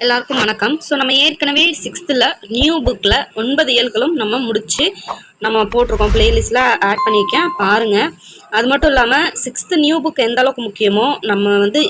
எல்லாருக்கும் வணக்கம். ஸோ நம்ம ஏற்கனவே 6th நியூ புக்கில் 9 இயல்களும் நம்ம முடிச்சு நம்ம போட்டிருக்கோம். பிளேலிஸ்ட்டில் ஆட் பண்ணியிருக்கேன், பாருங்கள். அது மட்டும் இல்லாமல் 6th நியூ புக் எந்த அளவுக்கு முக்கியமோ, நம்ம வந்து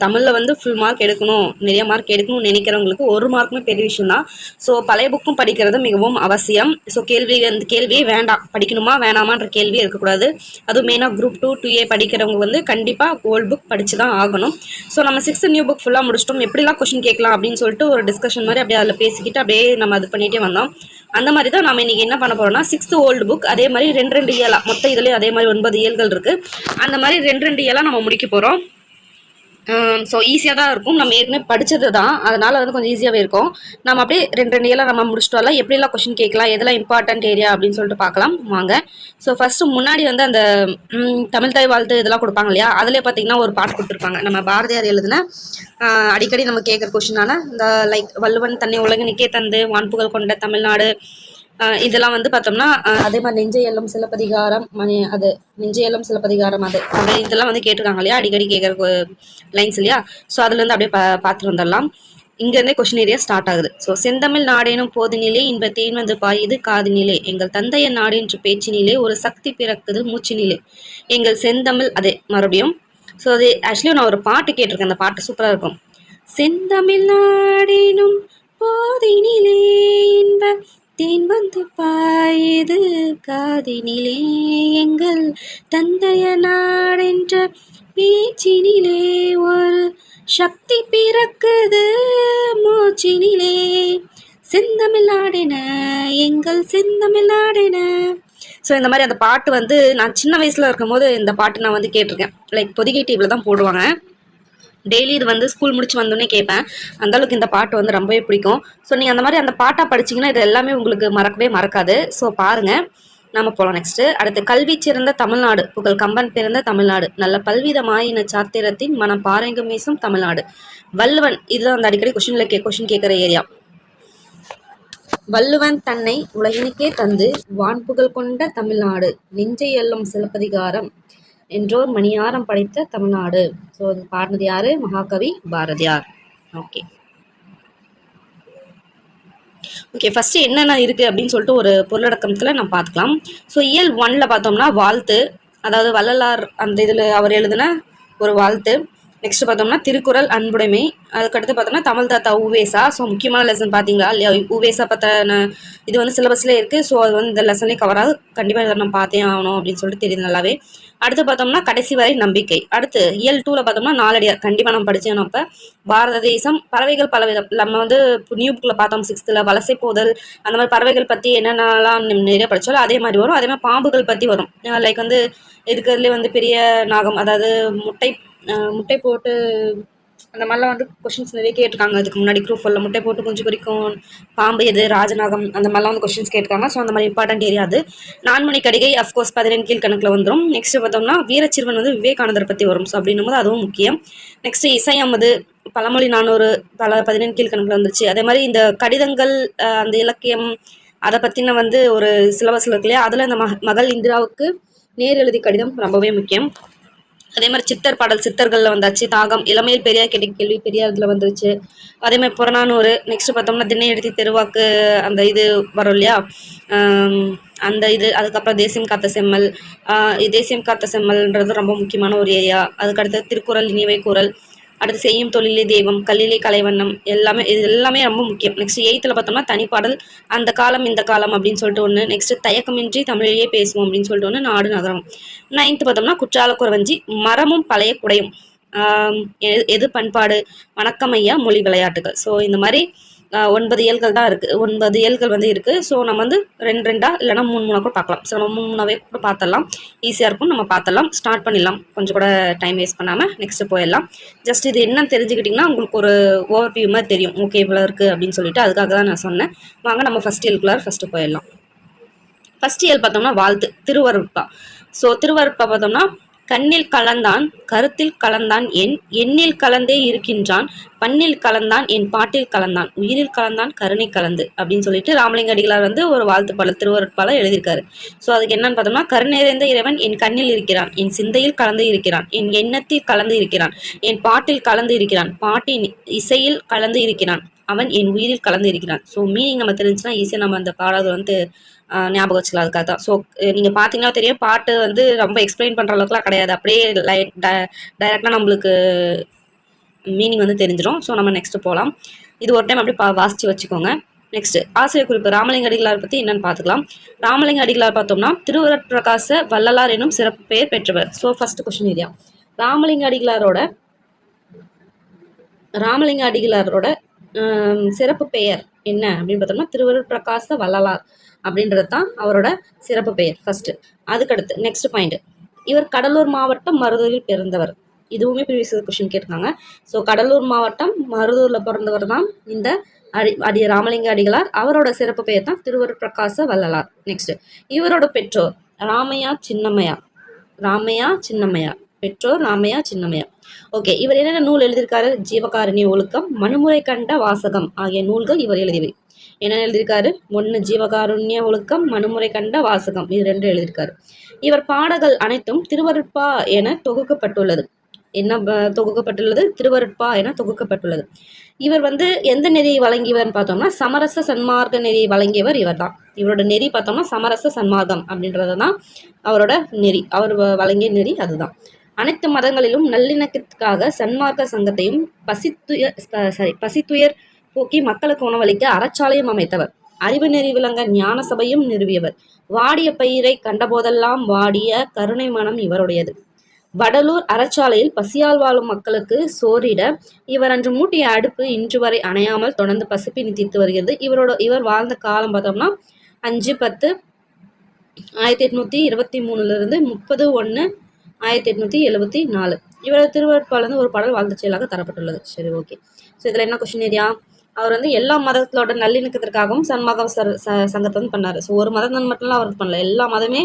தமிழில் வந்து ஃபுல் மார்க் எடுக்கணும், நிறைய மார்க் எடுக்கணும்னு நினைக்கிறவங்களுக்கு 1 மார்க்குமே பெரிய விஷயம் தான். ஸோ பழைய புக்கும் படிக்கிறது மிகவும் அவசியம். ஸோ கேள்வியே வேண்டாம், படிக்கணுமா வேணாமான்ற கேள்வியே இருக்கக்கூடாது. அதுவும் மெயினாக குரூப் 2 2A படிக்கிறவங்க வந்து கண்டிப்பாக ஓல்டு புக் படித்து தான் ஆகணும். ஸோ நம்ம 6th நியூ புக் ஃபுல்லாக முடிச்சிட்டோம். எப்படிலாம் கொஷின் கேட்கலாம் அப்படின்னு சொல்லிட்டு ஒரு டிஸ்கஷன் மாதிரி அப்படியே அதில் பேசிக்கிட்டு அப்படியே நம்ம அது பண்ணிகிட்டே வந்தோம். அந்த மாதிரி தான் நம்ம இன்றைக்கி என்ன பண்ண போகிறோம்னா 6th ஓல்டு புக் அதே மாதிரி 2 இயலா மொத்தம் இதுலேயே அதே மாதிரி 9 இயல்கள் இருக்குது. அந்த மாதிரி 2 இயலாக நம்ம முடிக்க போகிறோம். ஸோ ஈஸியாக தான் இருக்கும், நம்ம ஏற்கனவே படித்தது தான், அதனால் வந்து கொஞ்சம் ஈஸியாகவே இருக்கும். நம்ம அப்படியே 2 இயலாக நம்ம முடிச்சுட்டு வரலாம். எப்படிலாம் கொஷின் கேட்கலாம், எதெல்லாம் இம்பார்ட்டன்ட் ஏரியா அப்படின்னு சொல்லிட்டு பார்க்கலாம் வாங்க. ஸோ ஃபஸ்ட்டு முன்னாடி வந்து அந்த தமிழ் தாய் வாழ்த்து இதெல்லாம் கொடுப்பாங்க இல்லையா, அதிலே பார்த்தீங்கன்னா ஒரு பாட்டு கொடுத்துருப்பாங்க. நம்ம பாரதியார் எழுதுன அடிக்கடி நம்ம கேட்குற கொஷினான இந்த லைக் வள்ளுவன் தன்னை உலகனுக்கே தந்து வான்புகழ் கொண்ட தமிழ்நாடு, இதெல்லாம் வந்து பார்த்தோம்னா அதே மாதிரி நெஞ்சை எல்லும் சிலப்பதிகாரம் அது நெஞ்சை எல்லும் சிலப்பதிகாரம் அது இதெல்லாம் வந்து கேட்டிருக்காங்க இல்லையா, அடிக்கடி கேட்குற லைன்ஸ் இல்லையா. ஸோ அதுலேருந்து அப்படியே பார்த்துட்டு வந்துடலாம். இங்கேருந்தே கொஷின் ஏரியா ஸ்டார்ட் ஆகுது. ஸோ செந்தமிழ் நாடேனும் போதினிலே இன்ப தேன் வந்து பாயுது காதினிலே, எங்கள் தந்தைய நாடு என்று பேச்சினிலே ஒரு சக்தி பிறக்குது மூச்சினிலே, எங்கள் செந்தமிழ் அதே மறுபடியும். ஸோ அது ஆக்சுவலி நான் ஒரு பாட்டு கேட்டிருக்கேன், அந்த பாட்டு சூப்பராக இருக்கும். செந்தமிழ் நாடேனும் போதினிலே இன்ப தேன் வந்து பாயுது காதினிலே, எங்கள் தந்தைய நாடென்ற பேச்சினிலே ஒரு சக்தி பிறக்குது மூச்சினிலே, செந்தமிழ்நாடென எங்கள் செந்தமிழ்நாடென. ஸோ இந்த மாதிரி அந்த பாட்டு வந்து நான் சின்ன வயசில் இருக்கும் போது இந்த பாட்டு நான் வந்து கேட்டிருக்கேன். லைக் பொதிகை டிவியில் தான் போடுவாங்க. டெய்லி இது வந்து ஸ்கூல் முடிச்சு வந்தோடனே கேட்பேன். அந்தளவுக்கு இந்த பாட்டு வந்து ரொம்பவே பிடிக்கும். ஸோ நீங்கள் அந்த மாதிரி அந்த பாட்டாக படிச்சிங்கன்னா இது எல்லாமே உங்களுக்கு மறக்கவே மறக்காது. ஸோ பாருங்கள், நம்ம போகலாம் நெக்ஸ்ட்டு. அடுத்து கல்வி சிறந்த தமிழ்நாடு புகழ் கம்பன் பிறந்த தமிழ்நாடு, நல்ல பல்விதமாயின சாத்திரத்தின் மனம் பாரங்கம் வீசும் தமிழ்நாடு, வள்ளுவன். இதுதான் அந்த அடிக்கடி கொஷின் கேட்குற ஏரியா. வள்ளுவன் தன்னை உலகினுக்கே தந்து வான்புகழ் கொண்ட தமிழ்நாடு, நெஞ்சை எல்லும் சிலப்பதிகாரம் என்றோர் மணியாரம் படைத்த தமிழ்நாடு. ஸோ அது பாடினது யாரு? மகாகவி பாரதியார். ஓகே ஃபஸ்ட்டு என்னென்ன இருக்குது அப்படின்னு சொல்லிட்டு ஒரு பொருளடக்கத்தில் நம்ம பார்த்துக்கலாம். ஸோ இயல் 1ல் பார்த்தோம்னா வாழ்த்து, அதாவது வள்ளலார் அந்த இதில் அவர் எழுதின ஒரு வாழ்த்து. நெக்ஸ்ட் பார்த்தோம்னா திருக்குறள் அன்புடைமை. அதுக்கடுத்து பார்த்தோம்னா தமிழ் தாத்தா உவேசா. ஸோ முக்கியமான லெசன் பார்த்தீங்களா இல்லையா, உவேசா பற்றின இது வந்து சிலபஸ்லேயே இருக்குது. ஸோ அது வந்து இந்த லெசன்லேயே கவர் ஆகுது, கண்டிப்பாக இதை நம்ம பார்த்தே ஆகணும் அப்படின்னு சொல்லிட்டு தெரியுது நல்லாவே. அடுத்து பார்த்தோம்னா கடைசி வரை நம்பிக்கை. அடுத்து இயல் 2ல் பார்த்தோம்னா நாலடியார், கண்டிப்பாக நம்ம படித்தோம். அப்போ பாரத தேசம், பறவைகள் பலவிதம். நம்ம வந்து நியூ புக்கில் பார்த்தோம் 6th வலசை போதல், அந்த மாதிரி பறவைகள் பற்றி என்னென்னலாம் நிறைய படித்தாலும் அதே மாதிரி வரும். அதே மாதிரி பாம்புகள் பற்றி வரும். லைக் வந்து இருக்கிறதுலே வந்து பெரிய நாகம், அதாவது முட்டை போட்டு அந்த மாதிரிலாம் வந்து கொஷின்ஸ் நிறைய கேட்டிருக்காங்க. அதுக்கு முன்னாடி குரூப் 4ல் முட்டை போட்டு குஞ்சு பொரிக்கும் பாம்பு எது, ராஜநாகம், அந்த மாதிரிலாம் வந்து கொஷின்ஸ் கேட்டிருக்காங்க. ஸோ அந்த மாதிரி இம்பார்ட்டன்ட் ஏரியா அது. 4 மணி கடிகை அஃப்கோர்ஸ் 15 கீழ்கணக்கில் வந்துடும். நெக்ஸ்ட் பார்த்தோம்னா வீரச்சிறுவன் வந்து விவேகானந்தர் பற்றி வரும். ஸோ அப்படின்னும் போது அதுவும் முக்கியம். நெக்ஸ்ட் இசை அமது, பழமொழி 400 15 கீழ்கணக்கில் வந்துருச்சு. அதே மாதிரி இந்த கடிதங்கள், அந்த இலக்கியம் அதை பற்றின வந்து ஒரு சிலபஸில் இருக்கு இல்லையா, அதில் இந்த மகள் இந்திராவுக்கு நேர் எழுதி கடிதம் ரொம்பவே முக்கியம். அதே மாதிரி சித்தர் பாடல் சித்தர்களில் வந்தாச்சு. தாகம், இளமையில் பெரியார் கேட்ட கேள்வி பெரியார் இதில் வந்துருச்சு. அதே மாதிரி புறநானூறு. நெக்ஸ்ட் பார்த்தோம்னா திண்ணை எழுதி தெருவாக்கு, அந்த இது வரும் இல்லையா, அந்த இது. அதுக்கப்புறம் தேசியம் காத்த செம்மல். தேசியம் காத்த செம்மல்ன்றது ரொம்ப முக்கியமான ஒரு ஏரியா. அதுக்கடுத்து திருக்குறள் இனிவை குறள். அடுத்து செய்யும் தொழிலே தெய்வம், கல்லிலே கலைவண்ணம், இது எல்லாமே ரொம்ப முக்கியம். நெக்ஸ்ட் 8th பார்த்தோம்னா தனிப்பாடல், அந்த காலம் இந்த காலம் அப்படின்னு சொல்லிட்டு ஒன்று. நெக்ஸ்ட் தயக்கமின்றி தமிழையே பேசுவோம் அப்படின்னு சொல்லிட்டு ஒன்று, நாடு நகரம். 9th பார்த்தோம்னா குற்றால குறவஞ்சி, மரமும் பழைய குடையும், எது பண்பாடு, வணக்கம் ஐயா, மொழி விளையாட்டுகள். ஸோ இந்த மாதிரி 9 இயல்கள் தான் இருக்குது. 9 இயல்கள் வந்து இருக்குது. ஸோ நம்ம வந்து 2 இல்லைனா 3 கூட பார்க்கலாம். ஸோ நம்ம 3 கூட பார்த்துடலாம், ஈஸியாக இருக்கும். நம்ம பார்த்துடலாம், ஸ்டார்ட் பண்ணிடலாம், கொஞ்சம் கூட டைம் வேஸ்ட் பண்ணாமல் நெக்ஸ்ட்டு போயிடலாம். ஜஸ்ட் இது என்னன்னு தெரிஞ்சுக்கிட்டிங்கன்னா உங்களுக்கு ஒரு ஓவர்வியூ மாதிரி தெரியும். ஓகே இவ்வளோ இருக்குது அப்படின்னு சொல்லிட்டு, அதுக்காக தான் நான் சொன்னேன். வாங்க நம்ம ஃபஸ்ட் இயல்குள்ளார ஃபஸ்ட்டு போயிடலாம். ஃபஸ்ட் இயல் பார்த்தோம்னா வாழ்த்து, திருவருட்பா. ஸோ திருவருட்பா பார்த்தோம்னா கண்ணில் கலந்தான் கருத்தில் கலந்தான் எண்ணில் கலந்தே இருக்கின்றான் பண்ணில் கலந்தான் என் பாட்டில் கலந்தான் உயிரில் கலந்தான் கருணை கலந்து அப்படின்னு சொல்லிட்டு ராமலிங்க அடிகளார் வந்து ஒரு வாழ்த்துப்பால திருவருட்பால எழுதியிருக்காரு. ஸோ அதுக்கு என்னன்னு பார்த்தோம்னா, கருணைறைந்த இறைவன் என் கண்ணில் இருக்கிறான், என் சிந்தையில் கலந்து இருக்கிறான், என் எண்ணத்தில் கலந்து இருக்கிறான், என் பாட்டில் கலந்து இருக்கிறான், பாட்டின் இசையில் கலந்து இருக்கிறான், அவன் என் உயிரில் கலந்து இருக்கிறான். ஸோ மீனிங் நம்ம தெரிஞ்சுன்னா ஈஸியாக நம்ம அந்த பாடல் வந்து ஞாபகம் வச்சுக்கலாம். அதுக்காக தான். ஸோ நீங்கள் பார்த்தீங்கன்னா தெரியும், பாட்டு வந்து ரொம்ப எக்ஸ்பிளைன் பண்ணுற அளவுக்குலாம் கிடையாது. அப்படியே டைரெக்டாக நம்மளுக்கு மீனிங் வந்து தெரிஞ்சிடும். ஸோ நம்ம நெக்ஸ்ட்டு போகலாம். இது ஒரு டைம் அப்படியே வாசித்து வச்சுக்கோங்க. நெக்ஸ்ட் ஆசிரியர் குறிப்பு ராமலிங்க அடிகளார் பற்றி என்னன்னு பார்த்துக்கலாம். ராமலிங்க அடிகளார் பார்த்தோம்னா திருவருட்பிரகாச வள்ளலார் எனும் சிறப்பு பெயர் பெற்றவர். So first question area, Ramalinga அடிகளாரோட சிறப்பு பெயர் என்ன அப்படின்னு பார்த்தோம்னா திருவருட்பிரகாச வள்ளலார் அப்படின்றது தான் அவரோட சிறப்பு பெயர் ஃபர்ஸ்ட். அதுக்கடுத்து நெக்ஸ்ட் பாயிண்ட், இவர் கடலூர் மாவட்டம் மருதூரில் பிறந்தவர். இதுவுமே ப்ரீவியஸ் கொஸ்டின் கேட்டிருக்காங்க. ஸோ கடலூர் மாவட்டம் மருதூரில் பிறந்தவர் தான் இந்த ராமலிங்க அடிகளார். அவரோட சிறப்பு பெயர் தான் திருவருட்பிரகாச வள்ளலார். நெக்ஸ்ட், இவரோட பெற்றோர் ராமையா சின்னம்மையா பெற்றோர் ராமையா சின்னம்மையா. ஓகே, இவர் என்னென்ன நூல் எழுதியிருக்காரு? ஜீவகாருண்ய ஒழுக்கம், மனுமுறை கண்ட வாசகம் ஆகிய நூல்கள் இவர் எழுதியவை. என்ன எழுதியிருக்காரு? 1 ஜீவகாருண்ய ஒழுக்கம், மனுமுறை கண்ட வாசகம், இது 2 எழுதியிருக்காரு. இவர் பாடல்கள் அனைத்தும் திருவருட்பா என தொகுக்கப்பட்டுள்ளது. என்ன தொகுக்கப்பட்டுள்ளது? திருவருட்பா என தொகுக்கப்பட்டுள்ளது. இவர் வந்து எந்த நெறியை வழங்கியவர்னு பார்த்தோம்னா சமரச சன்மார்க்க நெறியை வழங்கியவர் இவர் தான். இவரோட நெறி பார்த்தோம்னா சமரச சன்மார்க்கம் அப்படின்றது தான் அவரோட நெறி. அவர் வழங்கிய நெறி அதுதான். அனைத்து மதங்களிலும் நல்லிணக்கத்துக்காக சன்மார்க்க சங்கத்தையும் பசித்துயர் போக்கி மக்களுக்கு உணவளிக்க அறச்சாலையும் அமைத்தவர். அறிவு நெறி விளங்க ஞான சபையும் நிறுவியவர். வாடிய பயிரை கண்டபோதெல்லாம் வாடிய கருணை மனம் இவருடையது. வடலூர் அறச்சாலையில் பசியால் வாழும் மக்களுக்கு சோறிட இவர் அன்று மூட்டிய அடுப்பு இன்று வரை அணையாமல் தொடர்ந்து பசிப்பினி தீர்த்து வருகிறது. இவர் வாழ்ந்த காலம் பார்த்தோம்னா 5/10/1823 30/1/1874. இவரது திருவருட்பால் ஒரு பாடல் வாழ்ந்த செயலாக தரப்பட்டுள்ளது. சரி, ஓகே. ஸோ இதில் என்ன கொஸ்டின் ஏரியா, அவர் வந்து எல்லா மதத்தோட நல்லிணக்கத்திற்காகவும் சன்மார்க்க சங்கத்தை வந்து பண்ணார். ஸோ ஒரு மதம் மட்டும்லாம் அவர் பண்ணல, எல்லா மதமே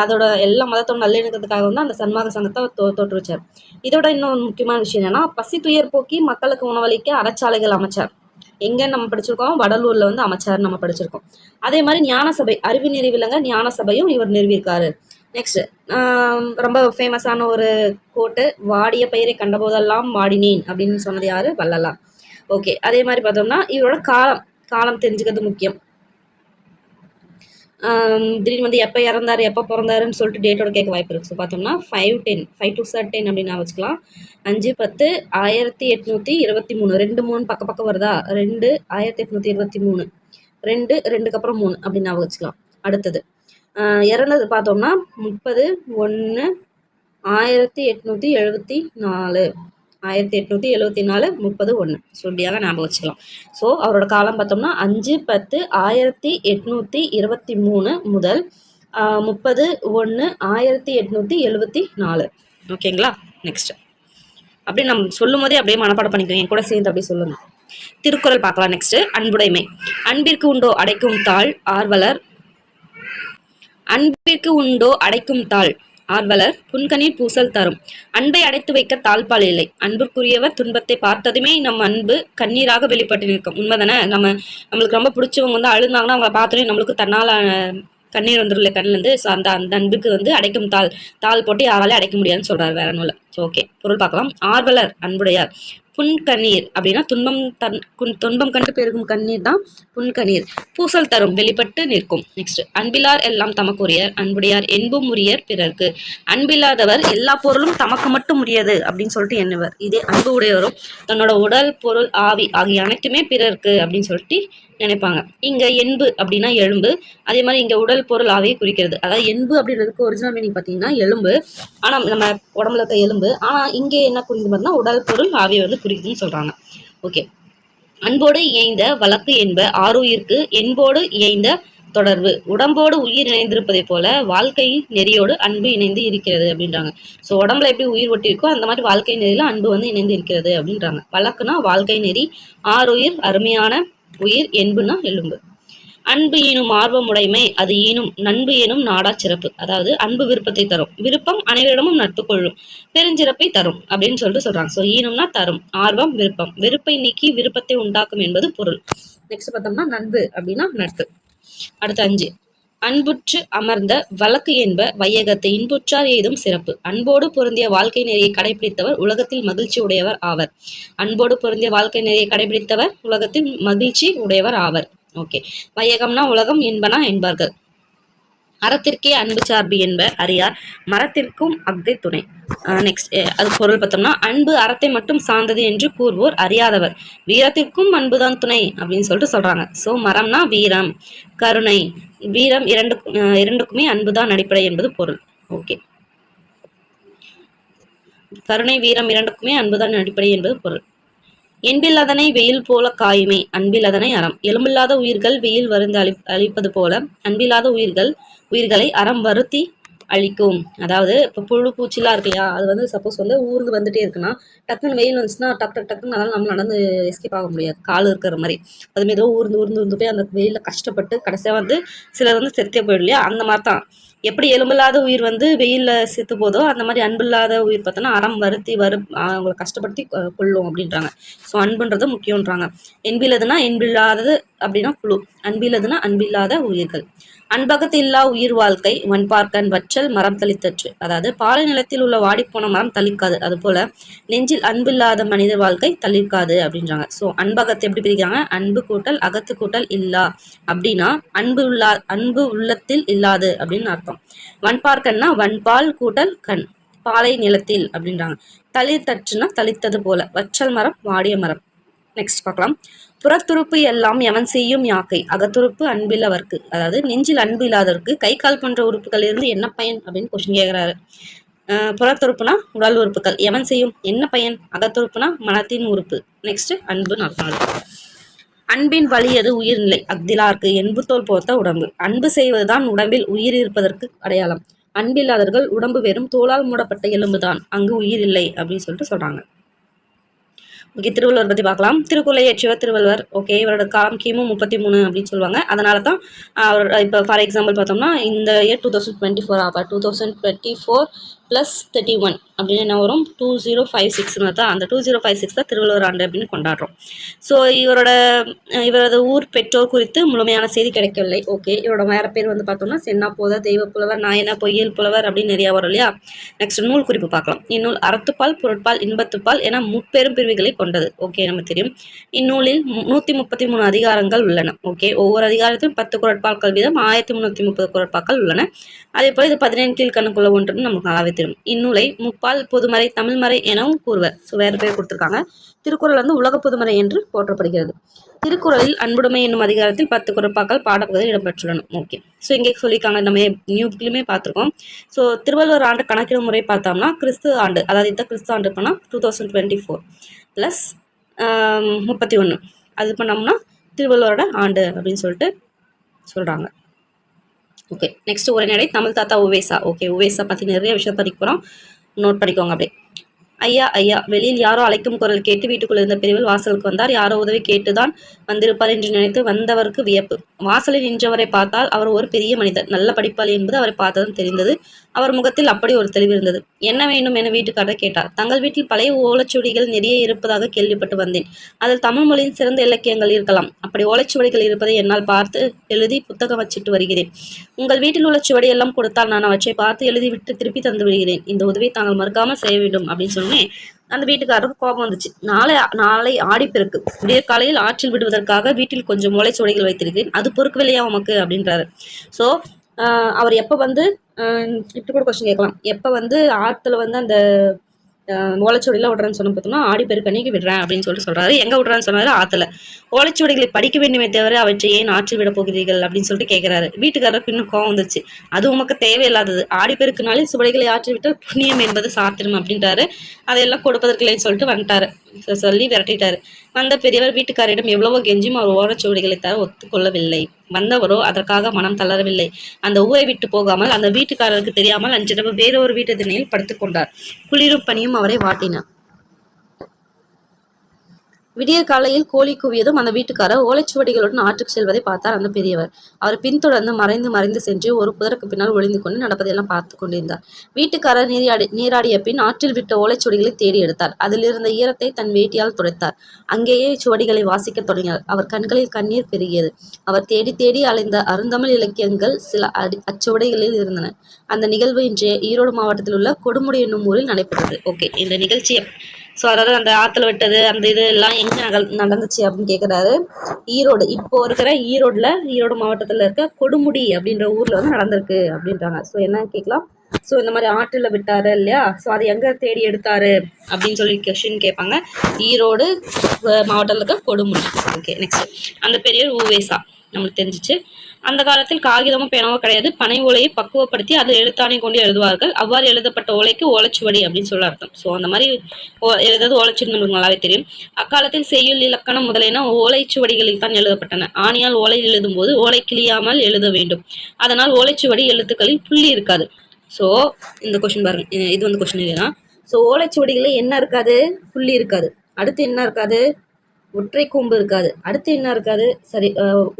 அதோட எல்லா மதத்தோட நல்லிணக்கத்துக்காக வந்து அந்த சன்மார்க்க சங்கத்தை தோற்று வச்சார். இதோட இன்னொரு முக்கியமான விஷயம் என்னன்னா, பசி துயர் போக்கி மக்களுக்கு உணவளிக்க அறச்சாலைகள் அமைச்சார். எங்கே நம்ம படிச்சிருக்கோம்? வடலூரில் வந்து அமைச்சார் நம்ம படிச்சிருக்கோம். அதே மாதிரி ஞான சபை, அறிவு நெறி விளங்க ஞான சபையும் இவர் நிறுவியிருக்காரு. நெக்ஸ்ட், ரொம்ப ஃபேமஸான ஒரு கோட்டு, வாடிய பயிரை கண்டபோதெல்லாம் வாடினேன் அப்படின்னு சொன்னது யாரு? வள்ளலார். ஓகே, அதே மாதிரி பார்த்தோம்னா இவரோட காலம் தெரிஞ்சுக்கிறது முக்கியம். திடீர்னு வந்து எப்போ இறந்தாரு எப்போ பிறந்தாருன்னு சொல்லிட்டு டேட்டோட கேட்க வாய்ப்பு இருக்குது. ஸோ பார்த்தோம்னா 5/10 5/10 அப்படின்னு வச்சுக்கலாம். 5/10/1823 2 3 பக்கம் வருதா? 2/1823 2க்கு அப்புறம் 3 அப்படின்னு வச்சுக்கலாம். அடுத்தது இறந்தது பார்த்தோம்னா 30/1/1874 30/1. ஸோ இப்படியாக ஞாபகம் வச்சுக்கலாம். ஸோ அவரோட காலம் பார்த்தோம்னா 5/10/1823 முதல் 30/1/1874. ஓகேங்களா? நெக்ஸ்ட் அப்படியே நம்ம சொல்லும் போதே அப்படியே மனப்பாடம் பண்ணிக்கோங்க, என் கூட சேர்ந்து அப்படியே சொல்லுங்க. திருக்குறள் பார்க்கலாம். நெக்ஸ்ட், அன்புடைமை. அன்பிற்கு உண்டோ அடைக்கும் தாழ் ஆர்வலர் ஆர்வலர் புன்கணீர் பூசல் தரும். அன்பை அடைத்து வைக்க தாழ்பால் இல்லை. அன்புக்குரியவர் துன்பத்தை பார்த்ததுமே நம்ம அன்பு கண்ணீராக வெளிப்பட்டு நிற்கும். உண்மைதானே? நம்மளுக்கு ரொம்ப பிடிச்சவங்க வந்து அழுந்தாங்கன்னா அவங்கள பார்த்தோன்னே நம்மளுக்கு தன்னால் கண்ணீர் வந்துடும் இல்லை கண்ணிலேருந்து. ஸோ அந்த அன்புக்கு வந்து அடைக்கும் தாள் போட்டு யாராலே அடைக்க முடியாதுன்னு சொல்கிறார் வேற நூலை. ஸோ ஓகே, பொருள் பார்க்கலாம். ஆர்வலர் அன்புடையார். புன்கண்ணீர் அப்படின்னா துன்பம் கண்டு பெருகும் கண்ணீர் தான் புன்கண்ணீர். பூசல் தரும், வெளிப்பட்டு நிற்கும். நெக்ஸ்ட், அன்பிலார் எல்லாம் தமக்குரியர் அன்புடையார் என்பும் உரியர் பிறர்க்கு. அன்பில்லாதவர் எல்லா பொருளும் தமக்கு மட்டும் உரியது அப்படின்னு சொல்லிட்டு எண்ணுவர். இதே அன்பு உடையவரும் தன்னோட உடல் பொருள் ஆவி ஆகிய அனைத்துமே பிறர்க்கு அப்படின்னு சொல்லிட்டு நினைப்பாங்க. இங்க என்பு அப்படின்னா எலும்பு, அதே மாதிரி இங்க உடல் பொருள் ஆவியை குறிக்கிறது. அதாவது என்பு அப்படின்றதுக்கு ஒரிஜினல் மீனிங் பார்த்தீங்கன்னா எலும்பு, ஆனா நம்ம உடம்புல இருக்க எலும்பு. ஆனா இங்கே என்ன குறிக்குது பார்த்தீங்கன்னா உடல் பொருள் ஆவியை வந்து குறிக்குதுன்னு சொல்றாங்க. ஓகே, அன்போடு இயைந்த வழக்கு என்ப ஆருயிர்க்கு என்போடு இயைந்த தொடர்பு. உடம்போடு உயிர் இணைந்திருப்பதை போல வாழ்க்கை நெறியோடு அன்பு இணைந்து இருக்கிறது அப்படின்றாங்க. ஸோ உடம்புல எப்படி உயிர் ஒட்டி இருக்கோ அந்த மாதிரி வாழ்க்கை நெறியில அன்பு வந்து இணைந்து இருக்கிறது அப்படின்றாங்க. வழக்குனா வாழ்க்கை நெறி, ஆருயிர் அருமையான உயிர், என்புனா எலும்பு. அன்பு ஈனும் ஆர்வமுடைமை அது ஈனும் நண்பு எனும் நாடா சிறப்பு. அதாவது அன்பு விருப்பத்தை தரும், விருப்பம் அனைவரிடமும் நட்பு கொள்ளும், பெருஞ்சிறப்பை தரும் அப்படின்னு சொல்லிட்டு சொல்றாங்க. ஸோ ஈனும்னா தரும், ஆர்வம் விருப்பம், வெறுப்பை நீக்கி விருப்பத்தை உண்டாக்கும் என்பது பொருள். நெக்ஸ்ட் பார்த்தோம்னா நண்பு அப்படின்னா நட்பு. அடுத்து 5 அன்புற்று அமர்ந்த வழக்கு என்ப வையகத்தை இன்புற்றார் ஏதும் சிறப்பு. அன்போடு பொருந்திய வாழ்க்கை நெறியை கடைபிடித்தவர் உலகத்தில் மகிழ்ச்சி உடையவர் ஆவர். அன்போடு பொருந்திய வாழ்க்கை நெறியை கடைபிடித்தவர் உலகத்தில் மகிழ்ச்சி உடையவர் ஆவர். ஓகே, வையகம்னா உலகம், என்பனா என்பார்கள். அறத்திற்கே அன்பு சார்பு என்ப அறியார், மரத்திற்கும் அஃதே துணை. நெக்ஸ்ட் அது பொருள் பார்த்தோம்னா அன்பு அறத்தை மட்டும் சார்ந்தது என்று கூறுவோர் அறியாதவர், வீரத்திற்கும் அன்புதான் துணை அப்படின்னு சொல்லிட்டு சொல்றாங்க. ஸோ மரம்னா வீரம், கருணை, வீரம் இரண்டுக்குமே அன்புதான் அடிப்படை என்பது பொருள். ஓகே, கருணை வீரம் இரண்டுக்குமே அன்புதான் அடிப்படை என்பது பொருள். என்பில்லதனை வெயில் போல காயுமே அன்பில்லதனை அறம். எலும்பில்லாத உயிர்கள் வெயில் வருந்து அழிப்பது போல அன்பில்லாத உயிர்களை அறம் வருத்தி அழிக்கும். அதாவது இப்போ புழு பூச்சிலாம் இருக்கு இல்லையா, அது வந்து சப்போஸ் வந்து ஊருக்கு வந்துட்டே இருக்குன்னா டக்குன்னு வெயில் வந்துச்சுன்னா டக்குன்னு அதனால நம்ம நடந்து எஸ்கேப் ஆக முடியாது, கால் இருக்கிற மாதிரி. அதுமாரி ஏதோ ஊர்ந்து போய் அந்த வெயிலில் கஷ்டப்பட்டு கடைசியாக வந்து சிலர் வந்து செத்தே போயிடும் இல்லையா, அந்த மாதிரி தான். எப்படி எலும்பில்லாத உயிர் வந்து வெயிலில் செத்து போதோ அந்த மாதிரி அன்பில்லாத உயிர் பார்த்தோன்னா அறம் வருத்தி அவங்களை கஷ்டப்படுத்தி கொள்ளும் அப்படின்றாங்க. ஸோ அன்புன்றது முக்கியன்றாங்க. என்பில்லதுன்னா என்பில்லாதது அப்படின்னா புழு, அன்பில்லதுன்னா அன்பில்லாத உயிர்கள். அன்பகத்து இல்லா உயிர் வாழ்க்கை வன்பார்க்கன் வற்றல் மரம் தளித்தற்று. அதாவது பாலை நிலத்தில் உள்ள வாடிப்போன மரம் தளிக்காது, அது போல நெஞ்சில் அன்பில்லாத மனித வாழ்க்கை தளிர்க்காது அப்படின்றாங்க. ஸோ அன்பகத்தை எப்படி பிரிக்கிறாங்க, அன்பு கூட்டல் அகத்து கூட்டல் இல்லா அப்படின்னா அன்பு உள்ளத்தில் இல்லாது அப்படின்னு அர்த்தம். வன்பார்க்கன்னா வன்பால் கூட்டல் கண், பாலை நிலத்தில் அப்படின்றாங்க. தளிர்த்தற்றுனா தளித்தது போல, வற்றல் மரம் வாடிய மரம். நெக்ஸ்ட் பார்க்கலாம். புறத்துறுப்பு எல்லாம் எவன் செய்யும் யாக்கை அகத்துறுப்பு அன்பில்லவர்க்கு. அதாவது நெஞ்சில் அன்பு இல்லாதவருக்கு கை கால் போன்ற உறுப்புகள் இருந்து என்ன பயன் அப்படின்னு கொஸ்டின் கேட்கிறாரு. புறத்துறுப்புனா உடல் உறுப்புகள், எவன் செய்யும் என்ன பயன், அகத்துறுப்புனா மனத்தின் உறுப்பு. நெக்ஸ்ட் அன்புன்னு அர்த்தம். அன்பின் வலியது உயிர்நிலை அக்திலார்க்கு என்பு தோல் போர்த்த உடம்பு. அன்பு செய்வதுதான் உடம்பில் உயிர் இருப்பதற்கு அடையாளம். அன்பில்லாதவர்கள் உடம்பு வெறும் தோளால் மூடப்பட்ட எலும்புதான், அங்கு உயிர் இல்லை அப்படின்னு சொல்லிட்டு சொல்றாங்க. ஓகே, திருவள்ளுவர் பற்றி பார்க்கலாம். திருக்குறளை இயற்றியவர் திருவள்ளுவர். ஓகே, இவரோட காலம் கிமு 33 அப்படின்னு சொல்லுவாங்க. அதனால தான் அவர் இப்போ ஃபார் எக்ஸாம்பிள் பார்த்தோம்னா இந்த இயர் 2024 ஆகும். 2024 + 31 அப்படின்னு என்ன வரும், 2056 தான். அந்த 2056 தான் திருவள்ளுவர் ஆண்டு அப்படின்னு கொண்டாடுறோம். ஸோ இவரது ஊர் பெற்றோர் குறித்து முழுமையான செய்தி கிடைக்கவில்லை. ஓகே, இவரோட வேற பேர் வந்து பார்த்தோம்னா சென்னா போத, தெய்வ புலவர், நாயன, பொய்யல் புலவர் அப்படின்னு நிறையா வரும் இல்லையா. நெக்ஸ்ட் நூல் குறிப்பு பார்க்கலாம். இந்நூல் அறத்துப்பால், பொருட்பால், இன்பத்துப்பால் என முப்பெரும் பிரிவுகளை கொண்டது. ஓகே, நமக்கு தெரியும். இந்நூலில் 133 அதிகாரங்கள் உள்ளன. ஓகே, ஒவ்வொரு அதிகாரத்திலும் 10 குறட்பாக்கள் வீதம் 1330 குறட்பாக்கள் உள்ளன. அதே போல இது 17 கீழ்கணக்குள்ள ஒன்றுன்னு நமக்கு நல்லாவே தெரியும். இந்நூலை முப்பால் பொதுமறை, தமிழ்மறை எனவும் கூறுவர். ஸோ வேறு பேர் கொடுத்துருக்காங்க. திருக்குறள் வந்து உலக பொதுமறை என்று போற்றப்படுகிறது. திருக்குறளில் அன்புடைமை என்னும் அதிகாரத்தில் 10 குறட்பாக்கள் பாடப்பகுதியில் இடம்பெற்றுள்ளன. ஓகே, ஸோ இங்கே சொல்லியிருக்காங்க, நம்ம நியூ புக்லையுமே பார்த்துருக்கோம். ஸோ திருவள்ளுவர் ஆண்டு கணக்கிடும் முறை பார்த்தோம்னா கிறிஸ்து ஆண்டு, அதாவது இந்த கிறிஸ்து ஆண்டு பண்ணால் 2024 + 31 அது பண்ணோம்னா திருவள்ளுவரோட ஆண்டு அப்படின்னு சொல்லிட்டு சொல்கிறாங்க. ஓகே, நெக்ஸ்ட் உரைநடை தமிழ் தாத்தா உவேசா. ஓகே, உவேசா பற்றி நிறைய விஷயம் படிக்க போகிறோம், நோட் பண்ணிக்கோங்க அப்படியே. ஐயா ஐயா, வெளியில் யாரோ அழைக்கும் குரல் கேட்டு வீட்டுக்குள் இருந்த பிரிவில் வாசலுக்கு வந்தார். யாரோ உதவி கேட்டுதான் வந்திருப்பார் என்று நினைத்து வந்தவருக்கு வியப்பு. வாசலில் நின்றவரை பார்த்தால் அவர் ஒரு பெரிய மனிதர், நல்ல படிப்பாளி என்பது அவரை பார்த்ததும் தெரிந்தது. அவர் முகத்தில் அப்படி ஒரு தெளிவு இருந்தது. என்ன வேண்டும் என வீட்டுக்காரர் கேட்டார். தங்கள் வீட்டில் பழைய ஓலைச்சுவடிகள் நிறைய இருப்பதாக கேள்விப்பட்டு வந்தேன். அதில் தமிழ் மொழியின் சிறந்த இலக்கியங்கள் இருக்கலாம். அப்படி ஓலைச்சுவடிகள் இருப்பதை என்னால் பார்த்து எழுதி புத்தகம் வச்சிட்டு வருகிறேன். உங்கள் வீட்டில் உள்ள சுவடி எல்லாம் கொடுத்தால் நான் அவற்றை பார்த்து எழுதி விட்டு திருப்பி தந்து விடுகிறேன். இந்த உதவியை தாங்கள் மறுக்காமல் செய்ய வேண்டும் அப்படின்னு சொன்னேன். அந்த வீட்டுக்காரருக்கு கோபம் வந்துச்சு. நாளை ஆடிப்பெருக்கு, விடிய காலையில் ஆற்றில் விடுவதற்காக வீட்டில் கொஞ்சம் ஓலைச்சுவடிகள் வைத்திருக்கிறேன், அது பொறுக்கவில்லையா உமக்கு அப்படின்றாரு. ஸோ அவர் எப்போ வந்து இப்படி கூட கொஸ்டின் கேட்கலாம், எப்போ வந்து ஆற்றுல வந்து அந்த ஓலைச்சுவடிலாம் விடுறேன்னு சொன்ன பார்த்தோம்னா ஆடிப்பெருக்கு அன்னைக்கு விடுறேன் அப்படின்னு சொல்லிட்டு சொல்றாரு. எங்கே விடுறான்னு சொன்னாரு, ஆற்றுல. ஓலைச்சுவடிகளை படிக்க வேண்டுமே தவிர அவற்றை ஏன் ஆற்றில் விட போகிறீர்கள் அப்படின்னு சொல்லிட்டு கேட்குறாரு. வீட்டுக்காரருக்கு இன்னும் கோவம் வந்துச்சு. அது உமக்கு தேவையில்லாதது, ஆடிப்பெருக்குனாலே சுவடிகளை ஆற்றி விட்டால் புண்ணியம் என்பது சாத்திரம் அப்படின்ட்டாரு. அதையெல்லாம் கொடுப்பதற்கு இல்லைன்னு சொல்லிட்டு வந்துட்டாரு, சொல்லி விரட்டிட்டாரு. வந்த பெரியவர் வீட்டுக்காரிடம் எவ்வளவோ கெஞ்சும் அவர் ஓலைச்சுவடிகளை தர ஒத்துக்கொள்ளவில்லை. வந்தவரோ அதற்காக மனம் தளரவில்லை. அந்த ஊரை விட்டு போகாமல் அந்த வீட்டுக்காரருக்கு தெரியாமல் அன்றிரவு வேறொரு வீட்டு திண்ணையில் படுத்துக் கொண்டார். குளிரும் பனியும் அவரை வாட்டினார். விடிய காலையில் கோழி கூவியதும் அந்த வீட்டுக்காரர் ஓலைச்சுவடிகளுடன் ஆற்றுக்கு செல்வதை பார்த்தார் அந்த பெரியவர். அவர் பின்தொடர்ந்து மறைந்து மறைந்து சென்று ஒரு புதருக்கு பின்னால் ஒளிந்து கொண்டு நடப்பதையெல்லாம் பார்த்து கொண்டிருந்தார். வீட்டுக்காரர் நீராடிய பின் ஆற்றில் விட்ட ஓலைச்சுவடிகளை தேடி எடுத்தார். அதில் இருந்த ஈரத்தை தன் வேட்டியால் துடைத்தார். அங்கேயே சுவடிகளை வாசிக்க தொடங்கினார். அவர் கண்களில் கண்ணீர் பெருகியது. அவர் தேடி தேடி அலைந்த அருந்தமிழ் இலக்கியங்கள் சில அச்சுவடிகளில் இருந்தன. அந்த நிகழ்வு இன்றைய ஈரோடு மாவட்டத்தில் உள்ள கொடுமுடி என்னும் ஊரில் நடைபெற்றது. ஓகே, இந்த நிகழ்ச்சியை அதாவது அந்த ஆற்றுல விட்டது அந்த இது எல்லாம் எங்கே நடந்துச்சு அப்படின்னு கேட்குறாரு. ஈரோடு, இப்போ இருக்கிற ஈரோடு மாவட்டத்தில் இருக்க கொடுமுடி அப்படின்ற ஊரில் நடந்திருக்கு அப்படின்றாங்க. என்ன கேட்கலாம். இந்த மாதிரி ஆற்றில் விட்டாரு இல்லையா, அது எங்கே தேடி எடுத்தாரு அப்படின்னு சொல்லி கொஸ்டின் கேட்பாங்க. ஈரோடு மாவட்டத்தில் இருக்க கொடுமுடி. Okay, next. அந்த பெரியவர் உவேசா நம்மளுக்கு தெரிஞ்சிச்சு. அந்த காலத்தில் காகிதமும் பேனாவோ கிடையாது. பனை ஓலையை பக்குவப்படுத்தி அதில் எழுத்தாணை கொண்டு எழுதுவார்கள். அவ்வாறு எழுதப்பட்ட ஓலைக்கு ஓலைச்சுவடி அப்படின்னு சொல்ல அர்த்தம். அந்த மாதிரி ஏதாவது ஓலைச்சுவடி நம்மளுக்கு நல்லாவே தெரியும். அக்காலத்தில் செய்யுள், இலக்கணம் முதலியன ஓலைச்சுவடிகளில் தான் எழுதப்பட்டன. ஆணியால் ஓலை எழுதும் போது ஓலை கிளியாமல் எழுத வேண்டும். அதனால் ஓலைச்சுவடி எழுத்துக்களில் புள்ளி இருக்காது. இந்த கொஸ்டின் பாருங்க, இது கொஸ்டின் தான். ஓலைச்சுவடிகளில் என்ன இருக்காது? புள்ளி இருக்காது. அடுத்து என்ன இருக்காது? ஒற்றை கொம்பு இருக்காது. அடுத்து என்ன இருக்காது? சரி,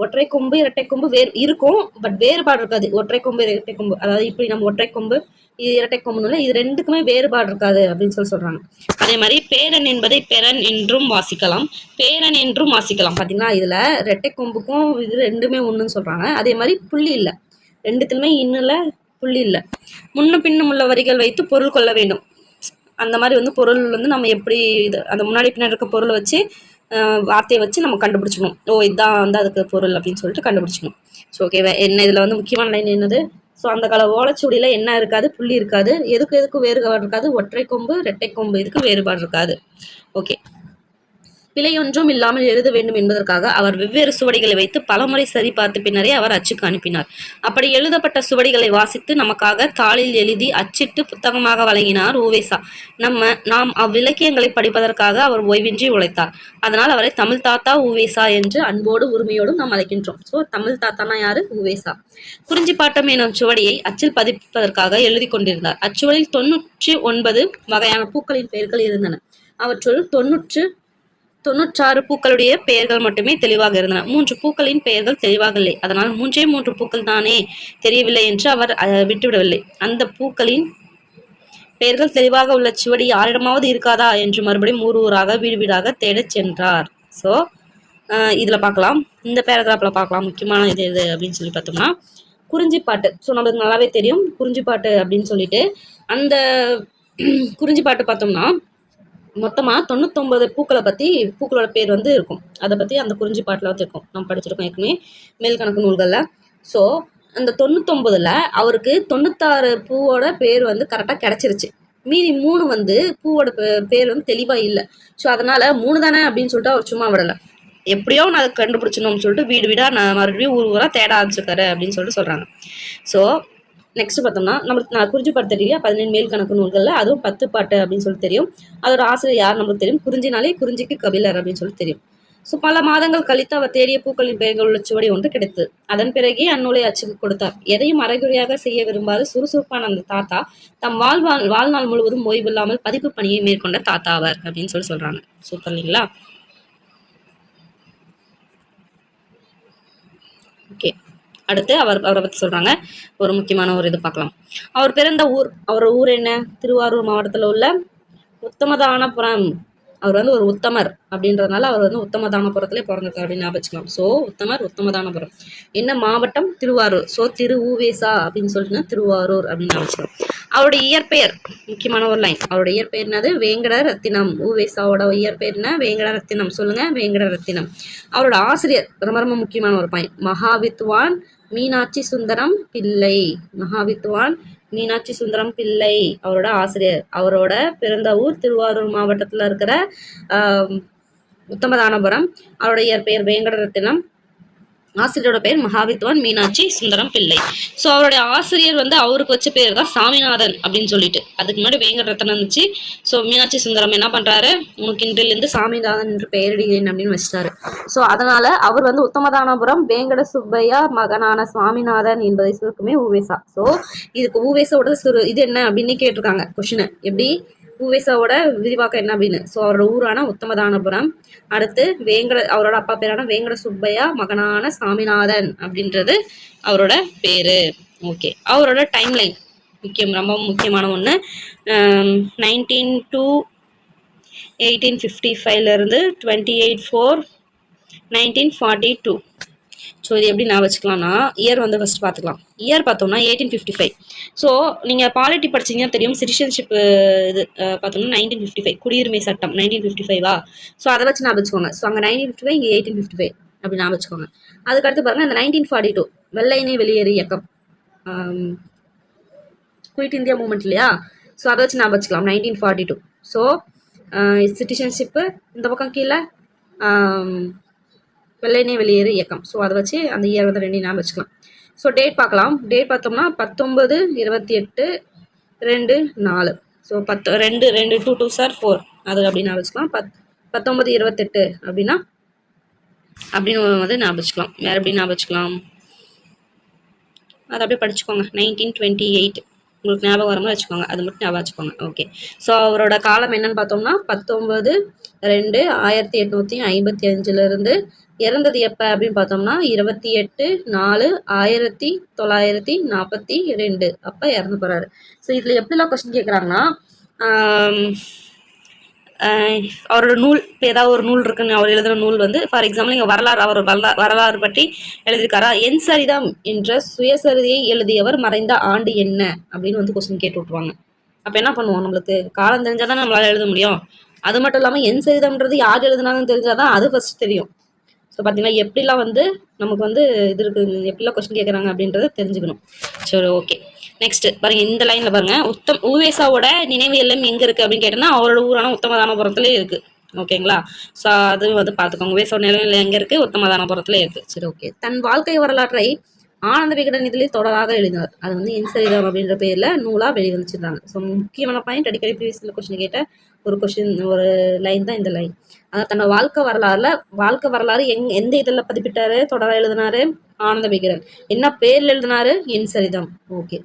ஒற்றை கொம்பு இரட்டை கொம்பு இருக்கும், பட் வேறுபாடு இருக்காது. ஒற்றை கொம்பு இரட்டை கொம்பு, அதாவது இப்படி நம்ம ஒற்றை கொம்பு இது இரட்டை கொம்புன்னு இது ரெண்டுக்குமே வேறுபாடு இருக்காது அப்படின்னு சொல்றாங்க. அதே மாதிரி பேரன் என்பதை பெறன் என்றும் வாசிக்கலாம், பேரன் என்றும் வாசிக்கலாம். பாத்தீங்களா, இதுல இரட்டை கொம்புக்கும் இது ரெண்டுமே ஒண்ணுன்னு சொல்றாங்க. அதே மாதிரி புள்ளி இல்லை, ரெண்டுத்துலயுமே இன்னுல புள்ளி இல்லை. முன்னும் பின்னும் உள்ள வரிகள் வைத்து பொருள் கொள்ள வேண்டும். அந்த மாதிரி பொருள் நம்ம எப்படி இது அந்த முன்னாடி பின்னாடி இருக்க பொருளை வச்சு வார்த்தையை வச்சு நம்ம கண்டுபிடிச்சிக்கணும். இதுதான் அதுக்கு பொருள் அப்படின்னு சொல்லிட்டு கண்டுபிடிச்சிக்கணும். ஓகேவா. என்ன இதில் முக்கியமான லைன் என்னது? அந்த கால ஓலைச்சுவடியில் என்ன இருக்காது? புள்ளி இருக்காது. எதுக்கு வேறுபாடு இருக்காது? ஒற்றை கொம்பு இரட்டை கொம்பு இதுக்கு வேறுபாடு இருக்காது. ஓகே. பிழையொன்றும் இல்லாமல் எழுத வேண்டும் என்பதற்காக அவர் வெவ்வேறு சுவடிகளை வைத்து பலமுறை சரி பார்த்து பின்னரே அவர் அச்சுக்கு அனுப்பினார். அப்படி எழுதப்பட்ட சுவடிகளை வாசித்து நமக்காக தாளில் எழுதி அச்சிட்டு புத்தகமாக வழங்கினார் உவேசா. நாம் அவ்விலக்கியங்களை படிப்பதற்காக அவர் ஓய்வின்றி உழைத்தார். அதனால் அவரை தமிழ் தாத்தா உவேசா என்று அன்போடு உரிமையோடும் நாம் அழைக்கின்றோம். தமிழ் தாத்தானா யாரு? உவேசா. குறிஞ்சிப்பாட்டம் எனும் சுவடியை அச்சில் பதிப்பதற்காக எழுதி கொண்டிருந்தார். அச்சுவடியில் 99 வகையான பூக்களின் பெயர்கள் இருந்தன. அவற்றுள் 96 பூக்களுடைய பெயர்கள் மட்டுமே தெளிவாக இருந்தன. 3 பூக்களின் பெயர்கள் தெளிவாக இல்லை. அதனால் 3 பூக்கள் தானே தெரியவில்லை என்று அவர் விட்டுவிடவில்லை. அந்த பூக்களின் பெயர்கள் தெளிவாக உள்ள சுவடி யாரிடமாவது இருக்காதா என்று மறுபடியும் ஊராக வீடு வீடாக தேடச் சென்றார். இதுல பார்க்கலாம், இந்த பேராகிராஃப்ல பார்க்கலாம் முக்கியமான இது எது அப்படின்னு சொல்லி பார்த்தோம்னா குறிஞ்சிப்பாட்டு. நம்மளுக்கு நல்லாவே தெரியும் குறிஞ்சிப்பாட்டு அப்படின்னு சொல்லிட்டு. அந்த குறிஞ்சிப்பாட்டு பார்த்தோம்னா மொத்தமாக 99 பூக்களோட பேர் இருக்கும். அதை பற்றி அந்த குறிஞ்சிப்பாட்டில் இருக்கும். நம்ம படிச்சிருக்கோம் ஏற்கனவே மேல்கணக்கு நூல்களில். அந்த 99ல் அவருக்கு 96 பூவோட பேர் கரெக்டாக கிடச்சிருச்சு. மீதி 3 பூவோட பேர் தெளிவாக இல்லை. அதனால் 3 தானே அப்படின்னு சொல்லிட்டு அவர் சும்மா விடலை. எப்படியோ நான் அதை கண்டுபிடிச்சணும்னு சொல்லிட்டு வீடு வீடாக நான் மறுபடியும் ஊராக தேட ஆரம்பிச்சிருக்காரு அப்படின்னு சொல்லிட்டு சொல்கிறாங்க. நெக்ஸ்ட் பார்த்தோம்னா நம்மளுக்கு குறிஞ்சிப்பாட்டு தெரியல. 17 மேல் கணக்கு நூல்களில் அதுவும் 10 பாட்டு அப்படின்னு சொல்லிட்டு தெரியும். அதோட ஆசிரியர் யார் நம்மளுக்கு தெரியும். குறிஞ்சினாலே குறிஞ்சிக்கு கபிலர் அப்படின்னு சொல்லிட்டு தெரியும். பல மாதங்கள் கழித்து அவர் தேடிய பூக்களின் பெயர்கள் உள்ள சுவடி ஒன்று கிடைத்தது. அதன் பிறகே அந்நூலை அச்சுக்கு கொடுத்தார். எதையும் அரைகுறையாக செய்ய விரும்பாது சுறுசுறுப்பான அந்த தாத்தா தம் வாழ்நாள் முழுவதும் ஓய்வில்லாமல் பதிப்பு பணியை மேற்கொண்ட தாத்தா அவர் அப்படின்னு சொல்றாங்க. சூப்பர் இல்லைங்களா? ஓகே, அடுத்து அவரை பற்றி சொல்கிறாங்க. ஒரு முக்கியமான ஒரு இது பார்க்கலாம். அவர் பிறந்த ஊர் என்ன? திருவாரூர் மாவட்டத்தில் உள்ள உத்தமதானபுரம். அவர் ஒரு உத்தமர் அப்படின்றதுனால அவர் உத்தமதானபுரத்திலே பிறந்திருக்கார் அப்படின்னு ஞாபகம். உத்தமதானபுரம் என்ன மாவட்டம்? திருவாரூர். திரு உவேசா அப்படின்னு சொல்லிட்டுனா திருவாரூர் அப்படின்னு ஞாபகம். அவருடைய இயற்பெயர் முக்கியமான ஒரு லைன். அவருடைய இயற்பெயர் என்னது? வேங்கட ரத்தினம். உவேசாவோட இயற்பெயர் என்ன? வேங்கட ரத்தினம். சொல்லுங்க, வேங்கட ரத்தினம். அவரோட ஆசிரியர் ரொம்ப ரொம்ப முக்கியமான ஒரு பாயிண்ட். மகாவித்வான் மீனாட்சி சுந்தரம் பிள்ளை. மகாவித்வான் மீனாட்சி சுந்தரம் பிள்ளை அவரோட ஆசிரியர். அவரோட பிறந்த ஊர் திருவாரூர் மாவட்டத்தில் இருக்கிற உத்தமதானபுரம். அவருடைய இயற்பெயர் வேங்கட ரத்தினம். ஆசிரியரோட பேர் மகாவித்வான் மீனாட்சி சுந்தரம் பிள்ளை. அவருடைய ஆசிரியர் அவருக்கு வச்ச பேர் தான் சாமிநாதன் அப்படின்னு சொல்லிட்டு. அதுக்கு முன்னாடி வேங்கடரத்னம் இருந்துச்சு. மீனாட்சி சுந்தரம் என்ன பண்றாரு? உனக்கு இன்றிலிருந்து சாமிநாதன் என்று பெயரிடுகிறேன் அப்படின்னு வச்சிட்டாரு. அதனால அவர் உத்தமதானபுரம் வேங்கட சுப்பையா மகனான சுவாமிநாதன் என்பதை சுருக்குமே உவேசா. இதுக்கு உவேசாவோட இது என்ன அப்படின்னு கேட்டிருக்காங்க கொஸ்டின். எப்படி? உவேசாவோட விரிவாக்கம் என்ன அப்படின்னு. ஸோ அவரோட ஊரான உத்தமதானபுரம். அடுத்து அவரோட அப்பா பேரான வேங்கட சுப்பையா மகனான சாமிநாதன் அப்படின்றது அவரோட பேரு. ஓகே, அவரோட டைம்லைன் ரொம்ப முக்கியமான ஒன்று. 19 to 1855 28/4/1942. ஸோ இது எப்படி நான் வச்சுக்கலாம்னா இயர் வந்து ஃபஸ்ட் பார்த்துக்கலாம். இயர் பார்த்தோம்னா 1855. ஸோ நீங்கள் பாலிட்டி படிச்சிங்கன்னா தெரியும். சிட்டிசன்ஷிப் இது பார்த்தோம்னா 1955 குடியுரிமை சட்டம் 1955வா. ஸோ அதை வச்சு நான் வச்சுக்கோங்க. ஸோ அங்கே 1955 இங்கே 1855 அப்படி நான் வச்சுக்கோங்க. அதுக்கடுத்து பாருங்கள் இந்த 1942 வெள்ளையனே வெளியேறு இயக்கம், குயிட் இந்தியா மூமெண்ட் இல்லையா. ஸோ அதை வச்சு நான் வச்சுக்கலாம் 1942. ஸோ சிட்டிசன்ஷிப்பு இந்த பக்கம் கீழே வெள்ளையனே வெளியேறு இயக்கம். ஸோ அதை வச்சு அந்த இயர் வந்து 2 ஞாபகம் வச்சுக்கலாம். ஸோ டேட் பார்க்கலாம். டேட் பார்த்தோம்னா 19/28/2/4. ஸோ 2 2 2 சார் 4 அது அப்படின்னு வச்சுக்கலாம். 19/28 அப்படின்னா அப்படின்னு வந்து ஞாபகம் வச்சுக்கலாம். வேறு எப்படி ஞாபகம் வச்சுக்கலாம், அதை அப்படியே படிச்சுக்கோங்க. 1928 உங்களுக்கு ஞாபகம் வர மாதிரி வச்சுக்கோங்க. அது மட்டும் ஞாபகம் வச்சுக்கோங்க. ஓகே, ஸோ அவரோட காலம் என்னன்னு பார்த்தோம்னா 19/2/1855 இறந்தது எப்போ அப்படின்னு பார்த்தோம்னா 28/4/1942 அப்போ இறந்து போகிறாரு. ஸோ இதில் எப்படிலாம் கொஸ்டின் கேட்குறாங்கன்னா அவரோட நூல், இப்போ ஏதாவது ஒரு நூல் இருக்குன்னு அவர் எழுதுகிற நூல் வந்து ஃபார் எக்ஸாம்பிள் இங்கே வரலாறு பற்றி எழுதியிருக்காரா. என் சரிதம் என்ற சுயசரிதையை எழுதியவர் மறைந்த ஆண்டு என்ன அப்படின்னு வந்து கொஸ்டின் கேட்டு விட்ருவாங்க. அப்போ என்ன பண்ணுவோம், நம்மளுக்கு காலம் தெரிஞ்சால் தான் நம்மளால் எழுத முடியும். அது மட்டும் இல்லாமல் என் சரிதம்ன்றது யார் எழுதுனாங்கன்னு தெரிஞ்சால் தான் அது ஃபஸ்ட் தெரியும். ஸோ பார்த்தீங்கன்னா எப்படிலாம் வந்து நமக்கு வந்து இது இருக்குது, எப்படிலாம் கொஸ்டின் கேட்குறாங்க அப்படின்றத தெரிஞ்சுக்கணும். சரி, ஓகே. நெக்ஸ்ட் பாருங்கள், இந்த லைனில் பாருங்கள், உவேசாவோட நினைவு இல்லம் எங்கே இருக்குது அப்படின்னு கேட்டோம்னா அவரோட ஊரான உத்தமதானபுரத்துலேயே இருக்குது. ஓகேங்களா. ஸோ அது வந்து பார்த்துக்கோங்க. உவேசாவோட நினைவு இல்லம் எங்கே இருக்குது, உத்தமதானபுரத்துலேயே இருக்குது. சரி, ஓகே. தன் வாழ்க்கை வரலாற்றை ஆனந்த விகடன் இதழில் தொடராக எழுதினார். அது வந்து என் சரிதம் அப்படின்ற பேரில் நூலாக வெளிவந்துச்சிருந்தாங்க. ஸோ முக்கியமான பாயிண்ட், அடிக்கடி ப்ரீவியஸில் கொஸ்டின் கேட்ட ஒரு லைன் தான் இந்த லைன். அதாவது தன்னோட வாழ்க்கை வரலாறு எந்த இதழில் பதிப்பிட்டாரு, தொடராக எழுதினாரு, ஆனந்த விகடன். என்ன பேரில் எழுதினாரு, என் சரிதம். ஓகே.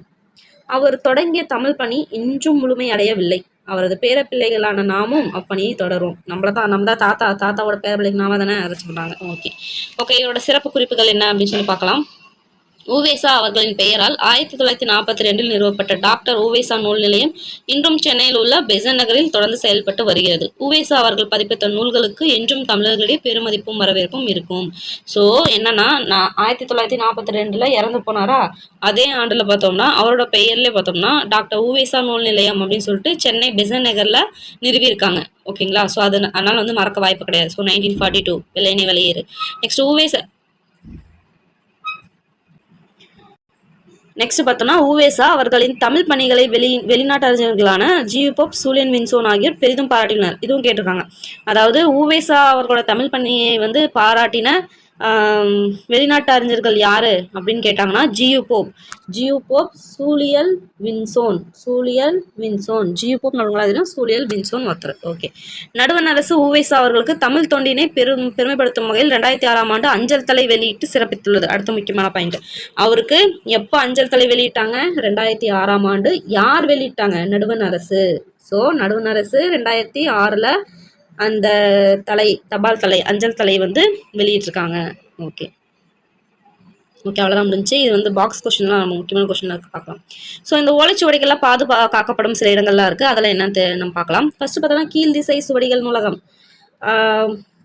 அவர் தொடங்கிய தமிழ் பணி இன்றும் முழுமை அடையவில்லை. அவரது பேரப்பிள்ளைகளான நாமும் அப்பணியை தொடரும். நம்ம தான் தாத்தாவோட பேரப்பிள்ளைக்கு நாம தானே அதை சொல்றாங்க. ஓகே, இதோட சிறப்பு குறிப்புகள் என்ன அப்படின்னு சொல்லி பார்க்கலாம். உவேசா அவர்களின் பெயரால் 1942 நிறுவப்பட்ட டாக்டர் உவேசா நூல் நிலையம் இன்றும் சென்னையில் உள்ள பெசன்ட் நகரில் தொடர்ந்து செயல்பட்டு வருகிறது. உவேசா அவர்கள் பதிப்பித்த நூல்களுக்கு என்றும் தமிழர்களிடையே பெருமதிப்பும் வரவேற்பும் இருக்கும். ஸோ என்னன்னா, 1942 இறந்து போனாரா, அதே ஆண்டுல பார்த்தோம்னா அவரோட பெயர்லேயே பார்த்தோம்னா டாக்டர் உவேசா நூல் நிலையம் அப்படின்னு சொல்லிட்டு சென்னை பெசன்ட் நகர்ல நிறுவியிருக்காங்க. ஓகேங்களா. ஸோ அதனால வந்து மறக்க வாய்ப்பு கிடையாது. ஸோ 1942 வெள்ளையனே வெளியேறு. நெக்ஸ்ட் பார்த்தோம்னா உவேசா அவர்களின் தமிழ் பணிகளை வெளிநாட்டு அறிஞர்களான ஜியு போப், சூலியன் வின்சோன் ஆகியோர் பெரிதும் பாராட்டினர். இதுவும் கேட்டிருக்காங்க. அதாவது உவேசா அவர்களோட தமிழ் பணியை வந்து பாராட்டின வெளிநாட்டு அறிஞர்கள் யாரு அப்படின்னு கேட்டாங்கன்னா G U Pope, Julien Vinson, G U Pope Julien Vinson ஒருத்தர். ஓகே. நடுவண் அரசு உவேசா அவர்களுக்கு தமிழ் தொண்டினை பெருமைப்படுத்தும் வகையில் 2006ஆம் ஆண்டு அஞ்சல் தலை வெளியிட்டு சிறப்பித்துள்ளது. அடுத்த முக்கியமான பாயிண்ட், அவருக்கு எப்போ அஞ்சல் தலை வெளியிட்டாங்க, 2006ஆம் ஆண்டு. யார் வெளியிட்டாங்க, நடுவண் அரசு. ஸோ நடுவண் அரசு 2006ல் அந்த தபால் தலை, அஞ்சல் தலை வந்து வெளியிட்டிருக்காங்க. ஓகே, அவ்வளோதான் முடிஞ்சு. இது வந்து பாக்ஸ் கொஸ்டின்லாம் நம்ம முக்கியமான கொஸ்டின் பார்க்கலாம். ஸோ இந்த ஓலைச்சுவடிகள்லாம் காக்கப்படும் சில இடங்கள்லாம் இருக்குது. அதில் என்னன்னு நம்ம பார்க்கலாம். ஃபர்ஸ்ட் பார்த்தோம்னா கீழ் திசை சுவடிகள் நூலகம்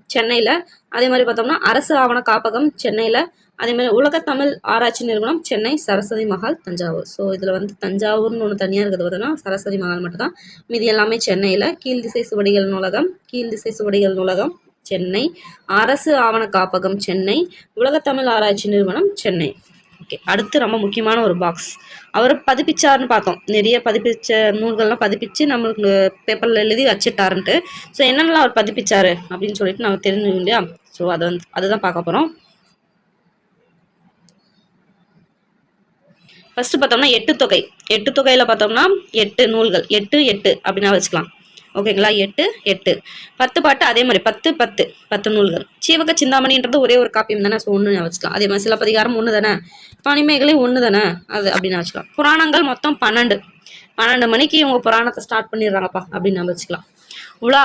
சென்னையில். அதே மாதிரி பார்த்தோம்னா அரசு ஆவண காப்பகம் சென்னையில். அதே மாதிரி உலக தமிழ் ஆராய்ச்சி நிறுவனம் சென்னை, சரஸ்வதி மஹால் தஞ்சாவூர். ஸோ இதில் வந்து தஞ்சாவூர்னு ஒன்று தனியாக இருக்கிறது பார்த்தோம்னா சரஸ்வதி மஹால் மட்டும்தான், மீதி எல்லாமே சென்னையில். கீழ் திசை சுவடிகள் நூலகம் சென்னை, அரசு ஆவண காப்பகம் சென்னை, உலக தமிழ் ஆராய்ச்சி நிறுவனம் சென்னை. ஓகே. அடுத்து ரொம்ப முக்கியமான ஒரு பாக்ஸ், அவர் பதிப்பிச்சாருன்னு பார்த்தோம். நிறைய பதிப்பிச்ச நூல்கள்லாம் பதிப்பிச்சு நம்மளுக்கு பேப்பரில் எழுதி வச்சுட்டாருன்ட்டு. ஸோ என்னென்னலாம் அவர் பதிப்பிச்சாரு அப்படின்னு சொல்லிட்டு நம்ம தெரிஞ்சுக்கணும் இல்லையா. ஸோ அதுதான் பார்க்க போகிறோம். ஃபர்ஸ்ட் பார்த்தோம்னா எட்டு தொகையில் பார்த்தோம்னா 8 நூல்கள், 8 அப்படின்னா வச்சுக்கலாம். ஓகேங்களா. 8 10 பாட்டு, அதே மாதிரி 10 நூல்கள். சீவக சிந்தாமணின்றது ஒரே ஒரு காப்பியம் தானே. ஸோ 1 வச்சுக்கலாம். அதே மாதிரி சிலப்பதிகாரம் 1 தானே, மணிமேகலை 1 தானே, அது அப்படின்னு வச்சுக்கலாம். புராணங்கள் மொத்தம் 12. 12 மணிக்கு இவங்க புராணத்தை ஸ்டார்ட் பண்ணிடுறாங்கப்பா அப்படின்னு நம்ம வச்சுக்கலாம். உலா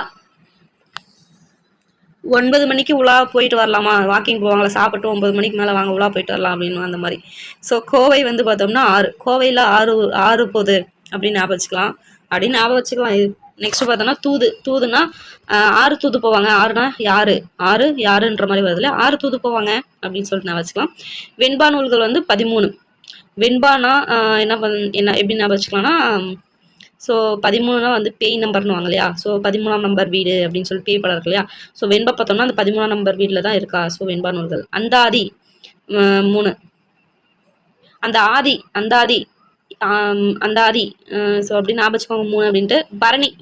9 மணிக்கு உலா போயிட்டு வரலாமா, வாக்கிங் போவாங்களா, சாப்பிட்டு 9 மணிக்கு மேலே வாங்க உலா போயிட்டு வரலாம் அப்படின்னு அந்த மாதிரி. ஸோ கோவை வந்து பார்த்தோம்னா 6, கோவையில் 6 போகுது அப்படின்னு ஞாபகம் வச்சுக்கலாம். நெக்ஸ்ட் பார்த்தோம்னா தூதுனா 6 தூது போவாங்க. 6னா யாருன்ற மாதிரி வருதுல, 6 தூது போவாங்க அப்படின்னு சொல்லிட்டு நான் வச்சுக்கலாம். வெண்பா நூல்கள் வந்து 13. வெண்பானா என்ன எப்படி ஞாபகம் வச்சுக்கலாம்னா, ஸோ 13 வந்து பேய் நம்பர்னு வாங்க இல்லையா, ஸோ 13ஆம் நம்பர் வீடு அப்படின்னு சொல்லி பேய் படம் இருக்கு இல்லையா, ஸோ வெண்பா பார்த்தோம்னா அந்த 13ஆம் நம்பர் வீட்டில் தான் இருக்கா. ஸோ வெண்பா நூல்கள். அந்தாதி 3, அந்தாதி ஸோ அப்படின்னு ஞாபகம் 3 அப்படின்ட்டு.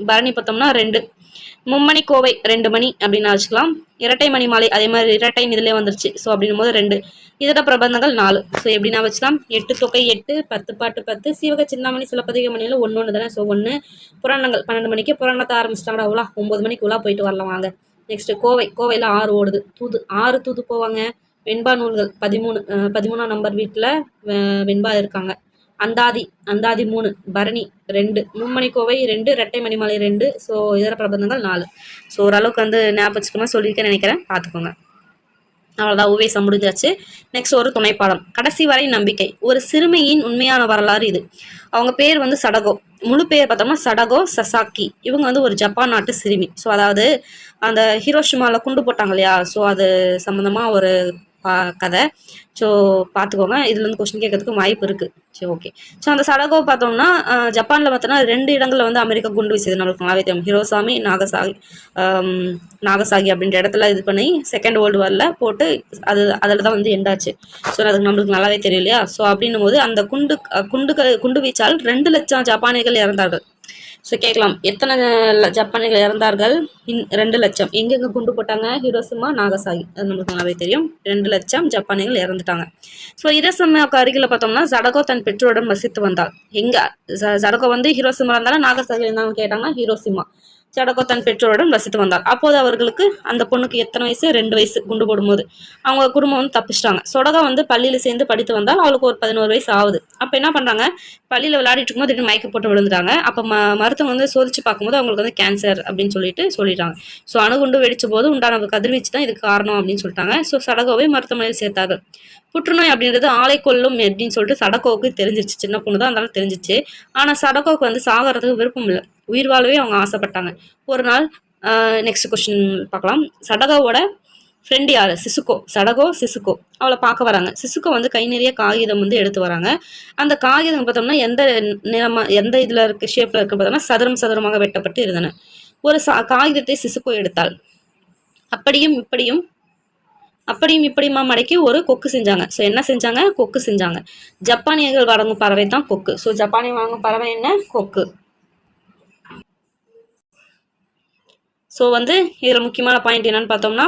பரணி பார்த்தோம்னா 2, மும்மணி கோவை 2 மணி அப்படின்னு வச்சுக்கலாம். இரட்டை மணி மாலை அதே மாதிரி இரட்டை இதிலே வந்துருச்சு. ஸோ அப்படின்னும் போது 2. இதர பிரபந்தங்கள் 4. ஸோ எப்படின்னா வச்சுக்கலாம், 8 தொகை 8, 10 பாட்டு 10, சீவக சிந்தாமணி சிலப்பதிக மணியில் 1 தானே. ஸோ 1 புராணங்கள் 12 மணிக்கு புராணத்தை ஆரம்பிச்சிட்டாங்க. உலா 9 மணிக்கு உலா போயிட்டு வரலாம் வாங்க. நெக்ஸ்ட் கோவையில் 6 ஓடுது. 6 தூது போவாங்க. வெண்பா நூல்கள் 13ஆம் நம்பர் வீட்டில் வெண்பா இருக்காங்க. அந்தாதி 3, பரணி 2, மும்மணி கோவை 2, இரட்டை மணிமாலை 2. ஸோ இதர பிரபந்தங்கள் 4. ஸோ ஓரளவுக்கு வந்து ஞாபகம் சொல்லியிருக்கேன்னு நினைக்கிறேன், பார்த்துக்கோங்க. அவ்வளோதான், உவேசம் முடிஞ்சாச்சு. நெக்ஸ்ட் ஒரு துணைப்பாடம், கடைசி வரை நம்பிக்கை. ஒரு சிறுமியின் உண்மையான வரலாறு இது. அவங்க பேர் வந்து சடகோ. முழு பேர் பார்த்தோம்னா சடகோ சசாக்கி. இவங்க வந்து ஒரு ஜப்பான் நாட்டு சிறுமி. ஸோ அதாவது அந்த ஹிரோஷிமாவில் குண்டு போட்டாங்க இல்லையா, ஸோ அது சம்மந்தமாக ஒரு கதை. ஸோ பார்த்துக்கோங்க, இதுலேருந்து கொஸ்டின் கேட்கறதுக்கு வாய்ப்பு இருக்குது. சரி, ஓகே. ஸோ அந்த சடகோ பார்த்தோம்னா ஜப்பானில் பார்த்தோன்னா 2 இடங்களில் வந்து அமெரிக்கா குண்டு வீசுது. நம்மளுக்கு நல்லாவே தெரியும், ஹிரோசாமி நாகசாகி அப்படின்ற இடத்துல இது பண்ணி செகண்ட் வேர்ல்டு வாரில் போட்டு அதில் தான் வந்து எண்டாச்சு. ஸோ அதுக்கு நம்மளுக்கு நல்லாவே தெரியும் இல்லையா. ஸோ அப்படின்னும் போது அந்த குண்டு வீச்சால் 2 லட்சம் ஜப்பானியர்கள் இறந்தார்கள். ஸோ கேட்கலாம், எத்தனை ஜப்பானியர்கள் இறந்தார்கள்? 2 லட்சம். எங்கெங்கே குண்டு போட்டாங்க? ஹிரோஷிமா, நாகசாகி. அது நமக்கு நல்லாவே தெரியும். 2 லட்சம் ஜப்பானியர்கள் இறந்துட்டாங்க. ஸோ ஹிரோஷிமாவுக்கு அருகில் பார்த்தோம்னா சடகோ தன் பெற்றோருடன் வசித்து வந்தாள். எங்கே சடகோ வந்து ஹிரோஷிமா இருந்தாலும் நாகசாகி இருந்தாலும் கேட்டாங்கன்னா ஹிரோஷிமா. சடகோ தன் பெற்றோருடன் வசித்து வந்தார். அப்போது அவர்களுக்கு அந்த பொண்ணுக்கு எத்தனை வயசு? 2 வயசு. குண்டு போடும்போது அவங்க குடும்பம் வந்து தப்பிச்சிட்டாங்க. சொடகா வந்து பள்ளியில் சேர்ந்து படித்து வந்தால் அவளுக்கு ஒரு 11 வயசு ஆகுது. அப்போ என்ன பண்ணுறாங்க, பள்ளியில் விளையாடிட்டு இருக்கும்போது திடீர்னு மயக்க போட்டு விழுந்துட்டாங்க. அப்போ மருத்துவம் வந்து சோதிச்சு பார்க்கும்போது அவங்களுக்கு வந்து கேன்சர் அப்படின்னு சொல்லிட்டாங்க. ஸோ அணுகுண்டு வெடிச்ச போது உண்டான கதிர்வீச்சு தான் இதுக்கு காரணம் அப்படின்னு சொல்லிட்டாங்க. ஸோ சடகோவை மருத்துவமனையில் சேர்த்தார்கள். புற்றுநோய் அப்படின்றது ஆளை கொல்லும் அப்படின்னு சொல்லிட்டு சடகோவுக்கு தெரிஞ்சிச்சு. சின்ன பொண்ணு தான் இருந்தாலும் தெரிஞ்சிச்சு. ஆனால் சடகோவுக்கு வந்து சாகிறதுக்கு விருப்பம் இல்லை, உயிர் வாழவே அவங்க ஆசைப்பட்டாங்க. ஒரு நாள் நெக்ஸ்ட் கொஸ்டின் பார்க்கலாம். சடகோவோட ஃப்ரெண்டு யார்? சிசுகோ. அவளை பார்க்க வராங்க. சிசுகோ வந்து கை நிறைய காகிதம் வந்து எடுத்து வராங்க. அந்த காகிதம் பார்த்தோம்னா எந்த இதில் இருக்க ஷேப்பில் இருக்கு பார்த்தோம்னா சதுரமாக வெட்டப்பட்டு இருந்தன. ஒரு காகிதத்தை சிசுகோ எடுத்தாள். அப்படியும் இப்படியுமா மடக்கி ஒரு கொக்கு செஞ்சாங்க. ஸோ என்ன செஞ்சாங்க? கொக்கு செஞ்சாங்க. ஜப்பானியர்கள் வழங்கும் பறவை தான் கொக்கு. ஸோ ஜப்பானிய வழங்கும் பறவை என்ன? கொக்கு. ஸோ வந்து இதில் முக்கியமான பாயிண்ட் என்னன்னு பார்த்தோம்னா,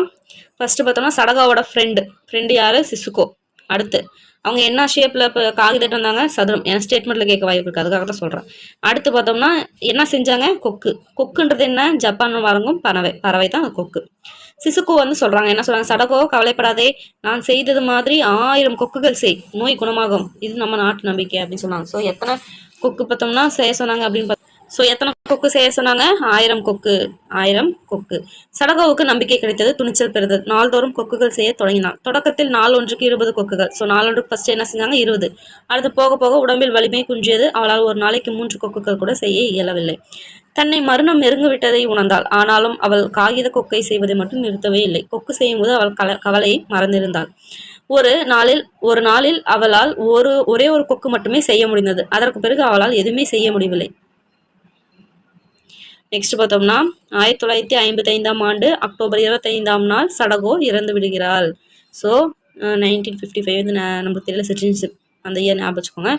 ஃபர்ஸ்ட் பார்த்தோம்னா சடகாவோட ஃப்ரெண்டு யார்? சிசுகோ. அடுத்து அவங்க என்ன ஷேப்பில் இப்போ காகிதம் வந்தாங்க? சதுரம். என் ஸ்டேட்மெண்ட்டில் கேட்க வாய்ப்பு இருக்குது, அதுக்காக தான் சொல்கிறேன். அடுத்து பார்த்தோம்னா என்ன செஞ்சாங்க? கொக்குன்றது என்ன? ஜப்பான் வழங்கும் பறவை தான் கொக்கு. சிசுகோ வந்து சொல்கிறாங்க, என்ன சொல்கிறாங்க? சடகோ கவலைப்படாதே, நான் செய்தது மாதிரி 1000 கொக்குகள் செய், நோய் குணமாகும், இது நம்ம நாட்டு நம்பிக்கை அப்படின்னு சொன்னாங்க. ஸோ எத்தனை கொக்கு பார்த்தோம்னா செய்ய சொன்னாங்க அப்படின்னு எத்தனை கொக்கு செய்ய சொன்னாங்க? 1000 கொக்கு. சடகோவுக்கு நம்பிக்கை கிடைத்தது, துணிச்சல் பெறுதல். நாள்தோறும் கொக்குகள் செய்ய தொடங்கினான். தொடக்கத்தில் நாள் ஒன்றுக்கு 20 கொக்குகள். ஸோ நாள் ஒன்றுக்கு ஃபர்ஸ்ட் என்ன செஞ்சாங்க? 20. அடுத்து போக போக உடம்பில் வலிமை குன்றியது. அவளால் ஒரு நாளைக்கு 3 கொக்குகள் கூட செய்ய இயலவில்லை. தன்னை மரணம் நெருங்கிவிட்டதை உணர்ந்தாள். ஆனாலும் அவள் காகித கொக்கை செய்வதை மட்டும் நிறுத்தவே இல்லை. கொக்கு செய்யும்போது அவள் கவலையை மறந்திருந்தாள். ஒரு நாளில் அவளால் ஒரே ஒரு கொக்கு மட்டுமே செய்ய முடிந்தது. அதற்கு பிறகு அவளால் எதுவுமே செய்ய முடியவில்லை. நெக்ஸ்ட் பார்த்தோம்னா 1955ஆம் ஆண்டு அக்டோபர் 25ஆம் நாள் சடகோ இறந்து விடுகிறாள். ஸோ 1955 வந்து நம்மளுக்கு தெரியல, சிட்டிசன்ஷிப் அந்த இயர் ஞாபகம் வச்சுக்கோங்க.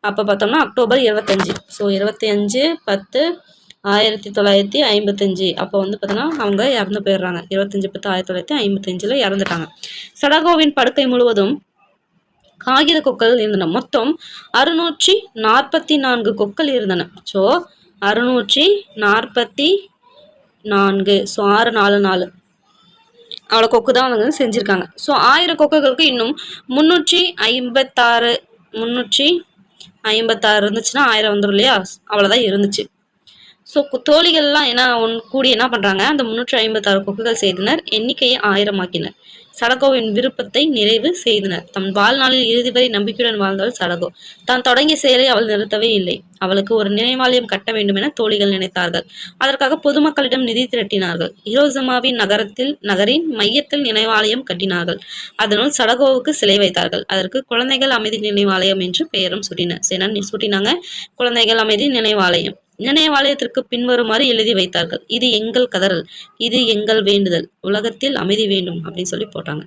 அப்போ பார்த்தோம்னா அக்டோபர் 25. ஸோ 25/10/1955 அப்போ வந்து பார்த்தோன்னா அவங்க இறந்து போயிடுறாங்க. 25/10/1955 இறந்துட்டாங்க. சடகோவின் படுக்கை முழுவதும் காகித கொக்கள் இருந்தன. மொத்தம் 644 கொக்கள் இருந்தன. ஸோ 644. ஸோ 644 அவ்வளோ கொக்கு தான் அவங்க செஞ்சுருக்காங்க. ஸோ 1000 கொக்குகளுக்கு இன்னும் 356 56 இருந்துச்சுன்னா 1000 வந்துடும் இல்லையா? அவ்வளோதான் இருந்துச்சு. ஸோ தோழிகள்லாம் என்ன கூடி என்ன பண்ணுறாங்க, அந்த 356 கொக்குகள் செய்தனர். எண்ணிக்கையை 1000 ஆக்கினர். சடகோவின் விருப்பத்தை நிறைவு செய்தனர். தம் வாழ்நாளில் இறுதி வரை நம்பிக்கையுடன் வாழ்ந்தவள் சடகோ. தான் தொடங்கிய செயலை அவள் நிறுத்தவே இல்லை. அவளுக்கு ஒரு நினைவாலயம் கட்ட வேண்டும் என தோழிகள் நினைத்தார்கள். அதற்காக பொதுமக்களிடம் நிதி திரட்டினார்கள். ஹிரோஷிமாவின் நகரின் மையத்தில் நினைவாலயம் கட்டினார்கள். அதனுள் சடகோவுக்கு சிலை வைத்தார்கள். அதற்கு குழந்தைகள் அமைதி நினைவாலயம் என்று பெயரும் சூட்டினாங்க. குழந்தைகள் அமைதி நினைவாலயம். நினைவாலயத்திற்கு பின்வருமாறு எழுதி வைத்தார்கள். இது எங்கள் கதறல், இது எங்கள் வேண்டுதல், உலகத்தில் அமைதி வேண்டும் அப்படின்னு சொல்லி போட்டாங்க.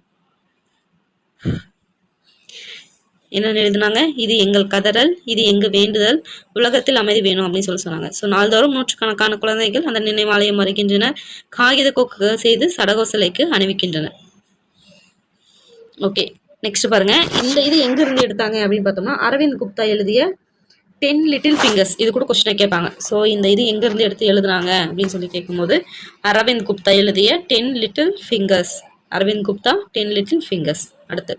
என்ன எழுதினாங்க? இது எங்கள் கதறல், இது எங்க வேண்டுதல், உலகத்தில் அமைதி வேணும் அப்படின்னு சொல்லி சொன்னாங்க. ஸோ நாள்தோறும் நூற்றுக்கணக்கான குழந்தைகள் அந்த நினைவாலயம் வருகின்றனர். காகித கொக்குகள் செய்து சடகோ சிலைக்கு அணிவிக்கின்றனர். ஓகே, நெக்ஸ்ட் பாருங்க. இந்த இது எங்க இருந்து எடுத்தாங்க அப்படின்னு பார்த்தோம்னா, அரவிந்த் குப்தா எழுதிய 10 லிட்டில் ஃபிங்கர்ஸ். இது கூட கொஸ்டினை கேட்பாங்க. ஸோ இந்த இது எங்கேருந்து எடுத்து எழுதுனாங்க அப்படின்னு சொல்லி கேட்கும்போது, அரவிந்த் குப்தா எழுதிய 10 little fingers. Arvind Gupta 10 little fingers. அடுத்து,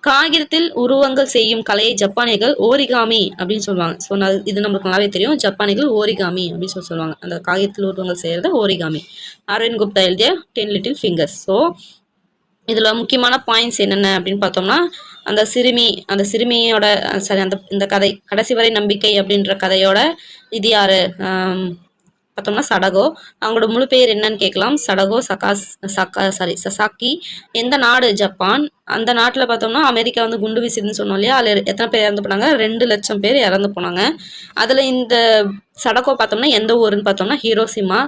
காகிதத்தில் உருவங்கள் செய்யும் கலையை ஜப்பானியர்கள் ஓரிகாமி அப்படின்னு சொல்லுவாங்க. ஸோ இது நம்மளுக்கு நல்லாவே தெரியும். ஜப்பானியர்கள் ஓரிகாமி அப்படின்னு சொல்லுவாங்க. அந்த காகிதத்தில் உருவங்கள் செய்யறது ஓரிகாமி. அரவிந்த் குப்தா எழுதிய 10 லிட்டில் ஃபிங்கர்ஸ். ஸோ இதில் முக்கியமான பாயிண்ட்ஸ் என்னென்ன அப்படின்னு பார்த்தோம்னா, அந்த சிறுமியோட இந்த கதை கடைசி வரை நம்பிக்கை அப்படின்ற கதையோட இது யாரு பார்த்தோம்னா சடகோ. அவங்களோட முழு பேர் என்னன்னு கேட்கலாம். சடகோ சசாக்கி. எந்த நாடு? ஜப்பான். அந்த நாட்டில் பார்த்தோம்னா அமெரிக்கா வந்து குண்டு வீசுதுன்னு சொன்னோம் இல்லையா? அதில் எத்தனை பேர் இறந்து போனாங்க? 2 லட்சம் பேர் இறந்து போனாங்க. அதில் இந்த சடகோ பார்த்தோம்னா எந்த ஊருன்னு பார்த்தோம்னா ஹீரோஷிமா.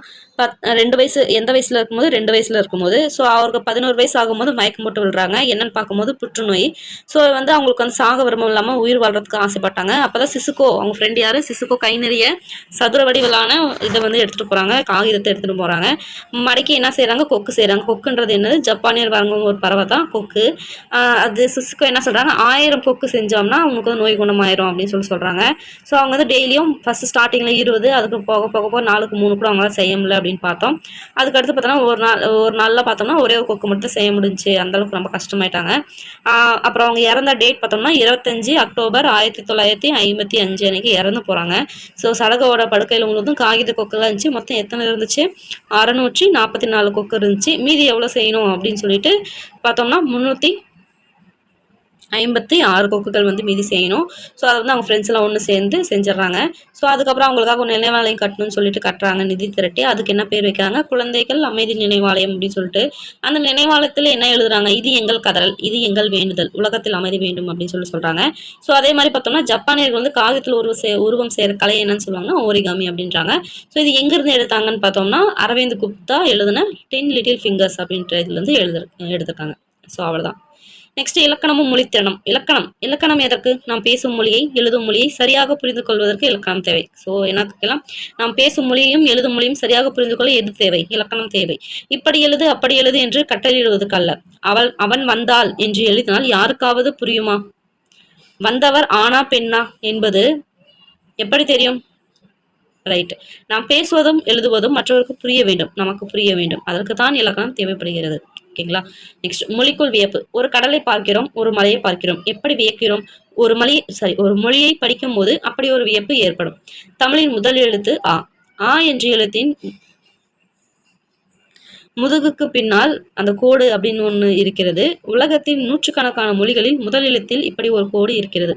2 வயசு, எந்த வயசுல இருக்கும்போது? 2 வயசுல இருக்கும்போது. ஸோ அவருக்கு 11 வயசு ஆகும்போது மயக்கம் போட்டு விழுறாங்க. என்னன்னு பார்க்கும்போது புற்றுநோய். ஸோ வந்து அவங்களுக்கு வந்து சாக விரும்பம் இல்லாமல் உயிர் வாழ்றதுக்கு ஆசைப்பட்டாங்க. அப்போதான் சிசுகோ, அவங்க ஃப்ரெண்ட் யாரு? சிசுகோ கை நிறைய சதுர வடிவிலான இதை வந்து எடுத்துகிட்டு போகிறாங்க, காகிதத்தை எடுத்துகிட்டு போகிறாங்க. மடக்கி என்ன செய்கிறாங்க? கொக்கு செய்கிறாங்க. கொக்குன்றது என்னது? ஜப்பானியர் வாங்கும் ஒரு பறவை தான் கொக்கு. அது சிசுகோ என்ன சொல்கிறாங்க? 1000 கொக்கு செஞ்சோம்னா அவங்களுக்கு வந்து நோய் குணமாயிரும் அப்படின்னு சொல்கிறாங்க. ஸோ அவங்க வந்து டெய்லியும் ஃபஸ்ட்டு ஸ்டார்டிங்கில் 20, அதுக்கு போக போக போக 4க்கு 3 கூட அவங்களால செய்ய முடியல அப்படின்னு பார்த்தோம். அதுக்கடுத்து பார்த்தோம்னா ஒரு நாளில் பார்த்தோம்னா ஒரே ஒரு கொக்கு மட்டும் செய்ய முடிஞ்சு. அந்தளவுக்கு ரொம்ப கஷ்டமாயிட்டாங்க. அப்புறம் அவங்க இறந்த டேட் பார்த்தோம்னா 25 அக்டோபர் 1955 அன்னைக்கு இறந்து போகிறாங்க. ஸோ சடகோட படுக்கையில் முழுவதும் காகித கொக்குலாம் இருந்துச்சு. மொத்தம் எத்தனை இருந்துச்சு? 644 கொக்கு இருந்துச்சு. மீதி எவ்வளோ செய்யணும் அப்படின்னு சொல்லிட்டு பார்த்தோம்னா 356 கொக்குகள் வந்து மீதி செய்யணும். ஸோ அதை வந்து அவங்க ஃப்ரெண்ட்ஸ் எல்லாம் ஒன்று சேர்ந்து செஞ்சிடறாங்க. ஸோ அதுக்கப்புறம் அவங்களுக்காக ஒரு நினைவாலயம் கட்டணும்னு சொல்லிட்டு கட்டுறாங்க, நிதி திரட்டி. அதுக்கு என்ன பேர் வைக்கிறாங்க? குழந்தைகள் அமைதி நினைவாலயம் அப்படின்னு சொல்லிட்டு. அந்த நினைவாலயத்தில் என்ன எழுதுறாங்க? இது எங்கள் கதறல், இது எங்கள் வேண்டுதல், உலகத்தில் அமைதி வேண்டும் அப்படின்னு சொல்றாங்க. ஸோ அதே மாதிரி பார்த்தோம்னா ஜப்பானியர்கள் வந்து காகிதத்தில் உருவம் செய்கிற கலை என்னன்னு சொல்லுவாங்கன்னா ஓரிகாமி அப்படின்றாங்க. ஸோ இது எங்கிருந்து எடுத்தாங்கன்னு பார்த்தோம்னா அரவிந்த் குப்தா எழுதின 10 லிட்டில் ஃபிங்கர்ஸ் அப்படின்ற இதுலேருந்து எடுத்திருக்காங்க. ஸோ அவ்வளோதான். நெக்ஸ்ட், இலக்கணமும் மொழித்திறனும். இலக்கணம் எதற்கு? நாம் பேசும் மொழியை, எழுதும் மொழியை சரியாக புரிந்து கொள்வதற்கு இலக்கணம் தேவை. ஸோ என்ன கேட்கலாம்? நாம் பேசும் மொழியையும் எழுதும் மொழியும் சரியாக புரிந்து கொள்ள எது தேவை? இலக்கணம் தேவை. இப்படி எழுது, அப்படி எழுது என்று கட்டளையிடுவதற்கு அல்ல. அவன் வந்தாள் என்று எழுதினால் யாருக்காவது புரியுமா? வந்தவர் ஆனா பெண்ணா என்பது எப்படி தெரியும்? ரைட். நாம் பேசுவதும் எழுதுவதும் மற்றவருக்கு புரிய வேண்டும், நமக்கு புரிய வேண்டும். அதற்கு தான் இலக்கணம் தேவைப்படுகிறது. ஓகேங்களா? நெக்ஸ்ட், மொழிக்குள் வியப்பு. ஒரு கடலை பார்க்கிறோம், ஒரு மலையை பார்க்கிறோம். எப்படி வியக்கிறோம்? ஒரு மொழியை படிக்கும் போது அப்படி ஒரு வியப்பு ஏற்படும். தமிழின் முதல் எழுத்து ஆ. ஆ என்ற எழுத்தின் முதுகுக்கு பின்னால் அந்த கோடு அப்படின்னு ஒன்று இருக்கிறது. உலகத்தின் நூற்றுக்கணக்கான மொழிகளில் முதல் எழுத்தில் இப்படி ஒரு கோடு இருக்கிறது.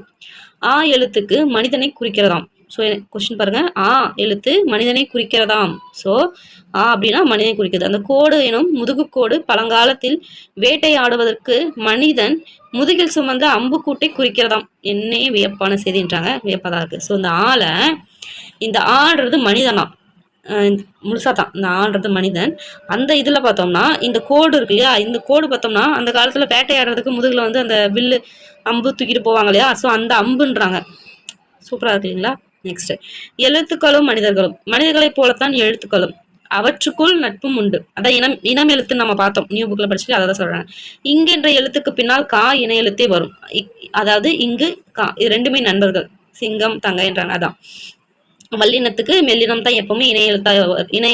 ஆ எழுத்துக்கு மனிதனை குறிக்கிறதாம். ஸோ கொஸ்டின் பாருங்க. ஆ எழுத்து மனிதனை குறிக்கிறதாம். ஸோ ஆ அப்படின்னா மனிதனை குறிக்கிறது. அந்த கோடு எனும் முதுகு கோடு பழங்காலத்தில் வேட்டையாடுவதற்கு மனிதன் முதுகில் சுமந்த அம்புக்கூட்டை குறிக்கிறதாம். என்னே வியப்பான செய்தின்றாங்க. வியப்பதாக இருக்கு. ஸோ இந்த ஆடுறது மனிதனா முழுசா தான். இந்த ஆடுறது மனிதன். அந்த இதில் பார்த்தோம்னா இந்த கோடு இருக்கு இல்லையா? இந்த கோடு பார்த்தோம்னா அந்த காலத்தில் வேட்டையாடுறதுக்கு முதுகில் வந்து அந்த வில்லு அம்பு தூக்கிட்டு போவாங்க இல்லையா? ஸோ அந்த அம்புன்றாங்க. சூப்பராக இருக்கு இல்லைங்களா? நெக்ஸ்ட், எழுத்துக்களும் மனிதர்களும். மனிதர்களைப் போலத்தான் எழுத்துக்களும். அவற்றுக்குள் நட்பும் உண்டு. அதான் இனம் எழுத்து நம்ம பார்த்தோம், நியூ புக்ல படிச்சுட்டு அதை தான் சொல்றாங்க. இங்கு என்ற எழுத்துக்கு பின்னால் கா இன எழுத்தே வரும். அதாவது இங்கு கா, இது ரெண்டுமே நண்பர்கள். சிங்கம் தங்கைன்றாங்க. அதான் வல்லினத்துக்கு மெல்லினம் தான் எப்பவுமே இணை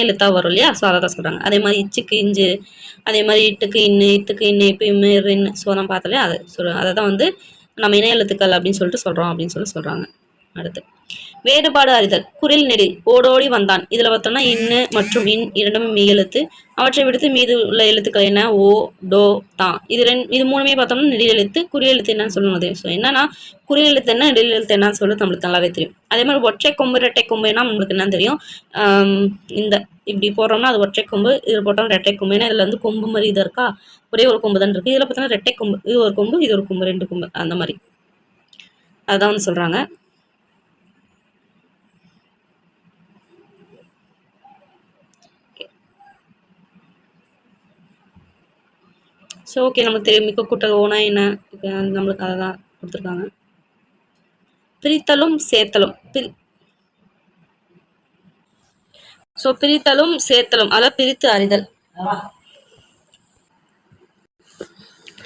எழுத்தா வரும் இல்லையா? ஸோ அதை தான் சொல்றாங்க. அதே மாதிரி இச்சுக்கு இஞ்சு, அதே மாதிரி இட்டுக்கு இன்னு, இத்துக்கு இன்னு, இப்போ இம்மின்னு ஸோ நம்ம பார்த்தாலே அதை தான் வந்து நம்ம இணை எழுத்துக்கள் அப்படின்னு சொல்லிட்டு சொல்றோம் அப்படின்னு சொல்றாங்க. அடுத்து வேறுபாடு அறிதல். குரில் நெடில் ஓடோடி வந்தான். இதுல பார்த்தோம்னா இன்னு மற்றும் இன் இரண்டுமே மெய் எழுத்து. அவற்றை விடுத்து மீது உள்ள எழுத்துக்கள் என்ன? ஓ, டோ, தான். இது மூணுமே பார்த்தோம்னா நெடில் எழுத்து. குறில் எழுத்து என்னன்னு சொல்லுவது. ஸோ என்னன்னா குறில் எழுத்து என்ன, நெடில் எழுத்து என்னன்னு சொல்லி நம்மளுக்கு நல்லாவே தெரியும். அதே மாதிரி ஒற்றை கொம்பு இரட்டை கொம்புனா நம்மளுக்கு என்னன்னு தெரியும். இந்த இப்படி போடுறோம்னா அது ஒற்றை கொம்பு, இதில் போட்டோம் ரெட்டை கொம்பு. ஏன்னா இதுல வந்து கொம்பு மாதிரி இது இருக்கா, ஒரே ஒரு கொம்பு தான் இருக்கு. இதுல பார்த்தோம்னா ரெட்டை கொம்பு, இது ஒரு கொம்பு, இது ஒரு கொம்பு, ரெண்டு கொம்பு அந்த மாதிரி. அதான் வந்து சொல்றாங்க. ஸோ ஓகே, நமக்கு தெரியும் மிக்க கூட்டல் ஓனா என்ன, நம்மளுக்கு அதை தான் கொடுத்துருக்காங்க. பிரித்தலும் சேர்த்தலும். ஸோ பிரித்தலும் சேர்த்தலும், அதாவது பிரித்து அறிதல்.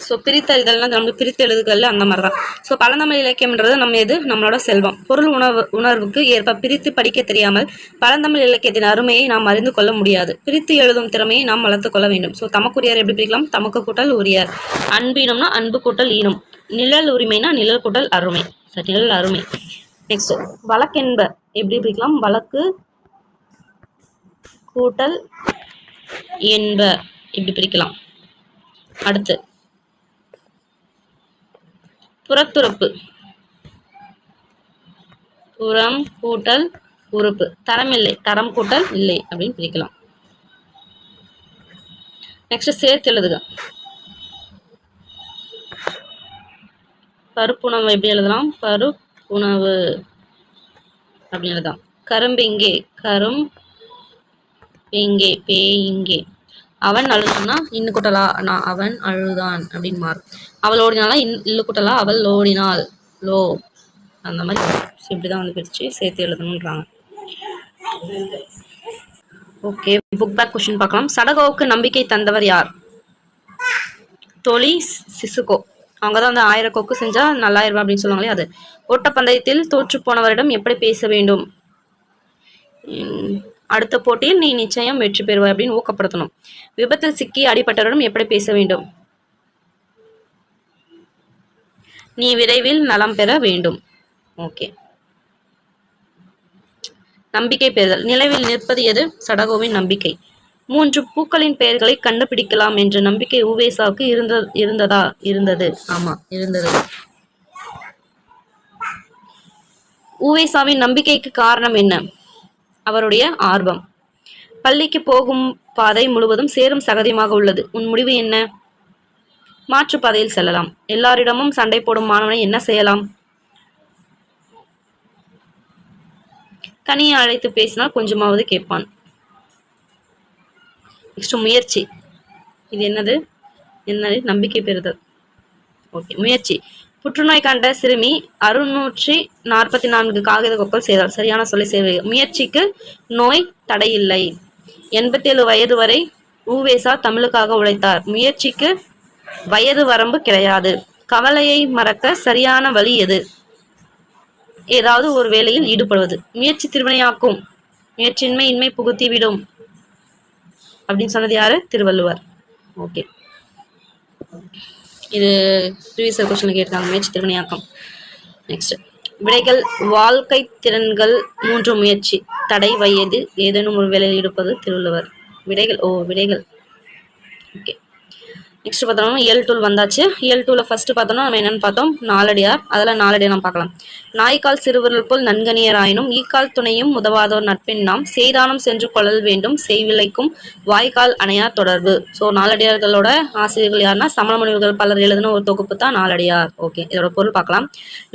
ஸோ பிரித்து அறிதல்னா நம்ம பிரித்து எழுதுகள்ல அந்த மாதிரி தான். ஸோ பழந்தமிழ் இலக்கியம்ன்றது நம்ம எது, நம்மளோட செல்வம். பொருள் உணர்வுக்கு ஏற்ப பிரித்து படிக்க தெரியாமல் பழந்தமிழ் இலக்கியத்தின் அருமையை நாம் அறிந்து கொள்ள முடியாது. பிரித்து எழுதும் திறமையை நாம் வளர்த்து கொள்ள வேண்டும். ஸோ தமக்குரியார் எப்படி பிரிக்கலாம்? தமக்கு கூட்டல் உரியார். அன்பீனம்னா அன்பு கூட்டல் ஈனம். நிழல் உரிமைனா நிழல் கூட்டல் அருமை. சரி, நிழல் அருமை. நெக்ஸ்ட் வழக்கென்ப எப்படி பிரிக்கலாம்? வழக்கு கூட்டல் என்ப இப்படி பிரிக்கலாம். அடுத்து புறத்துறப்பு. புறம் கூட்டல் உறுப்பு. தரம் இல்லை, தரம் கூட்டல் இல்லை அப்படின்னு பிரிக்கலாம். நெக்ஸ்ட் சேர்த்து எழுதுக. பருப்புணவு எப்படி எழுதலாம்? பருப்புணவு அப்படின்னு எழுதலாம். கரும்பு இங்கே, கரும் இங்கே, பே இங்கே. அவன் அழுதானா இன்னு கூட்டலா, நான் அவன் அழுதான் அப்படின்னு மாறும். அவள் ஓடினாலா இல்லு கூட்டலா, அவள் ஓடினாள், லோ அந்த மாதிரி. இப்படிதான் வந்து பிரிச்சு சேர்த்து எழுதணுன்றாங்க. ஓகே, புக் பேக் கொஸ்டின் பார்க்கலாம். சடகோவுக்கு நம்பிக்கை தந்தவர் யார்? தொலி சிசுகோ. அவங்க தான் வந்து 1000 கொக்கு செஞ்சா நல்லாயிருவா அப்படின்னு சொல்லுவாங்களே அது. ஓட்டப்பந்தயத்தில் தோற்று போனவரிடம் எப்படி பேச வேண்டும்? அடுத்த போட்டியில் நீ நிச்சயம் வெற்றி பெறுவாய் அப்படின்னு ஊக்கப்படுத்தணும். விபத்தில் சிக்கி அடிபட்டவரிடம் எப்படி பேச வேண்டும்? நீ விரைவில் நலம் பெற வேண்டும். ஓகே. நம்பிக்கை பெறுதல். நிலவில் நிற்பது எது? சடகோவின் நம்பிக்கை. 3 பூக்களின் பெயர்களை கண்டுபிடிக்கலாம் என்ற நம்பிக்கை உவேசாவுக்கு இருந்ததா? இருந்தது. ஆமா, இருந்தது. உவேசாவின் நம்பிக்கைக்கு காரணம் என்ன? அவருடைய ஆர்வம். பள்ளிக்கு போகும் பாதை முழுவதும் சேரும் சகதியமாக உள்ளது. உன் முடிவு என்ன? மாற்றுப்பாதையில் செல்லலாம். எல்லாரிடமும் சண்டை போடும் மாணவனை என்ன செய்யலாம்? தனியை அழைத்து பேசினால் கொஞ்சமாவது கேட்பான். நெக்ஸ்ட் முயற்சி. இது என்னது? நம்பிக்கை பெறுதல். ஓகே, முயற்சி. புற்றுநோய் கண்ட சிறுமி 644 காகித கொக்கள் செய்தால். சரியான சொல்லி சேவை. முயற்சிக்கு நோய் தடையில்லை. 87 வயது வரை உவேசா தமிழுக்காக உழைத்தார். முயற்சிக்கு வயது வரம்பு கிடையாது. கவலையை மறக்க சரியான வழி எது? ஏதாவது ஒரு வேலையில் ஈடுபடுவது. முயற்சி திருவினையாக்கும். முயற்சியின்மை இன்மை புகுத்தி விடும் அப்படின்னு சொன்னது யாரு? திருவள்ளுவர். ஓகே, இது ப்ரீவியஸ் கொஸ்டின்ல கேட்டாங்க. முயற்சி திருவினையாக்கம். நெக்ஸ்ட் விடைகள். வாழ்க்கை திறன்கள் 3 முயற்சி, தடை வயது, ஏதேனும் ஒரு வேலையில் ஈடுபது. திருவள்ளுவர். விடைகள். விடைகள். ஓகே, நெக்ஸ்ட் பார்த்தோம்னா இயல் வந்தாச்சு. இயல் ஃபர்ஸ்ட் பார்த்தோம்னா நம்ம என்னன்னு பார்த்தோம்? நாலடியார். அதில் நாலடியார் நம்ம பார்க்கலாம். நாய்க்கால் சிறுவர்கள் போல் நன்கனியராயினும் ஈக்கால் துணையும் உதவாதோர் நட்பின் நாம் செய்தானம் சென்று கொள்ளல் வேண்டும் செய்விலைக்கும் வாய்க்கால் அணையார் தொடர்பு. ஸோ நாலடியார்களோட ஆசிரியர்கள் யாருன்னா சமண முனிவர்கள் பலர் எழுதின ஒரு தொகுப்பு தான் நாலடியார். ஓகே, இதோட பொருள் பார்க்கலாம்.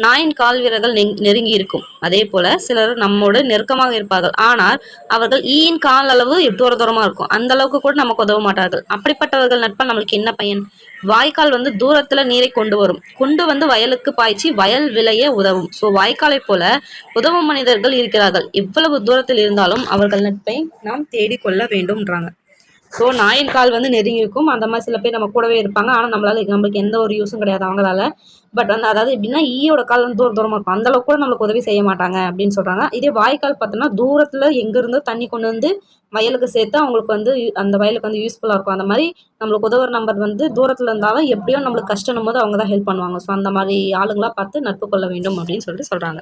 நாயின் கால் வீரர்கள் நெருங்கி இருக்கும். அதே போல சிலர் நம்மோடு நெருக்கமாக இருப்பார்கள். ஆனால் அவர்கள் ஈயின் கால் அளவு தூரமா இருக்கும். அந்த அளவுக்கு கூட நமக்கு உதவ மாட்டார்கள். அப்படிப்பட்டவர்கள் நட்பா நம்மளுக்கு என்ன பயன்? வாய்க்கால் வந்து தூரத்துல நீரை கொண்டு வந்து வயலுக்கு பாய்ச்சி வயல் விளைய உதவும். ஸோ வாய்க்காலை போல உதவும் மனிதர்கள் இருக்கிறார்கள். எவ்வளவு தூரத்தில் இருந்தாலும் அவர்கள் நட்பை நாம் தேடிக்கொள்ள வேண்டும்ன்றாங்க. ஸோ நாயின் கால் வந்து நெருங்கி இருக்கும். அந்த மாதிரி சில பேர் நம்ம கூடவே இருப்பாங்க. ஆனால் நம்மளுக்கு எந்த ஒரு யூஸும் கிடையாது அவங்களால. பட் வந்து அதாவது எப்படின்னா ஈயோட கால் வந்து தூரமாக இருக்கும். அந்த அளவுக்கு கூட நம்மளுக்கு உதவி செய்ய மாட்டாங்க அப்படின்னு சொல்றாங்க. இதே வாய்க்கால் பார்த்தோம்னா தூரத்துல எங்க இருந்தோ தண்ணி கொண்டு வந்து வயலுக்கு சேர்த்து அவங்களுக்கு வந்து அந்த வயலுக்கு வந்து யூஸ்ஃபுல்லாக இருக்கும். அந்த மாதிரி நம்மளுக்கு உதவுற நம்பர் வந்து தூரத்தில் இருந்தாலும் எப்படியோ நம்மளுக்கு கஷ்டம் போது அவங்க தான் ஹெல்ப் பண்ணுவாங்க. ஸோ அந்த மாதிரி ஆளுங்களாக பார்த்து நட்பு கொள்ள வேண்டும் அப்படின்னு சொல்லிட்டு சொல்கிறாங்க.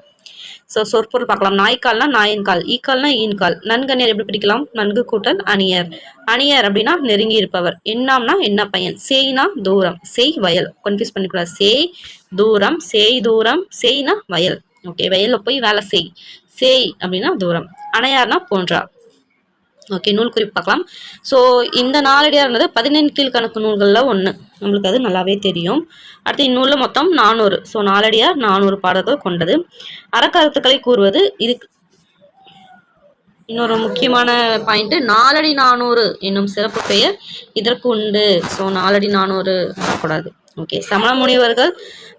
ஸோ சொற்பொருள் பார்க்கலாம். நாய்க்கால்னா நாயின்கால், ஈக்கால்னா ஈன்கால். நன்கணியர் எப்படி பிடிக்கலாம்? நன்கு கூட்டல் அணியர். அணியர் அப்படின்னா நெருங்கி இருப்பவர். எண்ணாம்னா என்ன பையன். சேய்னா தூரம், சேய் வயல். கன்ஃபியூஸ் பண்ணிக்கூடாது. சேய் தூரம், சேய் தூரம், சேய்னா வயல். ஓகே, வயலில் போய் வேலை செய். சேய் அப்படின்னா தூரம். அணையார்னா போன்றார். ஓகே, நூல் குறிப்பு பார்க்கலாம். ஸோ இந்த நாலடியார்ன்றது 15 கீழ்கணக்கு நூல்களில் ஒன்று, நம்மளுக்கு அது நல்லாவே தெரியும். அடுத்து இந்நூலில் மொத்தம் 400. ஸோ நாலடியார் 400 பாடல்கள் கொண்டது. அறக்கருத்துக்களை கூறுவது. இதுக்கு இன்னொரு முக்கியமான பாயிண்ட், நாலடி 400 என்னும் சிறப்பு பெயர் இதற்கு உண்டு. ஸோ நாலடி 400 வரக்கூடாது. ஓகே, சமண முனிவர்கள்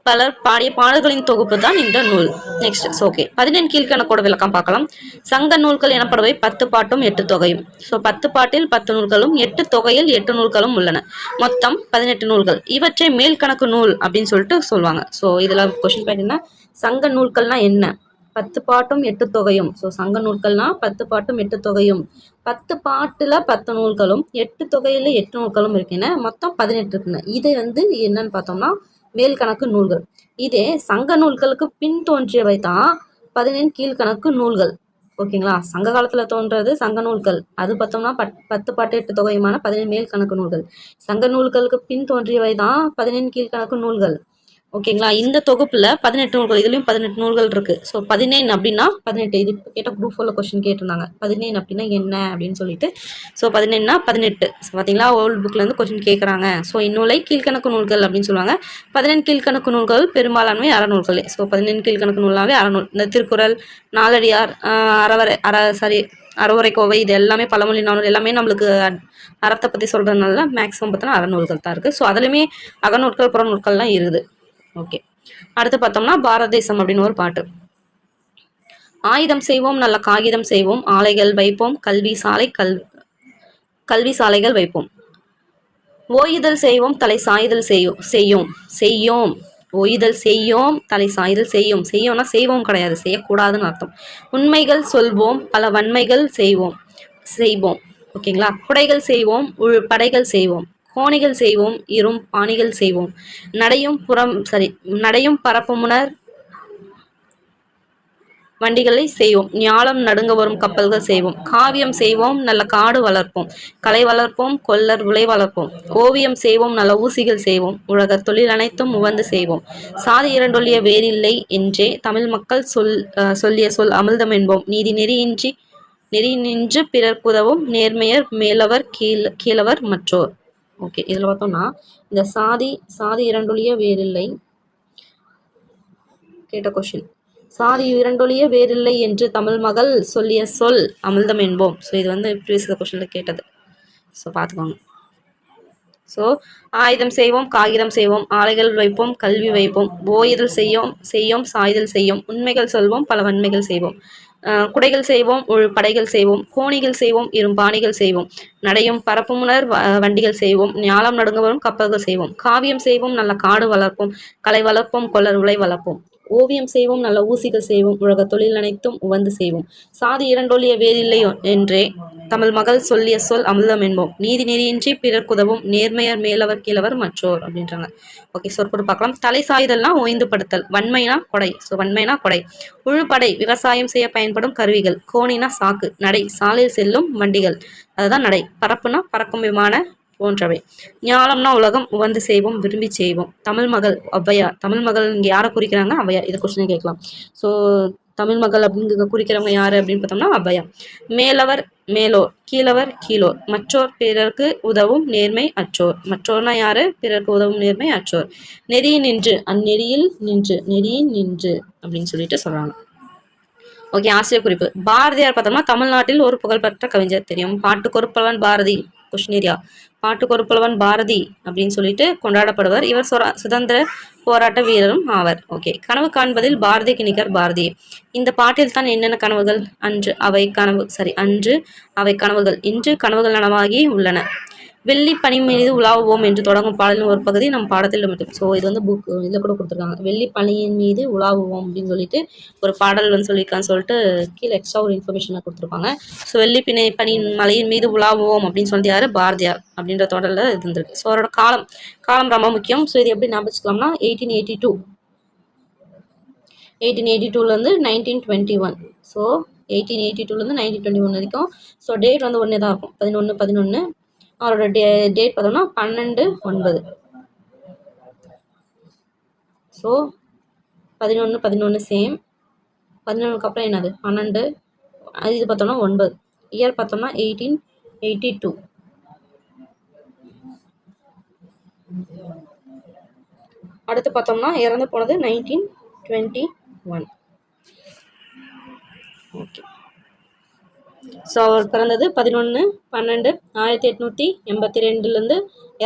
பலர் பாடிய பாடல்களின் தொகுப்பு தான் இந்த நூல். நெக்ஸ்ட் ஓகே, 15 கீழ்கணக்கோட விளக்கம் பார்க்கலாம். சங்க நூல்கள் எனப்படுவை 10 பாட்டும் 8 தொகையும். ஸோ 10 பாட்டில் 10 நூல்களும் 8 தொகையில் 8 நூல்களும் உள்ளன. மொத்தம் 18 நூல்கள். இவற்றை மேல்கணக்கு நூல் அப்படின்னு சொல்லிட்டு சொல்லுவாங்க. ஸோ இதுல கொஸ்டின் பாத்தீங்கன்னா, சங்க நூல்கள்னா என்ன? 10 பாட்டும் 8 தொகையும். ஸோ சங்க நூல்கள்னா 10 பாட்டும் 8 தொகையும். 10 பாட்டுல 10 நூல்களும் 8 தொகையில 8 நூல்களும் இருக்குன்னு மொத்தம் 18 இருக்குன்னு. இது வந்து என்னன்னு பார்த்தோம்னா மேல்கணக்கு நூல்கள். இதே சங்க நூல்களுக்கு பின் தோன்றியவை தான் 15 கீழ்கணக்கு நூல்கள். ஓகேங்களா, சங்க காலத்துல தோன்றது சங்க நூல்கள். அது பார்த்தோம்னா 10 பாட்டு 8 தொகையுமான 15 மேல்கணக்கு நூல்கள். சங்க நூல்களுக்கு பின் தோன்றியவை தான் 15 கீழ்கணக்கு நூல்கள். ஓகேங்களா, இந்த தொகுப்புல 18 நூல்கள், இதுலயும் 18 நூல்கள் இருக்கு. ஸோ 15 அப்படின்னா 18, இது கேட்ட குரூப் 4 கொஸ்டின் கேட்டிருந்தாங்க. 15 அப்படின்னா என்ன அப்படின்னு சொல்லிட்டு. ஸோ 15னா 18. பார்த்தீங்களா, ஓல்டு புக்ல இருந்து கொஸ்டின் கேட்கறாங்க. ஸோ இந்நூலை கீழ்கணக்கு நூல்கள் அப்படின்னு சொல்லுவாங்க. 15 கீழ்கணக்கு நூல்கள் பெரும்பாலானவை அறநூல்களே. ஸோ 15 கீழ்கணக்கு நூலாவே அறநூல். இந்த திருக்குறள், நாலடியார், அறவுரை கோவை, இது எல்லாமே பழமொழி நானூறு எல்லாமே நம்மளுக்கு அறத்தை பத்தி சொல்றதுனால மேக்ஸிமம் பார்த்தோன்னா அறநூல்கள் தான் இருக்கு. ஸோ அதுலயுமே அகநூல்கள் புறநூல்கள்லாம் இருக்குது. ஓகே, அடுத்து பார்த்தோம்னா பாரத தேசம் அப்படின்னு ஒரு பாட்டு. ஆயுதம் செய்வோம் நல்ல காகிதம் செய்வோம், ஆலைகள் வைப்போம் கல்வி சாலைகள் வைப்போம், ஓயுதல் செய்வோம் தலை சாயுதல் செய்யோம் ஓயுதல் செய்யோம் தலை சாயுதல் செய்யோம்னா செய்வோம் கிடையாது, செய்யக்கூடாதுன்னு அர்த்தம். உண்மைகள் சொல்வோம் பல வன்மைகள் செய்வோம். ஓகேங்களா, குடைகள் செய்வோம் படைகள் செய்வோம், கோணிகள் செய்வோம் இரும் பாணிகள் செய்வோம், நடையும் பரப்புமுனர் வண்டிகளை செய்வோம், ஞாலம் நடுங்க வரும் கப்பல்கள் செய்வோம், காவியம் செய்வோம் நல்ல காடு வளர்ப்போம், கலை வளர்ப்போம் கொல்லர் விளை வளர்ப்போம், ஓவியம் செய்வோம் நல்ல ஊசிகள் செய்வோம், உலக தொழில் அனைத்தும் உவந்து செய்வோம், சாதி இரண்டொழிய வேறில்லை என்றே தமிழ் மக்கள் சொல்லிய சொல் அமிழ்தம் என்போம், நெறி நின்று பிறர்க்குதவும் நேர்மையர் மேலவர் கீழவர் மற்றோர். ஓகே, இதில் பார்த்தோம்னா இந்த சாதி இரண்டொழிய வேறில்லை கேட்ட கொஸ்டின். சாதி இரண்டொழிய வேறில்லை என்று தமிழ் மகள் சொல்லிய சொல் அமிழ்தம் என்போம். ஸோ இது வந்து ப்ரீவியஸ் கொஸ்டினில் கேட்டது. ஸோ பார்த்துக்கோங்க. ஸோ ஆயுதம் செய்வோம் காகிதம் செய்வோம், ஆலைகள் வைப்போம் கல்வி வைப்போம், ஓயுதல் செய்யோம் சாயுதல் செய்யோம், உண்மைகள் சொல்வோம் பல வன்மைகள் செய்வோம், குடைகள் செய்வோம் படைகள் செய்வோம், கோணிகள் செய்வோம் இரும் பாணிகள் செய்வோம், நடையும் பரப்புமுனர் வண்டிகள் செய்வோம், ஞாலம் நடுங்க வரும் கப்பல்கள் செய்வோம், காவியம் செய்வோம் நல்ல காடு வளர்ப்போம், கலை வளர்ப்போம் கொல்லர் விளை வளர்ப்போம், ஓவியம் செய்வோம் நல்ல ஊசிகள் செய்வோம், உலக தொழில் அனைத்தும் உவந்து செய்வோம், சாதி இரண்டொழிய வேறில்லை என்றே தமிழ் மகள் சொல்லிய சொல் அமிழ்தம் என்போம், நீதி நெறியின்றி பிறர்க்குதவும் நேர்மையர் மேலவர் கீழவர் மற்றோர் அப்படின்றாங்க. ஓகே, சொற்பொருள் பார்க்கலாம். தலை சாய்தல்னா ஓய்ந்துபடுத்தல், வன்மைனா கொடை. ஸோ வன்மைனா கொடை. உழுப்படை விவசாயம் செய்ய பயன்படும் கருவிகள், கோணினா சாக்கு, நடை சாலையில் செல்லும் வண்டிகள், அதுதான் நடை, பரப்புனா பறக்கும் விமான போன்றவை, ஞாலம்னா உலகம் உவந்து செய்வோம் விரும்பி செய்வோம், தமிழ் மகள் ஔவையார். தமிழ் மகள் இங்கே யாரை குறிக்கிறாங்க? ஔவையார். இதை கொஸ்டின் கேட்கலாம். ஸோ தமிழ் மகள் அப்படிங்க குறிக்கிறவங்க யாரு அப்படின்னு பார்த்தோம்னா ஔவையார். மேலவர் மேலோர், கீழவர் கீழோர், மற்றோர் பிறருக்கு உதவும் நேர்மை அற்றோர். மற்றோர்னா யாரு? பிறருக்கு உதவும் நேர்மை அற்றோர். நெறி நின்று, அந்நெறியில் நின்று அப்படின்னு சொல்லிட்டு சொல்றாங்க. ஓகே, ஆசிரியர் குறிப்பு. பாரதியார் பார்த்தோம்னா தமிழ்நாட்டில் ஒரு புகழ்பெற்ற கவிஞர். தெரியும், பாட்டுக்கொரு பாரதி. கொஸ்டினேரியா, பாட்டுக்கொரு பாரதி அப்படின்னு சொல்லிட்டு கொண்டாடப்படுவர். இவர் சுதந்திர போராட்ட வீரரும் ஆவர். ஓகே, கனவு காண்பதில் பாரதிக்கு நிகர் பாரதி. இந்த பாட்டில் தான் என்னென்ன கனவுகள்? அன்று அவை கனவுகள், இன்று கனவுகள் நனவாகி உள்ளன. வெள்ளி பனி மீது உலாவுவோம் என்று தொடங்கும் பாடலின் ஒரு பகுதி நம்ம பாடத்தில் மட்டும். ஸோ இது வந்து புக் இதில் கூட கொடுத்துருக்காங்க. வெள்ளி பனியின் மீது உலாவுவோம் அப்படின்னு சொல்லிட்டு ஒரு பாடல் வந்து சொல்லியிருக்கான்னு சொல்லிட்டு கீழே எக்ஸ்ட்ரா ஒரு இன்ஃபர்மேஷனை கொடுத்துருப்பாங்க. ஸோ வெள்ளி பனியின் மலையின் மீது உலாவுவோம் அப்படின்னு சொல்லிட்டு யார்? பாரதியார் அப்படின்ற தொடரில் இருந்திருக்கு. ஸோ அவரோட காலம் ரொம்ப முக்கியம். ஸோ இது எப்படி ஞாபகம் 1882 1921. ஸோ 1882 1921 வரைக்கும். ஸோ டேட் வந்து ஒன்றே தான் இருக்கும். 11/11. அவரோட டேட் பார்த்தோம்னா 12/9. So 11/11 same. 11க்கு அப்புறம் என்னது 12. இது பார்த்தோம்னா 9. இயர் பார்த்தோம்னா 1882. அடுத்து பார்த்தோம்னா இறந்து போனது 1921. ஓகே. ஸோ அவர் பிறந்தது 11/12/1882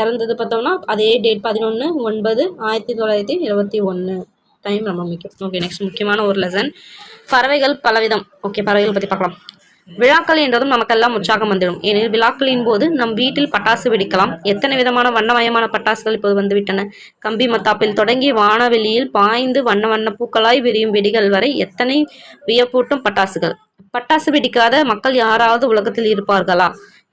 இறந்தது பார்த்தோம்னா அதே டேட் 11/9/1921. டைம் ரொம்ப முக்கியம். ஓகே, நெக்ஸ்ட் முக்கியமான ஒரு லெசன், பறவைகள் பலவிதம். ஓகே, பறவைகள் பற்றி பார்க்கலாம். விழாக்கள் என்றதும் நமக்கெல்லாம் உற்சாகம் வந்துடும். ஏனெனில் விழாக்களின் போது நம் வீட்டில் பட்டாசு வெடிக்கலாம். எத்தனை விதமான வண்ணமயமான பட்டாசுகள் இப்போது வந்துவிட்டன. கம்பி மத்தாப்பில் தொடங்கி வானவெளியில் பாய்ந்து வண்ண வண்ண பூக்களாய் விரியும் வெடிகள் வரை எத்தனை வியப்பூட்டும் பட்டாசுகள். பட்டாசு வெடிக்காத மக்கள் யாராவது உலகத்தில் இருப்பார்களா?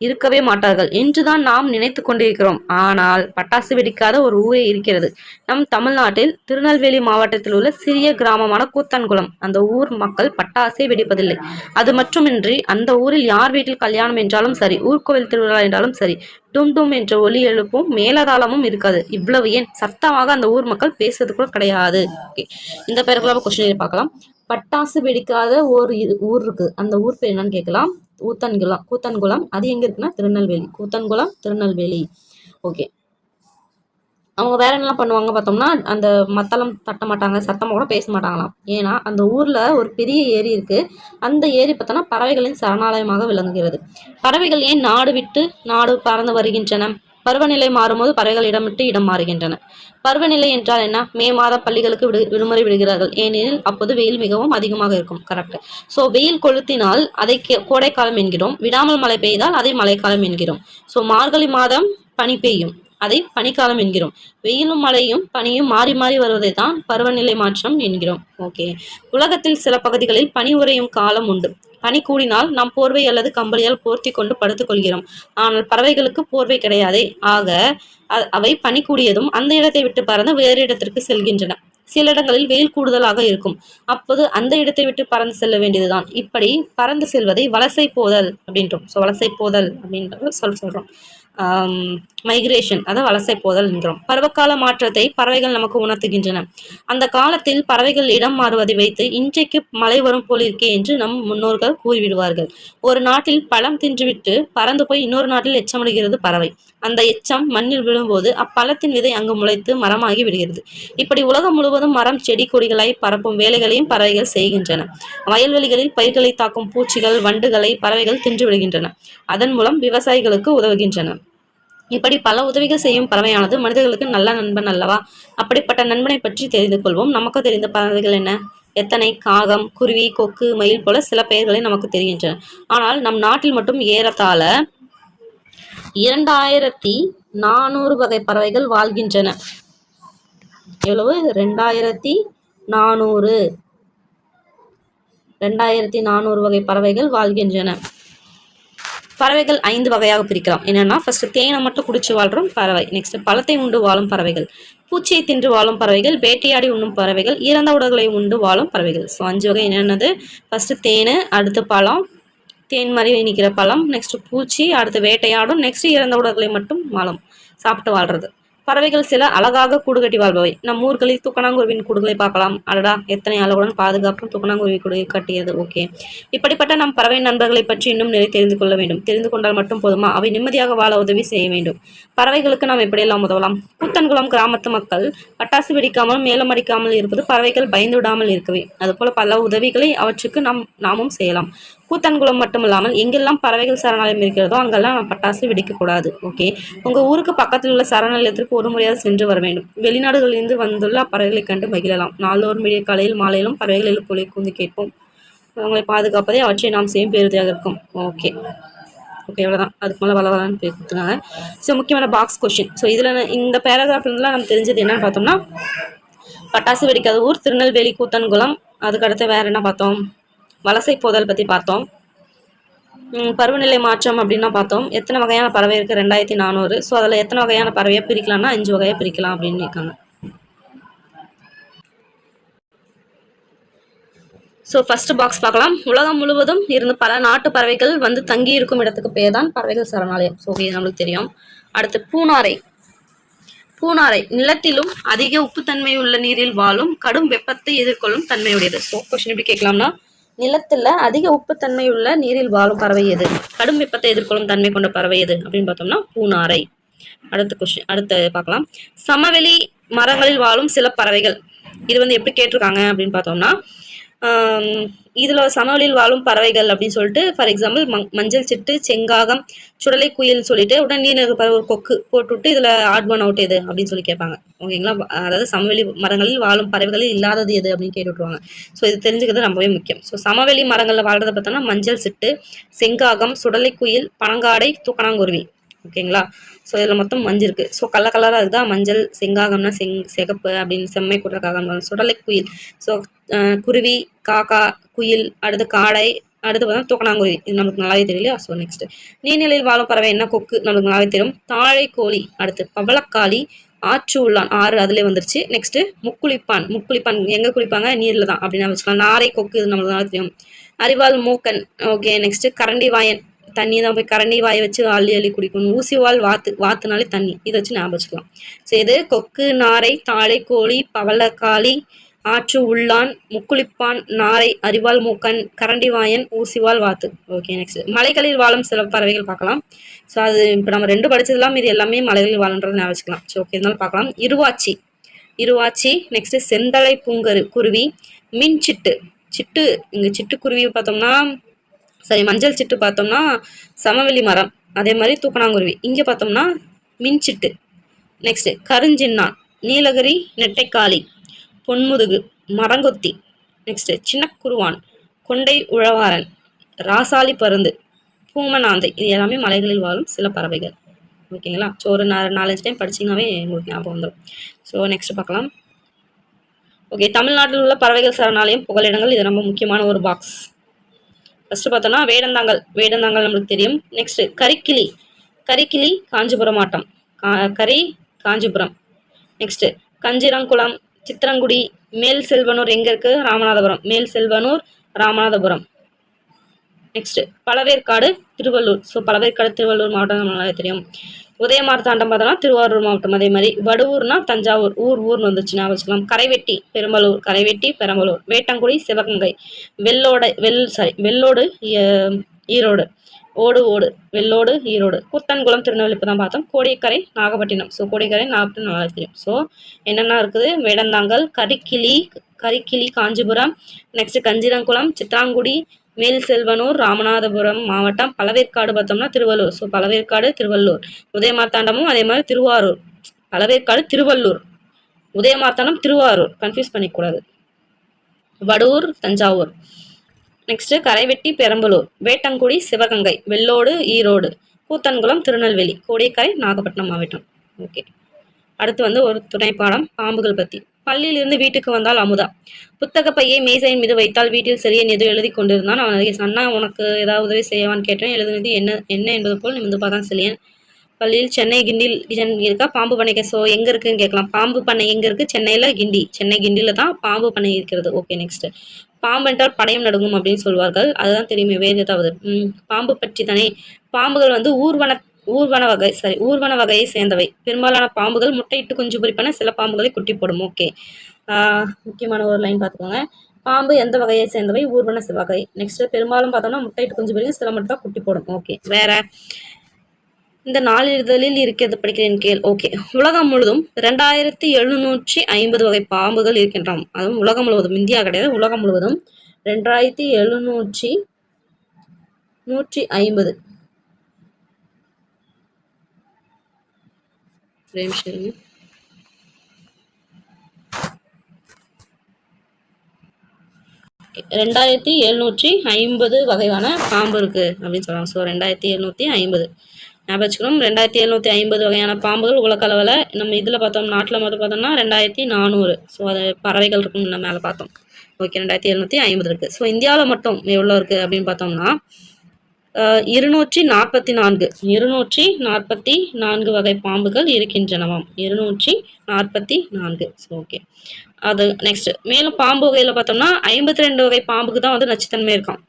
இருக்கவே மாட்டார்கள் என்றுதான் நாம் நினைத்து கொண்டிருக்கிறோம். ஆனால் பட்டாசு வெடிக்காத ஒரு ஊரே இருக்கிறது. நம் தமிழ்நாட்டில் திருநெல்வேலி மாவட்டத்தில் உள்ள சிறிய கிராமமான கூத்தன்குளம். அந்த ஊர் மக்கள் பட்டாசே வெடிப்பதில்லை. அது மட்டுமின்றி அந்த ஊரில் யார் வீட்டில் கல்யாணம் என்றாலும் சரி, ஊர்கோவில் திருவிழா என்றாலும் சரி, டும் டும் என்ற ஒலி எழுப்பும் மேலதாளமும் இருக்காது. இவ்வளவு ஏன் சத்தமாக அந்த ஊர் மக்கள் பேசுறது கூட கிடையாது. இந்த பேருக்குள்ள கொஸ்டின் பார்க்கலாம். பட்டாசு வெடிக்காத ஒரு ஊர் இருக்கு. அந்த ஊர் பேர் என்னன்னு கேட்கலாம். கூத்தன்குளம். அது எங்க இருக்குன்னா திருநெல்வேலி. கூத்தன்குளம், திருநெல்வேலி. ஓகே. அவங்க வேற என்னெல்லாம் பண்ணுவாங்க பார்த்தோம்னா, அந்த மத்தளம் தட்ட மாட்டாங்க, சத்தமாக கூட பேச மாட்டாங்களாம். ஏன்னா அந்த ஊர்ல ஒரு பெரிய ஏரி இருக்கு. அந்த ஏரி பார்த்தோன்னா பறவைகளின் சரணாலயமாக விளங்குகிறது. பறவைகள் ஏன் நாடு விட்டு நாடு பறந்து வருகின்றன? பருவநிலை மாறும்போது பறவைகள் இடம் விட்டு இடம் மாறுகின்றன. பருவநிலை என்றால் என்ன? மே மாதம் பள்ளிகளுக்கு விடுமுறை விடுகிறார்கள். ஏனெனில் அப்போது வெயில் மிகவும் அதிகமாக இருக்கும். கரெக்ட். ஸோ வெயில் கொளுத்தினால் அதை கோடைக்காலம் என்கிறோம். விடாமல் மழை பெய்தால் அதை மழைக்காலம் என்கிறோம். ஸோ மார்கழி மாதம் பனி பெய்யும், அதை பனிக்காலம் என்கிறோம். வெயிலும் மழையும் பனியும் மாறி மாறி வருவதை தான் பருவநிலை மாற்றம் என்கிறோம். ஓகே. உலகத்தில் சில பகுதிகளில் பனி உறையும் காலம் உண்டு. பனி கூடினால் நாம் போர்வை அல்லது கம்பளியால் போர்த்தி கொண்டு படுத்துக் கொள்கிறோம். ஆனால் பறவைகளுக்கு போர்வை கிடையாதே. ஆக அவை பனி கூடியதும் அந்த இடத்தை விட்டு பறந்து வேறு இடத்திற்கு செல்கின்றன. சில இடங்களில் வெயில் கூடுதலாக இருக்கும். அப்போது அந்த இடத்தை விட்டு பறந்து செல்ல வேண்டியதுதான். இப்படி பறந்து செல்வதை வலசை போதல் அப்படின்றோம். ஸோ வலசை போதல் அப்படின்ற சொல்றோம். மைக்ரேஷன், அதாவது வலசை போதல் என்கிறோம். பருவகால மாற்றத்தை பறவைகள் நமக்கு உணர்த்துகின்றன. அந்த காலத்தில் பறவைகள் இடம் மாறுவதை வைத்து இன்றைக்கு மழை வரும் போல் இருக்கே என்று நம் முன்னோர்கள் கூறிவிடுவார்கள். ஒரு நாட்டில் பழம் தின்றுவிட்டு பறந்து போய் இன்னொரு நாட்டில் எச்சமிடுகிறது பறவை. அந்த எச்சம் மண்ணில் விழும்போது அப்பழத்தின் விதை அங்கு முளைத்து மரமாகி விடுகிறது. இப்படி உலகம் முழுவதும் மரம் செடி கொடிகளாய் பரப்பும் வேலைகளையும் பறவைகள் செய்கின்றன. வயல்வெளிகளில் பயிர்களை தாக்கும் பூச்சிகள் வண்டுகளை பறவைகள் தின்று விடுகின்றன. அதன் மூலம் விவசாயிகளுக்கு உதவுகின்றன. இப்படி பல உதவிகள் செய்யும் பறவையானது மனிதர்களுக்கு நல்ல நண்பன் அல்லவா? அப்படிப்பட்ட நண்பனை பற்றி தெரிந்து கொள்வோம். நமக்கு தெரிந்த பறவைகள் என்ன? எத்தனை? காகம், குருவி, கொக்கு, மயில் போல சில பெயர்களை நமக்கு தெரிகின்றன. ஆனால் நம் நாட்டில் மட்டும் ஏறத்தாழ 2400 வகை பறவைகள் வாழ்கின்றன. எவ்வளவு? 2400 வகை பறவைகள் வாழ்கின்றன. பறவைகள் 5 வகையாக பிரிக்கலாம். என்னன்னா, ஃபர்ஸ்ட் தேனை மட்டும் குடிச்சு வாழ்றோம் பறவை. நெக்ஸ்ட் பழத்தை உண்டு வாழும் பறவைகள், பூச்சியை தின்று வாழும் பறவைகள், வேட்டையாடி உண்ணும் பறவைகள், இறந்த உடல்களை உண்டு வாழும் பறவைகள். ஸோ 5 வகை என்னென்னது? ஃபர்ஸ்ட் தேன், அடுத்து பழம், தேன் மாதிரி நிற்கிற பழம், நெக்ஸ்ட் பூச்சி, அடுத்து வேட்டையாடும், நெக்ஸ்ட் இறந்த உடல்களை மட்டும் சாப்பிட்டு வாழ்றது. பறவைகள் சில அழகாக கூடு கட்டி வாழ்பவை. நம் ஊர்களில் தூக்கணாங்குருவின் கூடுகளை பார்க்கலாம். அடடா, எத்தனை அழகுடன் பாதுகாப்பும் தூக்கணாங்குருவி கூடு கட்டியது. ஓகே. இப்படிப்பட்ட நம் பறவை நண்பர்களை பற்றி இன்னும் நிறைய தெரிந்து கொள்ள வேண்டும். தெரிந்து கொண்டால் மட்டும் போதுமா? அவை நிம்மதியாக வாழ உதவி செய்ய வேண்டும். பறவைகளுக்கு நாம் எப்படியெல்லாம் உதவலாம்? கூத்தன்குளம் கிராமத்து மக்கள் பட்டாசு வெடிக்காமல் மேலம் அடிக்காமல் இருப்பது பறவைகள் பயந்து விடாமல் இருக்கவே. அதுபோல பல உதவிகளை அவற்றுக்கு நாமும் செய்யலாம். கூத்தன்குளம் மட்டுமில்லாமல் எங்கெல்லாம் பறவைகள் சரணாலயம் இருக்கிறதோ அங்கெல்லாம் நம்ம பட்டாசு வெடிக்கக்கூடாது. ஓகே. உங்கள் ஊருக்கு பக்கத்தில் உள்ள சரணாலயத்திற்கு ஒரு முறையாக சென்று வர வேண்டும். வெளிநாடுகளிலிருந்து வந்துள்ள பறவைகளை கண்டு மகிழலாம். நாள்தோறும் விடிய காலையில் மாலையிலும் பறவைகள் எழுப்புலை கூந்து கேட்போம். அவங்களை பாதுகாப்பதே அவற்றை நாம் செய்யும் பெருதியாக இருக்கும். ஓகே. ஓகே, இவ்வளோதான். அதுக்கு மேலே வளவலான்னு போய் கொடுத்துருக்காங்க. ஸோ முக்கியமான பாக்ஸ் கொஷின். ஸோ இதில் இந்த பேராகிராஃப்லாம் நம்ம தெரிஞ்சது என்னன்னு பார்த்தோம்னா, பட்டாசு வெடிக்காத ஊர் திருநெல்வேலி கூத்தன்குளம். அதுக்கடுத்து வேறு என்ன பார்த்தோம், வலசை போதல் பற்றி பார்த்தோம். பருவநிலை மாற்றம் அப்படின்னா பார்த்தோம். எத்தனை வகையான பறவை இருக்குது, 2400. ஸோ அதில் எத்தனை வகையான பறவையாக பிரிக்கலாம்னா 5 வகையாக பிரிக்கலாம் அப்படின்னு இருக்காங்க. ஸோ ஃபர்ஸ்ட் பாக்ஸ் பார்க்கலாம். உலகம் முழுவதும் இருந்து பல நாட்டு பறவைகள் வந்து தங்கி இருக்கும் இடத்துக்கு பேர் தான் பறவைகள் சரணாலயம். ஸோ இது நம்மளுக்கு தெரியும். அடுத்து பூனாரை. பூனாரை நிலத்திலும் அதிக உப்புத்தன்மை உள்ள நீரில் வாழும் கடும் வெப்பத்தை எதிர்கொள்ளும் தன்மையுடையது. ஸோ கொஸ்டின் எப்படி கேட்கலாம்னா, நிலத்துல அதிக உப்புத்தன்மை உள்ள நீரில் வாழும் பறவை எது, கடும் வெப்பத்தை எதிர்கொள்ளும் தன்மை கொண்ட பறவை எது அப்படின்னு பார்த்தோம்னா பூனாரை. அடுத்த கொஸ்டின் அடுத்து பார்க்கலாம். சமவெளி மரங்களில் வாழும் சில பறவைகள். இது வந்து எப்படி கேட்டிருக்காங்க அப்படின்னு பார்த்தோம்னா, இதுல சமவெளியில் வாழும் பறவைகள் அப்படின்னு சொல்லிட்டு ஃபார் எக்ஸாம்பிள் மஞ்சள் சிட்டு, செங்காகம், சுடலை குயில் சொல்லிட்டு உடனே நீர் பறவை ஒரு கொக்கு போட்டுவிட்டு இதுல ஆட் ஒன் அவுட் எது அப்படின்னு சொல்லி கேட்பாங்க. ஓகேங்களா? அதாவது சமவெளி மரங்களில் வாழும் பறவைகளில் இல்லாதது எது அப்படின்னு கேட்டு விட்டுருவாங்க. ஸோ இது தெரிஞ்சுக்கிறது ரொம்பவே முக்கியம். ஸோ சமவெளி மரங்களில் வாழ்றதை பார்த்தோம்னா மஞ்சள் சிட்டு, செங்காகம், சுடலை குயில், பனங்காடை, தூக்கணாங்குருவி. ஓகேங்களா? ஸோ இதில் மொத்தம் மஞ்சள் இருக்குது. ஸோ கலராக இருக்குதா, மஞ்சள், செங்காகம்னா சிகப்பு அப்படின்னு செம்மை கூட்டுறக்காகம், சுடலை குயில், ஸோ குருவி, காக்கா, குயில், அடுத்து காடை, அடுத்து பார்த்தா தூக்கணாங்குருவி. இது நமக்கு நல்லாவே தெரியலையா? ஸோ நெக்ஸ்ட் நீர்நிலையில் வாழும் பறவை என்ன, கொக்கு, நமக்கு நல்லாவே தெரியும். தாழை கோழி, அடுத்து பவளக்காளி, ஆற்று உள்ளான், ஆறு அதுலேயே வந்துருச்சு. நெக்ஸ்ட் முக்குளிப்பான். முக்குளிப்பான் எங்கே குளிப்பாங்க, நீரில் தான் அப்படின்னு வச்சுக்கலாம். நாரை கொக்கு, இது நம்மளுக்கு நல்லா தெரியும். அரிவாள் மூக்கன். ஓகே, நெக்ஸ்ட் கரண்டி வாயன், தண்ணி தான் போய் கரண்டி வாயை வச்சு அள்ளி அள்ளி குடிக்கணும். ஊசிவால் வாத்து, வாத்துனாலே தண்ணி, இதை வச்சு ஞாபகம் வச்சுக்கலாம். ஸோ இது கொக்கு, நாரை, தாழை கோழி, பவளக்காளி, ஆற்று உள்ளான், முக்குளிப்பான், நாரை, அரிவாள் மூக்கன், கரண்டிவாயன், ஊசிவால் வாத்து. ஓகே, நெக்ஸ்ட் மலைகளில் வாழும் சில பறவைகள் பார்க்கலாம். ஸோ அது இப்போ நம்ம 2 படிச்சதுலாம் இது எல்லாமே மலைகளில் வாழுன்றது ஞாபகம் வச்சுக்கலாம். ஸோ ஓகே, இருந்தாலும் பார்க்கலாம். இருவாச்சி. இருவாச்சி. நெக்ஸ்ட் செந்தலை குருவி, மின் சிட்டு. சிட்டு, இங்கே சிட்டுக்குருவி பார்த்தோம்னா, சரி மஞ்சள் சிட்டு பார்த்தோம்னா சமவெளி மரம், அதே மாதிரி தூக்கணாங்குருவி. இங்கே பார்த்தோம்னா மின்சிட்டு. நெக்ஸ்ட் கருஞ்சின்னான், நீலகிரி நெட்டைக்காளி, பொன்முதுகு, மரங்கொத்தி. நெக்ஸ்ட் சின்னக்குருவான், கொண்டை உழவாரன், ராசாளி பருந்து, பூமனாந்தை. இது எல்லாமே மலைகளில் வாழும் சில பறவைகள். ஓகேங்களா? ஸோ ஒரு 4-5 டைம் படிச்சிங்கனாவே உங்களுக்கு ஞாபகம் வந்துடும். ஸோ நெக்ஸ்ட் பார்க்கலாம். ஓகே, தமிழ்நாட்டில் உள்ள பறவைகள் சரணாலயம், புகலிடங்கள். இது ரொம்ப முக்கியமான ஒரு பாக்ஸ். ஃபர்ஸ்ட் பார்த்தோம்னா வேடந்தாங்கல். வேடந்தாங்கல் நம்மளுக்கு தெரியும். நெக்ஸ்ட் கரிக்கிளி. கரிக்கிளி காஞ்சிபுரம் மாவட்டம், கரி காஞ்சிபுரம். நெக்ஸ்ட் கஞ்சிரங்குளம், சித்திரங்குடி, மேல் செல்வனூர் எங்கே இருக்குது, ராமநாதபுரம். மேல் செல்வனூர், ராமநாதபுரம். நெக்ஸ்ட் பழவேற்காடு, திருவள்ளூர். ஸோ பழவேற்காடு திருவள்ளூர் மாவட்டம் நம்மளால தெரியும். உதயமார்த்தாண்டம் பார்த்தோம்னா திருவாரூர் மாவட்டம். அதே மாதிரி வடுவூர்னா தஞ்சாவூர், ஊர்னு வந்துச்சுன்னா வச்சுக்கலாம். கரைவெட்டி பெரும்பலூர், கரைவெட்டி பெரம்பலூர். வேட்டங்குடி சிவகங்கை, வெள்ளோடு ஈரோடு, ஓடு வெள்ளோடு ஈரோடு. கூத்தன்குளம் திருநெல்வேலி இப்போ தான் பார்த்தோம். கோடியக்கரை நாகப்பட்டினம். ஸோ கோடியக்கரை நாகப்பட்டினம் நல்லா தெரியும். ஸோ என்னென்ன இருக்குது, வேடந்தாங்கல், கரிக்கிளி காஞ்சிபுரம், நெக்ஸ்ட் கஞ்சிரங்குளம், சித்தாங்குடி, மேல் செல்வனூர் ராமநாதபுரம் மாவட்டம், பழவேற்காடு பார்த்தோம்னா திருவள்ளூர். ஸோ பழவேற்காடு திருவள்ளூர். உதயமார்த்தாண்டமும் அதே மாதிரி திருவாரூர். பழவேற்காடு திருவள்ளூர், உதயமார்த்தாண்டம் திருவாரூர், கன்ஃபியூஸ் பண்ணிக்கூடாது. வடூர் தஞ்சாவூர். நெக்ஸ்ட் கரைவெட்டி பெரம்பலூர், வேட்டங்குடி சிவகங்கை, வெள்ளோடு ஈரோடு, கூத்தன்குளம் திருநெல்வேலி, கோடியக்கரை நாகப்பட்டினம் மாவட்டம். ஓகே, அடுத்து வந்து ஒரு துணைப்பாடம் பாம்புகள் பற்றி. பள்ளியிலிருந்து வீட்டுக்கு வந்தால் அமுதா, புத்தக பையை மேசையின் மீது வைத்தால் வீட்டில் சிறியன் எது எழுதி கொண்டிருந்தான். அவன் அண்ணா உனக்கு ஏதாவது உதவி செய்வான்னு கேட்டேன். எழுதுனது என்ன என்பது போல் நிமிந்து பார்த்தான் சிறியன். பள்ளியில் சென்னை கிண்டில் இருக்கா பாம்பு பண்ணைக்கு. ஸோ எங்கே இருக்குன்னு கேட்கலாம். பாம்பு பண்ணை எங்கே இருக்குது, சென்னையில் கிண்டி. சென்னை கிண்டியில் தான் பாம்பு பண்ணை இருக்கிறது. ஓகே, நெக்ஸ்ட் பாம்பு என்றால் படையம் நடுங்கும் அப்படின்னு சொல்வார்கள். அதுதான் தெரியுமே, வேறு ஏதாவது. பாம்பு பற்றி தானே. பாம்புகள் வந்து ஊர்வன வகையை சேர்ந்தவை. பெரும்பாலான பாம்புகள் முட்டையிட்டு குஞ்சு பொரிப்பன, சில பாம்புகளை குட்டி போடும். ஓகே, முக்கியமான ஒரு லைன் பார்த்துக்கோங்க. பாம்பு எந்த வகையை சேர்ந்தவை, ஊர்வன வகை. நெக்ஸ்ட் பெரும்பாலும் பார்த்தோம்னா முட்டையிட்டு குஞ்சு பொரிக்கும், சில மட்டும் தான் குட்டி போடும். ஓகே, வேற இந்த நாளிதழில் இருக்கிறது படிக்கிறேன் கேள். ஓகே, உலகம் முழுதும் 2750 வகை பாம்புகள் இருக்கின்றோம். அதுவும் உலகம் முழுவதும், இந்தியா கிடையாது, உலகம் முழுவதும் 2750. 2750 வகையான பாம்பு இருக்குது அப்படின்னு சொல்கிறாங்க. ஸோ 2750 ஞாபகம் வச்சுக்கணும். 2750 வகையான பாம்புகள் உலகளவில். நம்ம இதில் பார்த்தோம், நாட்டில் மட்டும் பார்த்தோம்னா 2400. ஸோ அது பறவைகள் இருக்குன்னு நம்ம மேலே பார்த்தோம். ஓகே, 2750 இருக்குது. ஸோ இந்தியாவில் மட்டும் எவ்வளோ இருக்குது அப்படின்னு பார்த்தோம்னா 244 வகை பாம்புகள் இருக்கின்றனவாம். 244. ஸோ ஓகே, அது நெக்ஸ்ட். மேலும் பாம்பு வகையில் பார்த்தோம்னா 52 வகை பாம்புக்கு தான் வந்து நச்சுத்தன்மை இருக்காம்.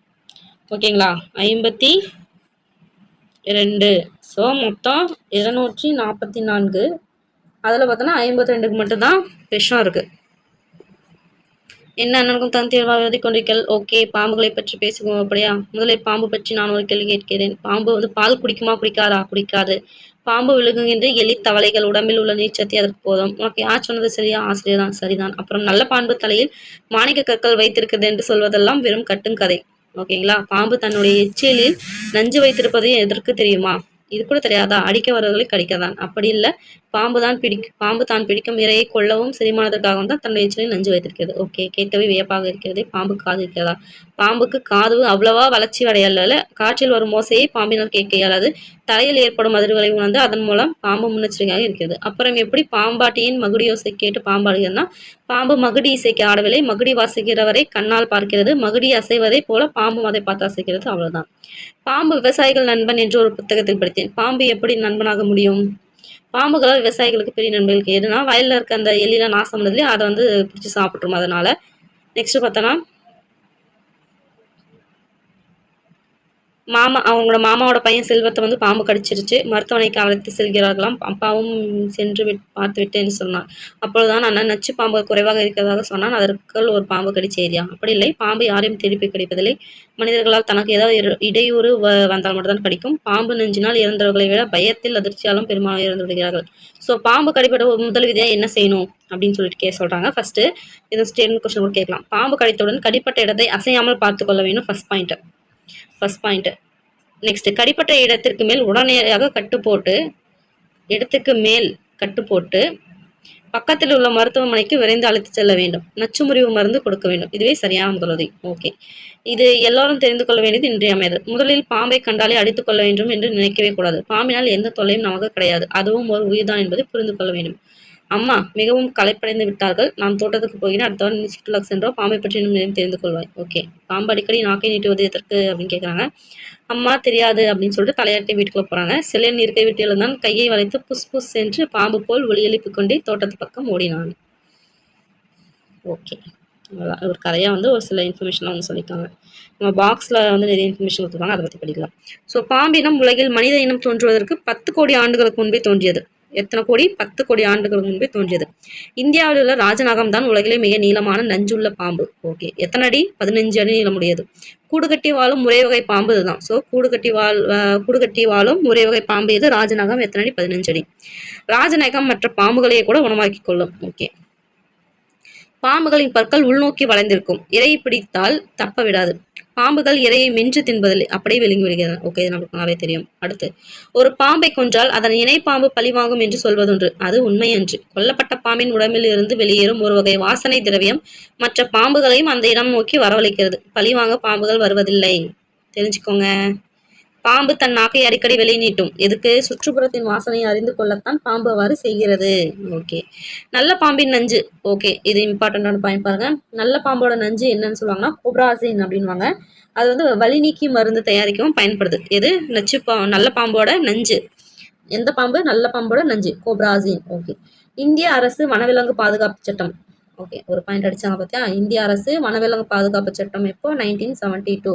ஓகேங்களா, 52. ஸோ மொத்தம் 244. அதில் பார்த்தோன்னா 52க்கு மட்டும்தான் விஷம் இருக்குது. என்ன அண்ணனுக்கும் தன் தேர்வாக கொண்டிருக்கல். ஓகே, பாம்புகளை பற்றி பேசுவோம். அப்படியா? முதலில் பாம்பு பற்றி நான் ஒரு கேள்வி கேட்கிறேன். பாம்பு வந்து பால் குடிக்குமா குடிக்காதா? குடிக்காது. பாம்பு விழுங்குகின்ற எலி தவளைகள் உடம்பில் உள்ள நீர்ச்சத்தை அதற்கு போதும். ஓகே, யார் சொன்னது சரியா? ஆசிரியர் தான். சரிதான். அப்புறம் நல்ல பாம்பு தலையில் மாணிக்க கற்கள் வைத்திருக்கிறது என்று சொல்வதெல்லாம் வெறும் கட்டுங்கதை. ஓகேங்களா, பாம்பு தன்னுடைய எச்சிலில் நஞ்சு வைத்திருப்பது எதற்கு தெரியுமா? இது கூட தெரியாதா? அடிக்க வருவர்களை கடிக்கதான். அப்படி இல்லை, பாம்பு தான் பிடிக்கும் இரையை கொல்லவும் செரிமானத்திற்காகவும் தான் தன்னுடைய எச்சிலில் நஞ்சு வைத்திருக்கிறது. ஓகே, கேட்கவே வியப்பாக இருக்கிறது. பாம்பு காது இருக்கிறதா? பாம்புக்கு காது அவ்வளவா வளர்ச்சி அடையல. காற்றில் வரும் மோசையை பாம்பினால் கேட்க இயலாது. தரையில் ஏற்படும் அதிர்வுகளை உணர்ந்து அதன் மூலம் பாம்பு முன்னெச்சரிக்கையாக இருக்கிறது. அப்புறம் எப்படி பாம்பாட்டியின் மகுடி யோசை கேட்டு பாம்பாடுகிறதுனா, பாம்பு மகுடி இசைக்கு ஆடவில்லை, மகுடி வாசிக்கிறவரை கண்ணால் பார்க்கிறது, மகுடி அசைவதை போல பாம்பும் அதை பார்த்து அசைக்கிறது. அவ்வளவுதான். பாம்பு விவசாயிகள் நண்பன் என்று ஒரு புத்தகத்தில் படித்தேன். பாம்பு எப்படி நண்பனாக முடியும்? பாம்புகளால் விவசாயிகளுக்கு பெரிய நண்பர்களுக்கு எதுனா வயலில் இருக்க அந்த எலிலாம் நாசம் பண்ணதுலேயே அதை வந்து பிடிச்சி சாப்பிட்ருமா. அதனால நெக்ஸ்ட் பார்த்தோன்னா, அவங்களோட மாமாவோட பையன் செல்வத்தை வந்து பாம்பு கடிச்சிருச்சு. மருத்துவமனைக்கு அழைத்து செல்கிறார்களாம். அப்பாவும் சென்று பார்த்து விட்டேன்னு சொன்னான். அப்பொழுதுதான் அண்ணன் நச்சு பாம்பு குறைவாக இருக்கிறதாக சொன்னான். அதற்குள் ஒரு பாம்பு கடிச்ச ஏரியா. அப்படி இல்லை, பாம்பு யாரையும் திருப்பி கிடைப்பதில்லை. மனிதர்களால் தனக்கு ஏதாவது இடையூறு வந்தால் மட்டும்தான் கடிக்கும். பாம்பு நெஞ்சினால் இறந்தவர்களை விட பயத்தில் அதிர்ச்சியாலும் பெரும்பாலும் இறந்து விடுகிறார்கள். ஸோ பாம்பு கடிப்பட முதல் விதியாக என்ன செய்யணும் அப்படின்னு சொல்லிட்டு சொல்றாங்க. ஃபர்ஸ்ட் இது ஸ்டேட்மெண்ட் கொஸ்டின் கூட கேட்கலாம். பாம்பு கடித்தவுடன் கடிப்பட்ட இடத்தை அசையாமல் பார்த்து கொள்ள வேண்டும். First point. நெக்ஸ்ட், கடிப்பட்ட இடத்திற்கு மேல் உடனடியாக கட்டு போட்டு பக்கத்தில் உள்ள மருத்துவமனைக்கு விரைந்து அழைத்து செல்ல வேண்டும். நச்சு முறிவு மருந்து கொடுக்க வேண்டும். இதுவே சரியான முதலுதவி. ஓகே, இது எல்லாரும் தெரிந்து கொள்ள வேண்டியது இன்றியமையாது. முதலில் பாம்பை கண்டாலே அடித்துக் கொள்ள வேண்டும் என்று நினைக்கவே கூடாது. பாம்பினால் எந்த தொல்லையும் நமக்கு கிடையாது. அதுவும் ஒரு உயிர்தான் என்பதை புரிந்து கொள்ள வேண்டும். அம்மா மிகவும் களைப்படைந்து விட்டார்கள். நான் தோட்டத்துக்கு போகிறேன். அடுத்த வாரம் சுற்றுலாக்கு சென்றோம். பாம்பை பற்றி இன்னும் தெரிந்து கொள்வாய். ஓகே, பாம்பு அடிக்கடி நாக்கை நீட்டுவது எதற்கு அப்படின்னு கேட்குறாங்க. அம்மா தெரியாது அப்படின்னு சொல்லிட்டு தலையாட்டி வீட்டுக்குள்ள போறாங்க. சிலையன் இருக்கை விட்டு எழுந்தான். கையை வளைத்து புஸ் புஸ் என்று பாம்பு போல் ஒளி எழுப்பிக் கொண்டே தோட்டத்து பக்கம் ஓடினான். ஓகே, ஒரு கதையா வந்து ஒரு சில இன்ஃபர்மேஷன்லாம் வந்து சொல்லியிருக்காங்க. நம்ம பாக்ஸில் வந்து நிறைய இன்ஃபர்மேஷன் கொடுத்துருக்காங்க, அதை பற்றி படிக்கலாம். ஸோ பாம்பினம் உலகில் மனித இனம் தோன்றுவதற்கு 10 கோடி ஆண்டுகளுக்கு முன்பே தோன்றியது. எத்தனை கோடி? 10 கோடி ஆண்டுகளுக்கு முன்பே தோன்றியது. இந்தியாவில் உள்ள ராஜநாகம் தான் உலகிலே மிக நீளமான நஞ்சுள்ள பாம்பு. ஓகே, எத்தனை அடி? 15 அடி நீளமுடையது. கூடுகட்டி வாழும் ஒரே வகை பாம்பு இதுதான். ஸோ கூடுகட்டி வாழும் ஒரே வகை பாம்பு இது. ராஜநாகம் எத்தனை அடி? 15 அடி. ராஜநாகம் மற்ற பாம்புகளையே கூட உணவாக்கி கொள்ளும். ஓகே, பாம்புகளின் பற்கள் உள்நோக்கி வளைந்திருக்கும். இரையை பிடித்தால் தப்ப விடாது. பாம்புகள் இரையை மென்று தின்பதில்லை, அப்படியே விழுங்கி விடுகிறது. ஓகே, இது நமக்கு நல்லாவே தெரியும். அடுத்து, ஒரு பாம்பை கொன்றால் அதன் இணை பாம்பு பழிவாங்கும் என்று சொல்வதொன்று. அது உண்மையன்று. கொல்லப்பட்ட பாம்பின் உடம்பில் இருந்து வெளியேறும் ஒரு வகை வாசனை திரவியம் மற்ற பாம்புகளையும் அந்த இடம் நோக்கி வரவழைக்கிறது. பழிவாங்க பாம்புகள் வருவதில்லை, தெரிஞ்சுக்கோங்க. பாம்பு தன் நாக்கை அடிக்கடி வெளியே நீட்டும். எதுக்கு? சுற்றுப்புறத்தின் வாசனையை அறிந்து கொள்ளத்தான் பாம்பு அவ்வாறு செய்கிறது. ஓகே, நல்ல பாம்பின் நஞ்சு. ஓகே, இது இம்பார்ட்டண்டான பாயிண்ட் பாருங்க. நல்ல பாம்போட நஞ்சு என்னன்னு சொல்லுவாங்கன்னா கோப்ராசின் அப்படின்வாங்க. அது வந்து வலி நீக்கி மருந்து தயாரிக்கவும் பயன்படுது. எது? நல்ல பாம்போட நஞ்சு. எந்த பாம்பு? நல்ல பாம்போட நஞ்சு, கோப்ராசின். ஓகே, இந்திய அரசு வனவிலங்கு பாதுகாப்பு சட்டம். ஓகே, ஒரு பாயிண்ட் அடிச்சாங்க பார்த்தியா? இந்திய அரசு வனவிலங்கு பாதுகாப்பு சட்டம் எப்போ? 1972.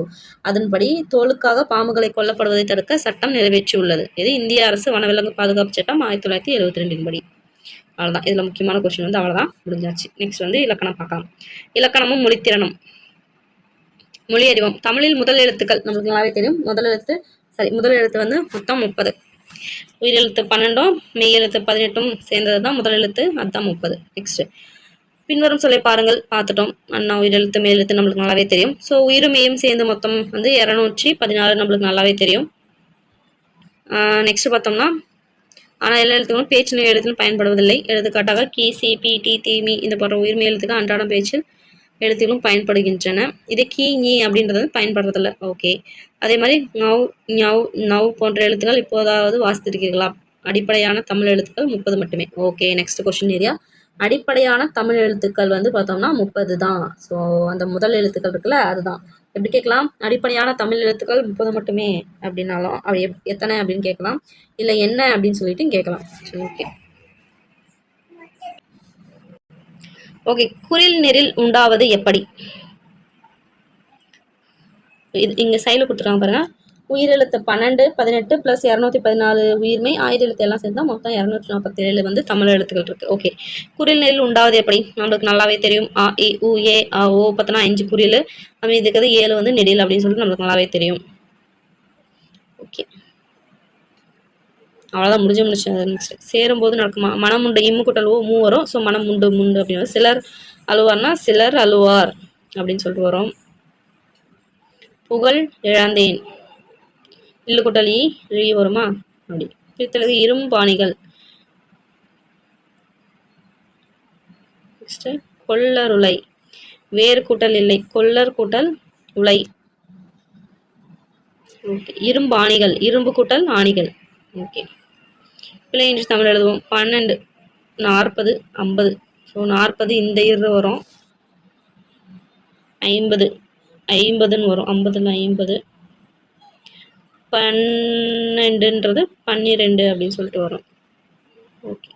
அதன்படி தோலுக்காக பாம்புகளை கொல்லப்படுவதை தடுக்க சட்டம் நிறைவேற்றியுள்ளது. இது இந்திய அரசு வனவிலங்கு பாதுகாப்பு சட்டம் 1972 படி. அவ்வளோதான். இதில் முக்கியமான கொஸ்டின் வந்து அவ்வளோதான், முடிஞ்சாச்சு. நெக்ஸ்ட் வந்து இலக்கணம் பார்க்கலாம். இலக்கணமும் மொழித்திறனும். மொழி அறிவோம். தமிழில் முதல் எழுத்துக்கள் நம்மளுக்கு நல்லாவே தெரியும். முதல் எழுத்து வந்து மொத்தம் 30. உயிரெழுத்து 12, மெய் எழுத்து 18 சேர்ந்தது தான் முதல் எழுத்து, அதுதான் 30. நெக்ஸ்ட், பின்வரும் சொல்லை பாருங்கள். பார்த்துட்டோம். அண்ணா உயிரெழுத்து மேலெழுத்து நம்மளுக்கு நல்லாவே தெரியும். ஸோ உயிர்மையும் சேர்ந்து மொத்தம் வந்து 216 நம்மளுக்கு நல்லாவே தெரியும். நெக்ஸ்ட் பார்த்தோம்னா, ஆனால் எல்லா எழுத்துக்களும் பேச்சு எழுத்துன்னு பயன்படுவதில்லை. எடுத்துக்காட்டாக கி, சி, பி, டி, தி, மீ இந்த போன்ற உயிர்மை எழுத்துக்கள் அன்றாடம் பேச்சில் எழுத்துக்களும் பயன்படுகின்றன. இதே கி ஞி அப்படின்றது பயன்படுறதில்ல. ஓகே. அதே மாதிரி ஞவ் ஞவ் நவ் போன்ற எழுத்துக்கள் இப்போதாவது வாசித்திருக்கிறீர்களா? அடிப்படையான தமிழ் எழுத்துக்கள் 30 மட்டுமே. ஓகே. Next question area. அடிப்படையான தமிழ் எழுத்துக்கள் வந்து பார்த்தோம்னா 30 தான். ஸோ அந்த முதல் எழுத்துக்கள் இருக்குல்ல அதுதான். எப்படி கேட்கலாம்? அடிப்படையான தமிழ் எழுத்துக்கள் 30 மட்டுமே அப்படின்னாலும் அது எத்தனை அப்படின்னு கேட்கலாம். இல்லை என்ன அப்படின்னு சொல்லிட்டு கேட்கலாம். சரி ஓகே. ஓகே. குறில் நெறில் உண்டாவது எப்படி? இது இங்க சைடில் கொடுத்துருக்காங்க பாருங்க. உயிரெழுத்து 12, 18 + 214 உயிர்மை, ஆயுத எழுத்து எல்லாம் சேர்ந்தா மொத்தம் 247 வந்து தமிழ் எழுத்துக்கள் இருக்கு. ஓகே. குறில் நெறில் உண்டாவது எப்படி? நம்மளுக்கு நல்லாவே தெரியும். அ இ உ ஏ அ ஓ பார்த்தோன்னா 5 குறில், மீதி இருக்கிறது 7 வந்து நெடில் அப்படின்னு சொல்லிட்டு நம்மளுக்கு நல்லாவே தெரியும். ஓகே. அவ்வளோதான் முடிஞ்சு. நெக்ஸ்ட் சேரும்போது நடக்குமா? மனம் உண்டு இம்மு கூட்டல் ஓ மூ வரும். ஸோ மனம் உண்டு முண்டு அப்படின்னு சிலர் அழுவார்னா சிலர் அழுவார் அப்படின்னு சொல்லிட்டு வரும். புகழ் இழந்தேன் இல்லு கூட்டல் இ வருமா? அப்படி பிரித்தெழுது இரும்பாணிகள். நெக்ஸ்ட் கொல்லருளை வேறு கூட்டல் இல்லை கொல்லர் கூட்டல் உலை. ஓகே. இரும்பாணிகள் இரும்பு கூட்டல் ஆணிகள். ஓகே. பிழை என்று தமிழ் எழுதுவோம். 12 40 50. ஸோ 40 இந்த இரு வரும். 50 50ன்னு வரும். 50ன்னு 50. 12ன்றது 12 அப்படின்னு சொல்லிட்டு வரும். ஓகே.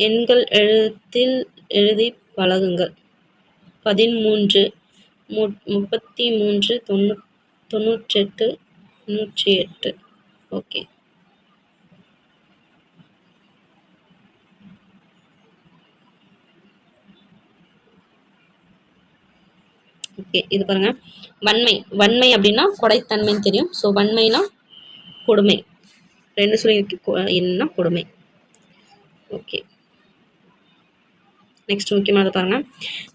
எண்கள் எழுத்தில் எழுதி பழகுங்கள். 13 33 98 108. ஓகே. ஓகே. இது பாருங்க. வன்மை வன்மை அப்படின்னா கொடைத்தன்மைன்னு தெரியும். ஸோ வன்மைனா கொடுமை. 2 சொல்லி என்ன கொடுமை. ஓகே. நெக்ஸ்ட் முக்கியமானது பாருங்க.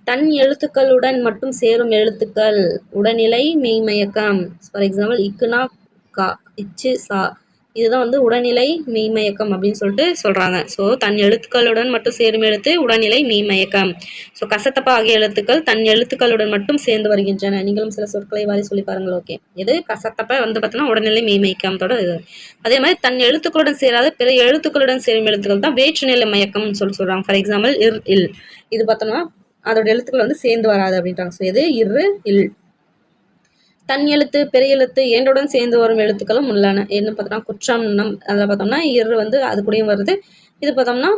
தன் எழுத்துக்களுடன் மட்டும் சேரும் எழுத்துக்கள் உடனிலை மெய்மயக்கம். ஃபார் எக்ஸாம்பிள் இக்குனா கா இச்சு சா இதுதான் வந்து உடனிலை மெய்மயக்கம் அப்படின்னு சொல்லிட்டு சொல்றாங்க. ஸோ தன் எழுத்துக்களுடன் மட்டும் சேரும் எழுத்து உடனிலை மெய்மயக்கம். ஸோ கசத்தப்பா ஆகிய எழுத்துக்கள் தன் எழுத்துக்களுடன் மட்டும் சேர்ந்து வருகின்றன. நீங்களும் சில சொற்களை வாரி சொல்லி பாருங்கள். ஓகே. இது கசத்தப்ப வந்து பார்த்தோன்னா உடனிலை மெய்மயக்கத்தோட இது. அதே மாதிரி தன் எழுத்துக்களுடன் சேராத பிற எழுத்துக்களுடன் சேரும் எழுத்துக்கள் தான் வேற்றுநிலை மயக்கம்னு சொல்றாங்க. ஃபார் எக்ஸாம்பிள் இர் இல் இது பார்த்தோம்னா அதோட எழுத்துக்கள் வந்து சேர்ந்து வராது அப்படின்றாங்க. ஸோ இது இரு இல். தன் எழுத்து பெரிய எழுத்து இரண்டுடன் சேர்ந்து வரும் எழுத்துக்களும் உள்ளன. என்ன பார்த்தோம்னா குற்றம் அதில் பார்த்தோம்னா இரு வந்து அது கூடயும் வருது. இது பார்த்தோம்னா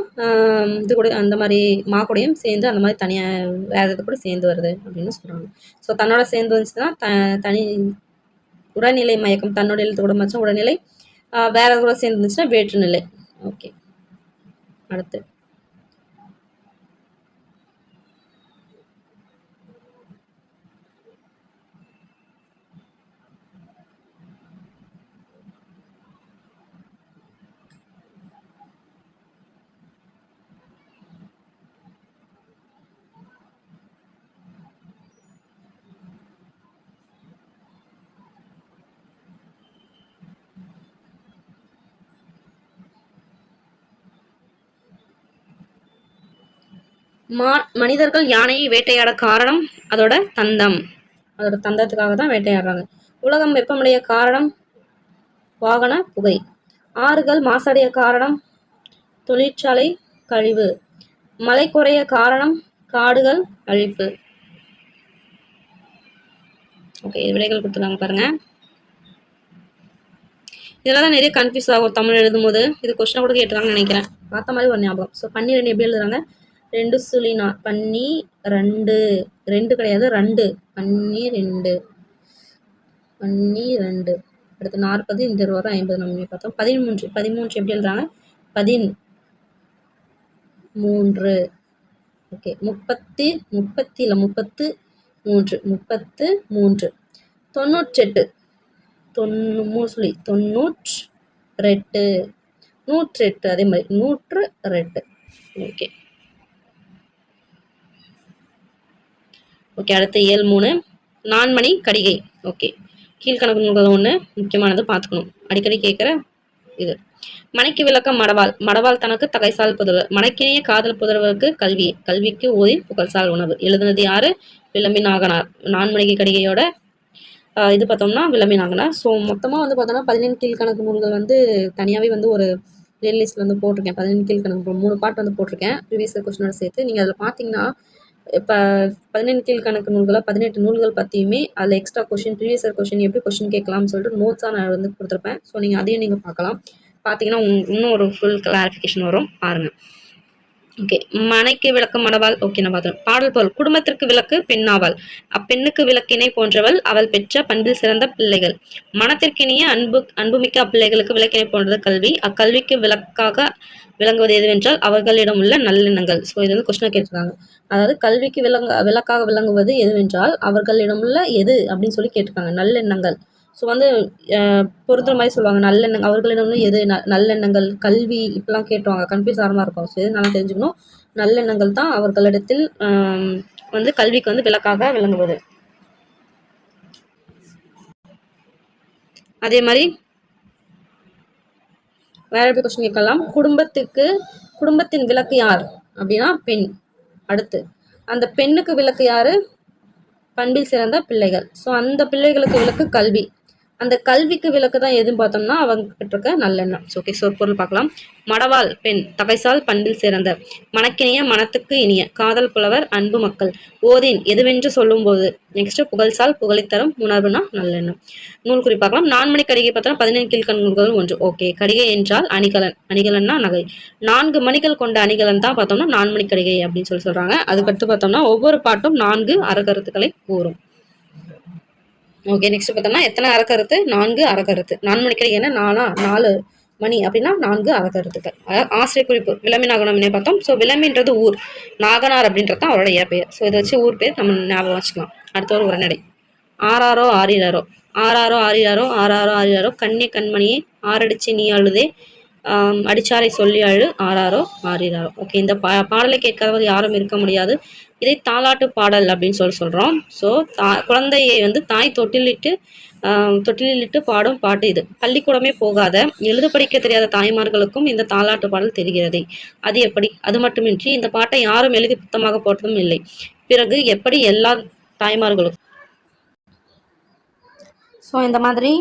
இது கூட அந்த மாதிரி மா கூடயும் சேர்ந்து அந்த மாதிரி தனியாக வேறு இது கூட சேர்ந்து வருது அப்படின்னு சொல்கிறாங்க. ஸோ தன்னோட சேர்ந்து வந்துச்சுன்னா தனி உடல்நிலை மயக்கம் தன்னோட எழுத்து கூட மச்சம் உடல்நிலை வேற கூட சேர்ந்து இருந்துச்சுன்னா வேற்றுநிலை. ஓகே. அடுத்து மனிதர்கள் யானையை வேட்டையாட காரணம் அதோட தந்தம். அதோட தந்தத்துக்காக தான் வேட்டையாடுறாங்க. உலகம் வெப்பமடைய காரணம் வாகன புகை. ஆறுகள் மாசடைய காரணம் தொழிற்சாலை கழிவு. மழை குறைய காரணம் காடுகள் அழிப்பு. ஓகே. விடைகள் கொடுத்துருக்காங்க பாருங்க. இதெல்லாம் தான் நிறைய கன்ஃபியூஸ் ஆகும் தமிழ் எழுதும்போது. இது கொஸ்டின் கூட கேட்டுருக்காங்கன்னு நினைக்கிறேன். பார்த்த மாதிரி ஒரு ஞாபகம். ஸோ 12 எப்படி எழுதுறாங்க? 2 சுழினா பண்ணி 2 2 கிடையாது 2 பண்ணி 2 பண்ணி 2. அடுத்து 40 இந்த வரும் 50 நம்ம பார்த்தோம். 13 எப்படி எழுதுறாங்க? 13. ஓகே. 33 இல்லை 33 98 108 அதே மாதிரி 102. ஓகே. ஓகே. அடுத்து 7 நான்மணி கடிகை. ஓகே. கீழ்கணக்கு நூல்கள் ஒன்று முக்கியமானது பார்த்துக்கணும். அடிக்கடி கேட்குற இது மனைக்கு விளக்கம் மடவாள். மடவாள் தனக்கு தகைசால் புதல்வர். மனைக்கினிய காதல் புதல்வருக்கு கல்வி. கல்விக்கு ஓதி புகழ்சால் உணவு. எழுதுனது யாரு? விளம்பி நாகனார். நான்மணிக்கு கடிகையோட இது பார்த்தோம்னா விளம்பி நாகனார். ஸோ மொத்தமாக வந்து பார்த்தோம்னா 17 கீழ்கணக்கு நூல்கள் வந்து தனியாகவே வந்து ஒரு பிளேலிஸ்ட்டில் வந்து போட்டிருக்கேன். 17 கீழ்கணக்கு 3 பார்ட் வந்து போட்டிருக்கேன் ப்ரீவியஸ் கொஸ்டினோட சேர்த்து. நீங்கள் அதில் பார்த்தீங்கன்னா இப்போ 17 கீழ்கணக்கு நூல்களை 18 நூல்கள் பற்றியுமே அதில் எக்ஸ்ட்ரா கொஷின் ப்ரீவியஸ் கொஷின் எப்படி கொஷின் கேட்கலாம்னு சொல்லிட்டு நோட்ஸாக நான் வந்து கொடுத்துருப்பேன். ஸோ நீங்கள் அதையும் நீங்கள் பார்க்கலாம். பார்த்தீங்கன்னா இன்னும் ஒரு ஃபுல் கிளாரிஃபிகேஷன் வரும் பாருங்கள். ஓகே, மனைக்கு விளக்கு மடவாள். ஓகே, நான் பார்த்தோம். பாடல் பொருள். குடும்பத்திற்கு விளக்கு பெண்ணாவாள். அப்பெண்ணுக்கு விளக்கினை போன்றவள். அவள் பெற்ற பண்பில் சிறந்த பிள்ளைகள். மனத்திற்கினிய அன்புமிக்க அப்பிள்ளைகளுக்கு விளக்கினை போன்றது கல்வி. அக்கல்விக்கு விளக்காக விளங்குவது எதுவென்றால் அவர்களிடம் உள்ள நல்லெண்ணங்கள். ஸோ இது வந்து கொஸ்டினாக கேட்டிருக்காங்க. அதாவது கல்விக்கு விளக்காக விளங்குவது எதுவென்றால் அவர்களிடம் உள்ள எது அப்படின்னு சொல்லி கேட்டிருக்காங்க. நல்லெண்ணங்கள். ஸோ வந்து பொறுத்துற மாதிரி சொல்லுவாங்க. நல்லெண்ணங்கள் அவர்களிடம் எது நல்லெண்ணங்கள் கல்வி இப்படிலாம் கேட்டுவாங்க. கன்ஃபியூஸ் ஆகாமல் இருக்கும். ஸோ இது நல்லா தெரிஞ்சுக்கணும். நல்லெண்ணங்கள் தான் அவர்களிடத்தில் வந்து கல்விக்கு வந்து விளக்காக விளங்குவது. அதே மாதிரி வேற எப்படி கொஸ்டின் கேட்கலாம். குடும்பத்தின் விளக்கு யார் அப்படின்னா பெண். அடுத்து அந்த பெண்ணுக்கு விளக்கு யாரு? பண்பில் சிறந்த பிள்ளைகள். ஸோ அந்த பிள்ளைகளுக்கு விளக்கு கல்வி. அந்த கல்விக்கு விளக்கு தான் எதுன்னு பார்த்தோம்னா அவங்க பெற்றிருக்க நல்லெண்ணம். ஓகே, சொற்பொருள் பார்க்கலாம். மடவாள் பெண். தகைசால் பண்பில் சிறந்த. மனக்கினிய மனத்துக்கு இனிய. காதல் புலவர் அன்பு மக்கள். ஓதின் எதுவென்று சொல்லும்போது. நெக்ஸ்ட் புகழ்சால் புகழித்தரும் உணர்வுனா நல்லெண்ணம். நூல் குறிப்பாக்கலாம். நான்மணி கடிகை பார்த்தோம்னா 17 கீழ்கண் நூல்கள் 1. ஓகே, கடிகை என்றால் அணிகலன். அணிகலன்னா நகை. 4 மணிகள் கொண்ட அணிகலன் தான் பார்த்தோம்னா நான்மணி கடிகை அப்படின்னு சொல்றாங்க. அதுக்கடுத்து பார்த்தோம்னா ஒவ்வொரு பாட்டும் 4 அறக்கருத்துக்களை கூறும். ஓகே, நெக்ஸ்ட் பார்த்தோம்னா எத்தனை அறக்கருத்து? 4 அறக்கருத்து. 4 மணிக்கடி என்ன 4 மணி அப்படின்னா 4 அறக்கருத்துக்கள். ஆசிரியர் குறிப்பு. விளம்பி நாகனார் பார்த்தோம். ஸோ விளம்பின்றது ஊர். நாகனார் அப்படின்றது தான் அவரோட இயற்பெயர். ஸோ இதை வச்சு ஊர் பேர் நம்ம ஞாபகம் வச்சுக்கலாம். அடுத்த ஒரு உரைநடை. ஆறாரோ ஆறிராரோ. ஆறாரோ ஆறிராரோ. ஆறாரோ ஆறிராரோ. கண்ணே கண்மணியே ஆறடிச்சு நீ அழுதே அடிச்சாரை சொல்லி அழு ஆறாரோ ஆறிராரோ. ஓகே, இந்த பாடலை கேட்காதவர் யாரும் இருக்க முடியாது. இதை தாலாட்டு பாடல் அப்படின்னு சொல்கிறோம். ஸோ குழந்தையை வந்து தாய் தொட்டிலிட்டு பாடும் பாட்டு இது. பள்ளிக்கூடமே போகாத எழுத படிக்க தெரியாத தாய்மார்களுக்கும் இந்த தாலாட்டு பாடல் தெரிகிறது. அது எப்படி? அது மட்டுமின்றி இந்த பாட்டை யாரும் எழுதி புத்தமாக போட்டதும் இல்லை. பிறகு எப்படி எல்லா தாய்மார்களுக்கும் ஸோ இந்த மாதிரி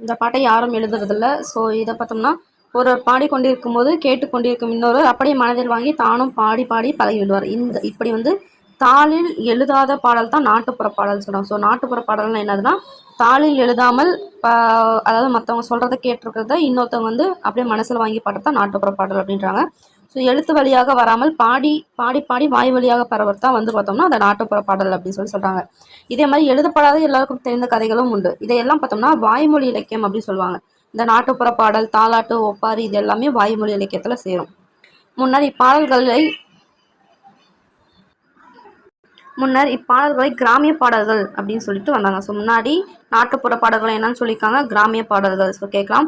இந்த பாட்டை யாரும் எழுதுறதில்ல. ஸோ இதை பார்த்தோம்னா ஒரு பாடிக்கொண்டிருக்கும் போது கேட்டுக்கொண்டிருக்கும் இன்னொரு அப்படியே மனதில் வாங்கி தானும் பாடி பாடி பழகி விடுவார். இப்படி வந்து தாளில் எழுதாத பாடல் தான் நாட்டுப்புற பாடல் சொல்கிறோம். ஸோ நாட்டுப்புற பாடல்னா என்னதுன்னா தாளில் எழுதாமல் அதாவது மற்றவங்க சொல்கிறத கேட்டிருக்கிறத இன்னொருத்தவங்க வந்து அப்படியே மனசில் வாங்கி பாடுறது தான் நாட்டுப்புற பாடல் அப்படின்றாங்க. ஸோ எழுத்து வழியாக வராமல் பாடி பாடி பாடி வாய் வழியாக பரவர் தான் வந்து பார்த்தோம்னா அந்த நாட்டுப்புற பாடல் அப்படின்னு சொல்கிறாங்க. இதே மாதிரி எழுதப்படாத எல்லாருக்கும் தெரிந்த கதைகளும் உண்டு. இதையெல்லாம் பார்த்தோம்னா வாய்மொழி இலக்கியம் அப்படின்னு சொல்லுவாங்க. இந்த நாட்டுப்புற பாடல், தாலாட்டு, ஒப்பாரி இது எல்லாமே வாய்மொழி இலக்கியத்தில் சேரும். முன்னர் இப்பாடல்களை கிராமிய பாடல்கள் அப்படின்னு சொல்லிட்டு வந்தாங்க. ஸோ முன்னாடி நாட்டுப்புற பாடல்களை என்னன்னு சொல்லியிருக்காங்க? கிராமிய பாடல்கள். ஸோ கேட்கலாம்,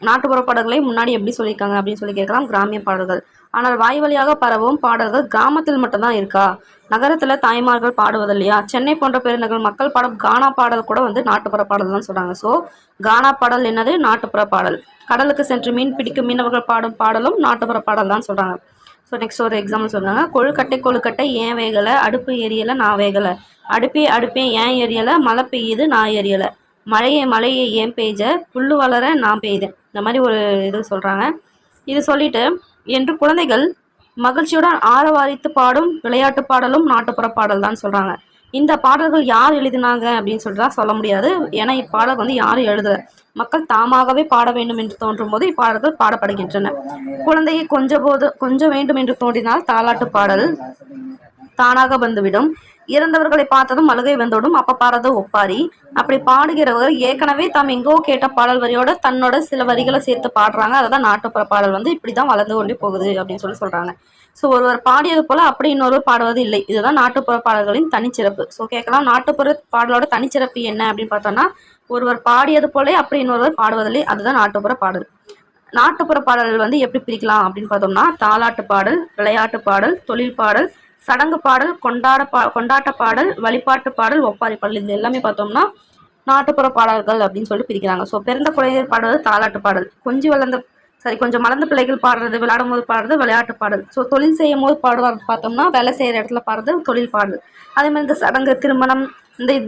நாட்டுப்புற பாடல்களை முன்னாடி எப்படி சொல்லியிருக்காங்க அப்படின்னு சொல்லி கேட்கலாம். கிராமிய பாடல்கள். ஆனால் வாய் வழியாக பரவும் பாடல்கள் கிராமத்தில் மட்டும்தான் இருக்கா? நகரத்தில் தாய்மார்கள் பாடுவது இல்லையா? சென்னை போன்ற பெருநகர் மக்கள் பாடும் கானா பாடல் கூட வந்து நாட்டுப்புற பாடல் தான் சொல்கிறாங்க. ஸோ கானா பாடல் என்னது? நாட்டுப்புற பாடல். கடலுக்கு சென்று மீன் பிடிக்கும் மீனவர்கள் பாடும் பாடலும் நாட்டுப்புற பாடல் தான் சொல்கிறாங்க. ஸோ நெக்ஸ்ட் ஒரு எக்ஸாம்பிள் சொல்கிறாங்க. கொழுக்கட்டை ஏன் வேகலை, அடுப்பு எரியலை நான் வேகலை, அடுப்பே ஏன் எரியலை, மழை பெய்யுது நான் எரியலை, மழையை ஏன் பெய்த, புல்லு வளர நான் பெய்தேன். இந்த மாதிரி ஒரு இது சொல்கிறாங்க. இது சொல்லிட்டு என்று குழந்தைகள் மகிழ்ச்சியுடன் ஆரவாரித்து பாடும் விளையாட்டு பாடலும் நாட்டுப்புற பாடல் தான் சொல்கிறாங்க. இந்த பாடல்கள் யார் எழுதினாங்க அப்படின்னு சொல்லிட்டு சொல்ல முடியாது. ஏன்னா இப்பாடல் வந்து யாரும் எழுதலை. மக்கள் தாமாகவே பாட வேண்டும் என்று தோன்றும் போது இப்பாடல்கள் பாடப்படுகின்றன. குழந்தையை கொஞ்சம் வேண்டும் என்று தோன்றினால் தாலாட்டு பாடல் தானாக வந்துவிடும். இறந்தவர்களை பார்த்ததும் அழுகை வந்தோடும். அப்ப பாடுறது ஒப்பாரி. அப்படி பாடுகிறவர் ஏற்கனவே தாம் எங்கோ கேட்ட பாடல் வரியோட தன்னோட சில வரிகளை சேர்த்து பாடுறாங்க. அதான் நாட்டுப்புற பாடல் வந்து இப்படிதான் வளர்ந்து கொண்டே போகுது அப்படின்னு சொல்றாங்க. ஸோ ஒருவர் பாடியது போல அப்படி இன்னொருவர் பாடுவது இல்லை. இதுதான் நாட்டுப்புற பாடல்களின் தனிச்சிறப்பு. ஸோ கேட்கலாம், நாட்டுப்புற பாடலோட தனிச்சிறப்பு என்ன அப்படின்னு பார்த்தோம்னா ஒருவர் பாடியது போல அப்படி இன்னொருவர் பாடுவதில்லை. அதுதான் நாட்டுப்புற பாடல். நாட்டுப்புற பாடல்கள் வந்து எப்படி பிரிக்கலாம் அப்படின்னு பார்த்தோம்னா தாலாட்டு பாடல், விளையாட்டு பாடல், தொழில் பாடல், சடங்கு பாடல், கொண்டாட்ட பாடல், வழிபாட்டு பாடல், ஒப்பாரி பாடல் இது எல்லாமே பார்த்தோம்னா நாட்டுப்புற பாடல்கள் அப்படின்னு சொல்லிட்டு பிரிக்கிறாங்க. ஸோ பிறந்த குழந்தை பாடுவது தாலாட்டு பாடல், கொஞ்சம் மலர்ந்த பிள்ளைகள் பாடுறது, விளையாடும் போது பாடுறது விளையாட்டு பாடல். ஸோ தொழில் செய்யும் போது பாடுவாங்க பார்த்தோம்னா வேலை செய்கிற இடத்துல பாடுறது தொழில் பாடல். அதே மாதிரி இந்த சடங்கு, திருமணம்,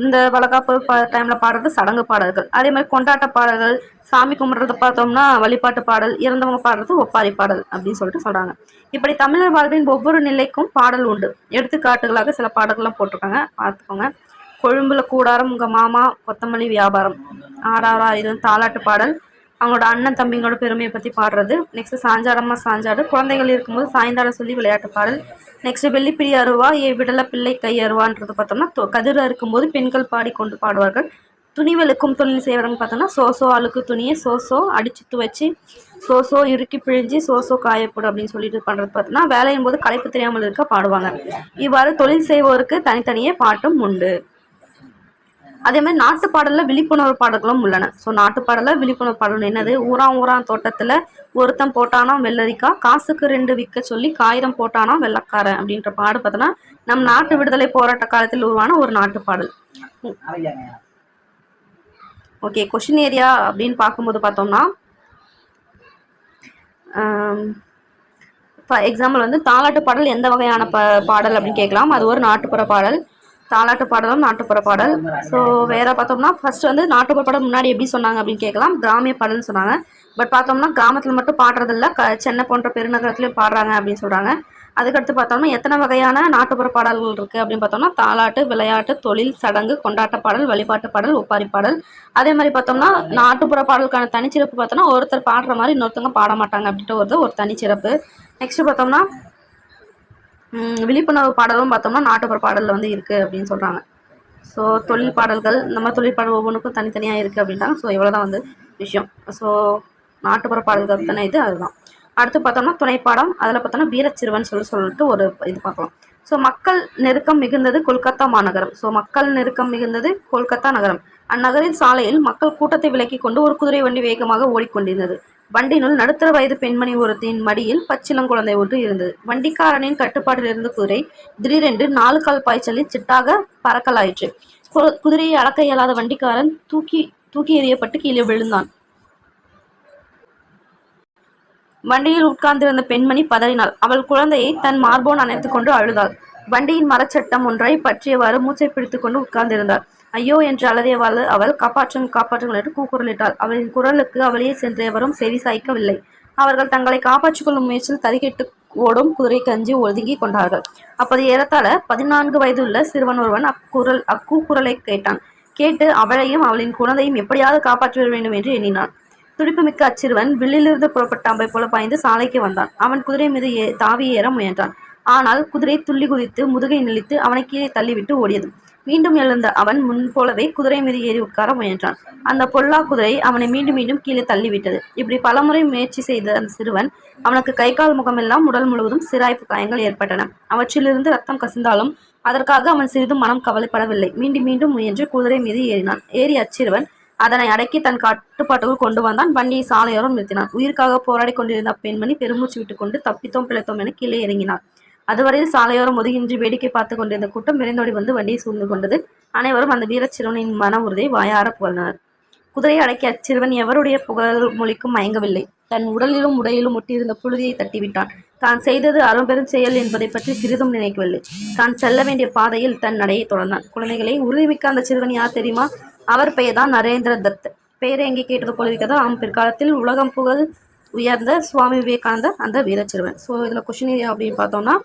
இந்த வளகாப்பு டைம்ல பாடுறது சடங்கு பாடல்கள். அதே மாதிரி கொண்டாட்ட பாடல்கள், சாமி கும்பிட்றது பார்த்தோம்னா வழிபாட்டு பாடல், இறந்தவங்க பாடுறது ஒப்பாரி பாடல் அப்படின்னு சொல்லிட்டு சொல்றாங்க. இப்படி தமிழர் வாழ்வின் ஒவ்வொரு நிலைக்கும் பாடல் உண்டு. எடுத்துக்காட்டுகளாக சில பாடல்கள்லாம் போட்டிருக்காங்க, பார்த்துக்கோங்க. கொழும்புல கூடாரம் உங்க மாமா கொத்தமல்லி வியாபாரம், ஆறாரா இது தாலாட்டு பாடல், அவங்களோட அண்ணன் தம்பிங்களோட பெருமையை பற்றி பாடுறது. நெக்ஸ்ட் சாஞ்சாடம்மா சாஞ்சாடு, குழந்தைகள் இருக்கும்போது சாய்ந்தாட சொல்லி விளையாட்டு பாடல். நெக்ஸ்ட் வெள்ளிப்பிடி அருவா ஏ விடல பிள்ளை கை அருவான்றது பார்த்தோம்னா கதிர் இருக்கும்போது பெண்கள் பாடிக்கொண்டு பாடுவார்கள். துணிவெளுக்கும் தொழில் செய்வரங்க பார்த்தோம்னா சோசோ அழுக்கு துணியை சோசோ அடிச்சு துவச்சி, சோசோ இறுக்கி பிழிஞ்சி, சோசோ காயப்படும் அப்படின்னு சொல்லிட்டு பண்ணுறது பார்த்தோம்னா வேலையின் போது களைப்பு தெரியாமல் இருக்க பாடுவாங்க. இவ்வாறு தொழில் செய்வோருக்கு தனித்தனியே பாட்டும் உண்டு. அதே மாதிரி நாட்டு பாடல்ல விழிப்புணர்வு பாடல்களும் உள்ளன. ஸோ நாட்டு பாடல்ல விழிப்புணர்வு பாடல் என்னது? ஊரான் தோட்டத்துல ஒருத்தன் போட்டானாம் வெள்ளரிக்கா, காசுக்கு 2 விற்க சொல்லி காகிதம் போட்டானாம் வெள்ளக்காரன் அப்படின்ற பாடு பார்த்தோன்னா நம் நாட்டு விடுதலை போராட்ட காலத்தில் உருவான ஒரு நாட்டு பாடல். ஓகே, கொஷின் ஏரியா அப்படின்னு பார்க்கும்போது பார்த்தோம்னா ஃபார் எக்ஸாம்பிள் வந்து தாலாட்டு பாடல் எந்த வகையான பாடல் அப்படின்னு கேட்கலாம். அது ஒரு நாட்டுப்புற பாடல். தாலாட்டு பாடலும் நாட்டுப்புற பாடல். ஸோ வேற பார்த்தோம்னா ஃபர்ஸ்ட் வந்து நாட்டுப்புற பாடல் முன்னாடி எப்படி சொன்னாங்க அப்படின்னு கேட்கலாம். கிராமிய பாடல்னு சொன்னாங்க. பட் பார்த்தோம்னா கிராமத்தில் மட்டும் பாடுறதில்ல, சென்னை போன்ற பெருநகரத்துலையும் பாடுறாங்க அப்படின்னு சொல்றாங்க. அதுக்கடுத்து பார்த்தோம்னா எத்தனை வகையான நாட்டுப்புற பாடல்கள் இருக்கு அப்படின்னு பார்த்தோம்னா தாலாட்டு, விளையாட்டு, தொழில், சடங்கு, கொண்டாட்ட பாடல், வழிபாட்டு பாடல், ஒப்பாரி பாடல். அதே மாதிரி பார்த்தோம்னா நாட்டுப்புற பாடலுக்கான தனிச்சிறப்பு பார்த்தோம்னா ஒருத்தர் பாடுற மாதிரி இன்னொருத்தவங்க பாட மாட்டாங்க அப்படின்ட்டு ஒரு தனிச்சிறப்பு. நெக்ஸ்ட் பார்த்தோம்னா விழிப்புணர்வு பாடலும் பார்த்தோம்னா நாட்டுப்புற பாடலில் வந்து இருக்குது அப்படின்னு சொல்கிறாங்க. ஸோ தொழில் பாடல்கள், நம்ம தொழில் பாடல் ஒவ்வொன்றுக்கும் தனித்தனியாக இருக்குது அப்படின்ட்டாங்க. ஸோ இவ்வளோ தான் வந்து விஷயம். ஸோ நாட்டுப்புற பாடல்கள் தானே இது, அதுதான். அடுத்து பார்த்தோம்னா துணைப்பாடம், அதில் பார்த்தோம்னா வீரச்சிறுவன் சொல்லிட்டு ஒரு இது பார்க்கலாம். ஸோ மக்கள் நெருக்கம் மிகுந்தது கொல்கத்தா மாநகரம். ஸோ மக்கள் நெருக்கம் மிகுந்தது கொல்கத்தா நகரம். அந்நகரின் சாலையில் மக்கள் கூட்டத்தை விலக்கி கொண்டு ஒரு குதிரை வண்டி வேகமாக ஓடிக்கொண்டிருந்தது. வண்டியினுள் நடுத்தர வயது பெண்மணி ஒருத்தின் மடியில் பச்சிளங்குழந்தை ஒன்று இருந்தது. வண்டிக்காரனின் கட்டுப்பாட்டில் இருந்த குதிரை திடீரென்று 4 கால் பாய்ச்சலில் சிட்டாக பறக்கலாயிற்று. குதிரையை அடக்க இயலாத வண்டிக்காரன் தூக்கி எறியப்பட்டு கீழே விழுந்தான். வண்டியில் உட்கார்ந்திருந்த பெண்மணி பதறினாள். அவள் குழந்தையை தன் மார்போன் அணைத்துக் கொண்டு அழுதாள். வண்டியின் மரச்சட்டம் ஒன்றை பற்றியவாறு மூச்சை பிடித்துக் கொண்டு உட்கார்ந்திருந்தாள். ஐயோ என்று அலறியவாள் அவள் காப்பாற்றுங்கள் என்று கூக்குரலிட்டாள். அவளின் குரலுக்கு அவளையே சென்று எவரும் செவி சாய்க்கவில்லை. அவர்கள் தங்களை காப்பாற்றிக் கொள்ளும் முயற்சியில் தறிகெட்டு ஓடும் குதிரை கஞ்சி ஒதுங்கி கொண்டார்கள். அப்போது ஏறத்தாழ 14 வயதுள்ள சிறுவன் ஒருவன் அக்கூக்குரலை கேட்டான். கேட்டு அவளையும் அவளின் குழந்தையும் எப்படியாவது காப்பாற்ற வேண்டும் என்று எண்ணினான். துடிப்புமிக்க அச்சிறுவன் வில்லிலிருந்து புறப்பட்ட அம்பை போல பாய்ந்து சாலைக்கு வந்தான். அவன் குதிரை மீது தாவி ஏற முயன்றான். ஆனால் குதிரை துள்ளி குதித்து முதுகை நெளித்து அவனை கீழே தள்ளிவிட்டு ஓடியது. மீண்டும் எழுந்த அவன் முன் போலவே குதிரை மீது ஏறி உட்கார முயன்றான். அந்த பொல்லா குதிரை அவனை மீண்டும் மீண்டும் கீழே தள்ளிவிட்டது. இப்படி பலமுறை முயற்சி செய்த அந்த சிறுவன் அவனுக்கு கை கால் முகமெல்லாம் உடல் முழுவதும் சிராய்ப்பு காயங்கள் ஏற்பட்டன. அவற்றிலிருந்து ரத்தம் கசிந்தாலும் அதற்காக அவன் சிறிதும் மனம் கவலைப்படவில்லை. மீண்டும் மீண்டும் முயன்று குதிரை மீது ஏறினான். ஏறி அச்சிறுவன் அதனை அடக்கி தன் கட்டுப்பாட்டுக்குள் கொண்டு வந்தான். வண்டியை சாலையோரம் நிறுத்தினான். உயிருக்காக போராடி கொண்டிருந்த பெண்மணி பெருமூச்சு விட்டுக் கொண்டு தப்பித்தோம் பிழைத்தோம் என கீழே இறங்கினார். அதுவரையில் சாலையோரம் ஒதுங்கின்றி வேடிக்கை பார்த்து கொண்டிருந்த கூட்டம் விரைந்தோடி வந்து வண்டியை சூழ்ந்து கொண்டது. அனைவரும் அந்த வீரச்சிறுவனின் மன உறுதியை வாயார புகழ்ந்தனர். குதிரையை அடக்கிய அச்சிறுவன் எவருடைய புகழ் மொழிக்கும் மயங்கவில்லை. தன் உடலிலும் உடையிலும் ஒட்டியிருந்த புழுதியை தட்டிவிட்டான். தான் செய்தது அரும்பெரும் செயல் என்பதை பற்றி சிறிதும் நினைக்கவில்லை. தான் செல்ல வேண்டிய பாதையில் தன் நடையை தொடர்ந்தான். குழந்தைகளை உறுதிமிக்க அந்த சிறுவன் யார் தெரியுமா? அவர் பெயர் தான் நரேந்திர தத். பெயரை எங்கே கேட்டது போல இருக்கிறதா? பிற்காலத்தில் உலகம் புகழ் உயர்ந்த சுவாமி விவேகானந்தர் அந்த வீரச்சிறுவன். ஸோ இதில் கொஷின் ஏரியா அப்படின்னு பார்த்தோம்னா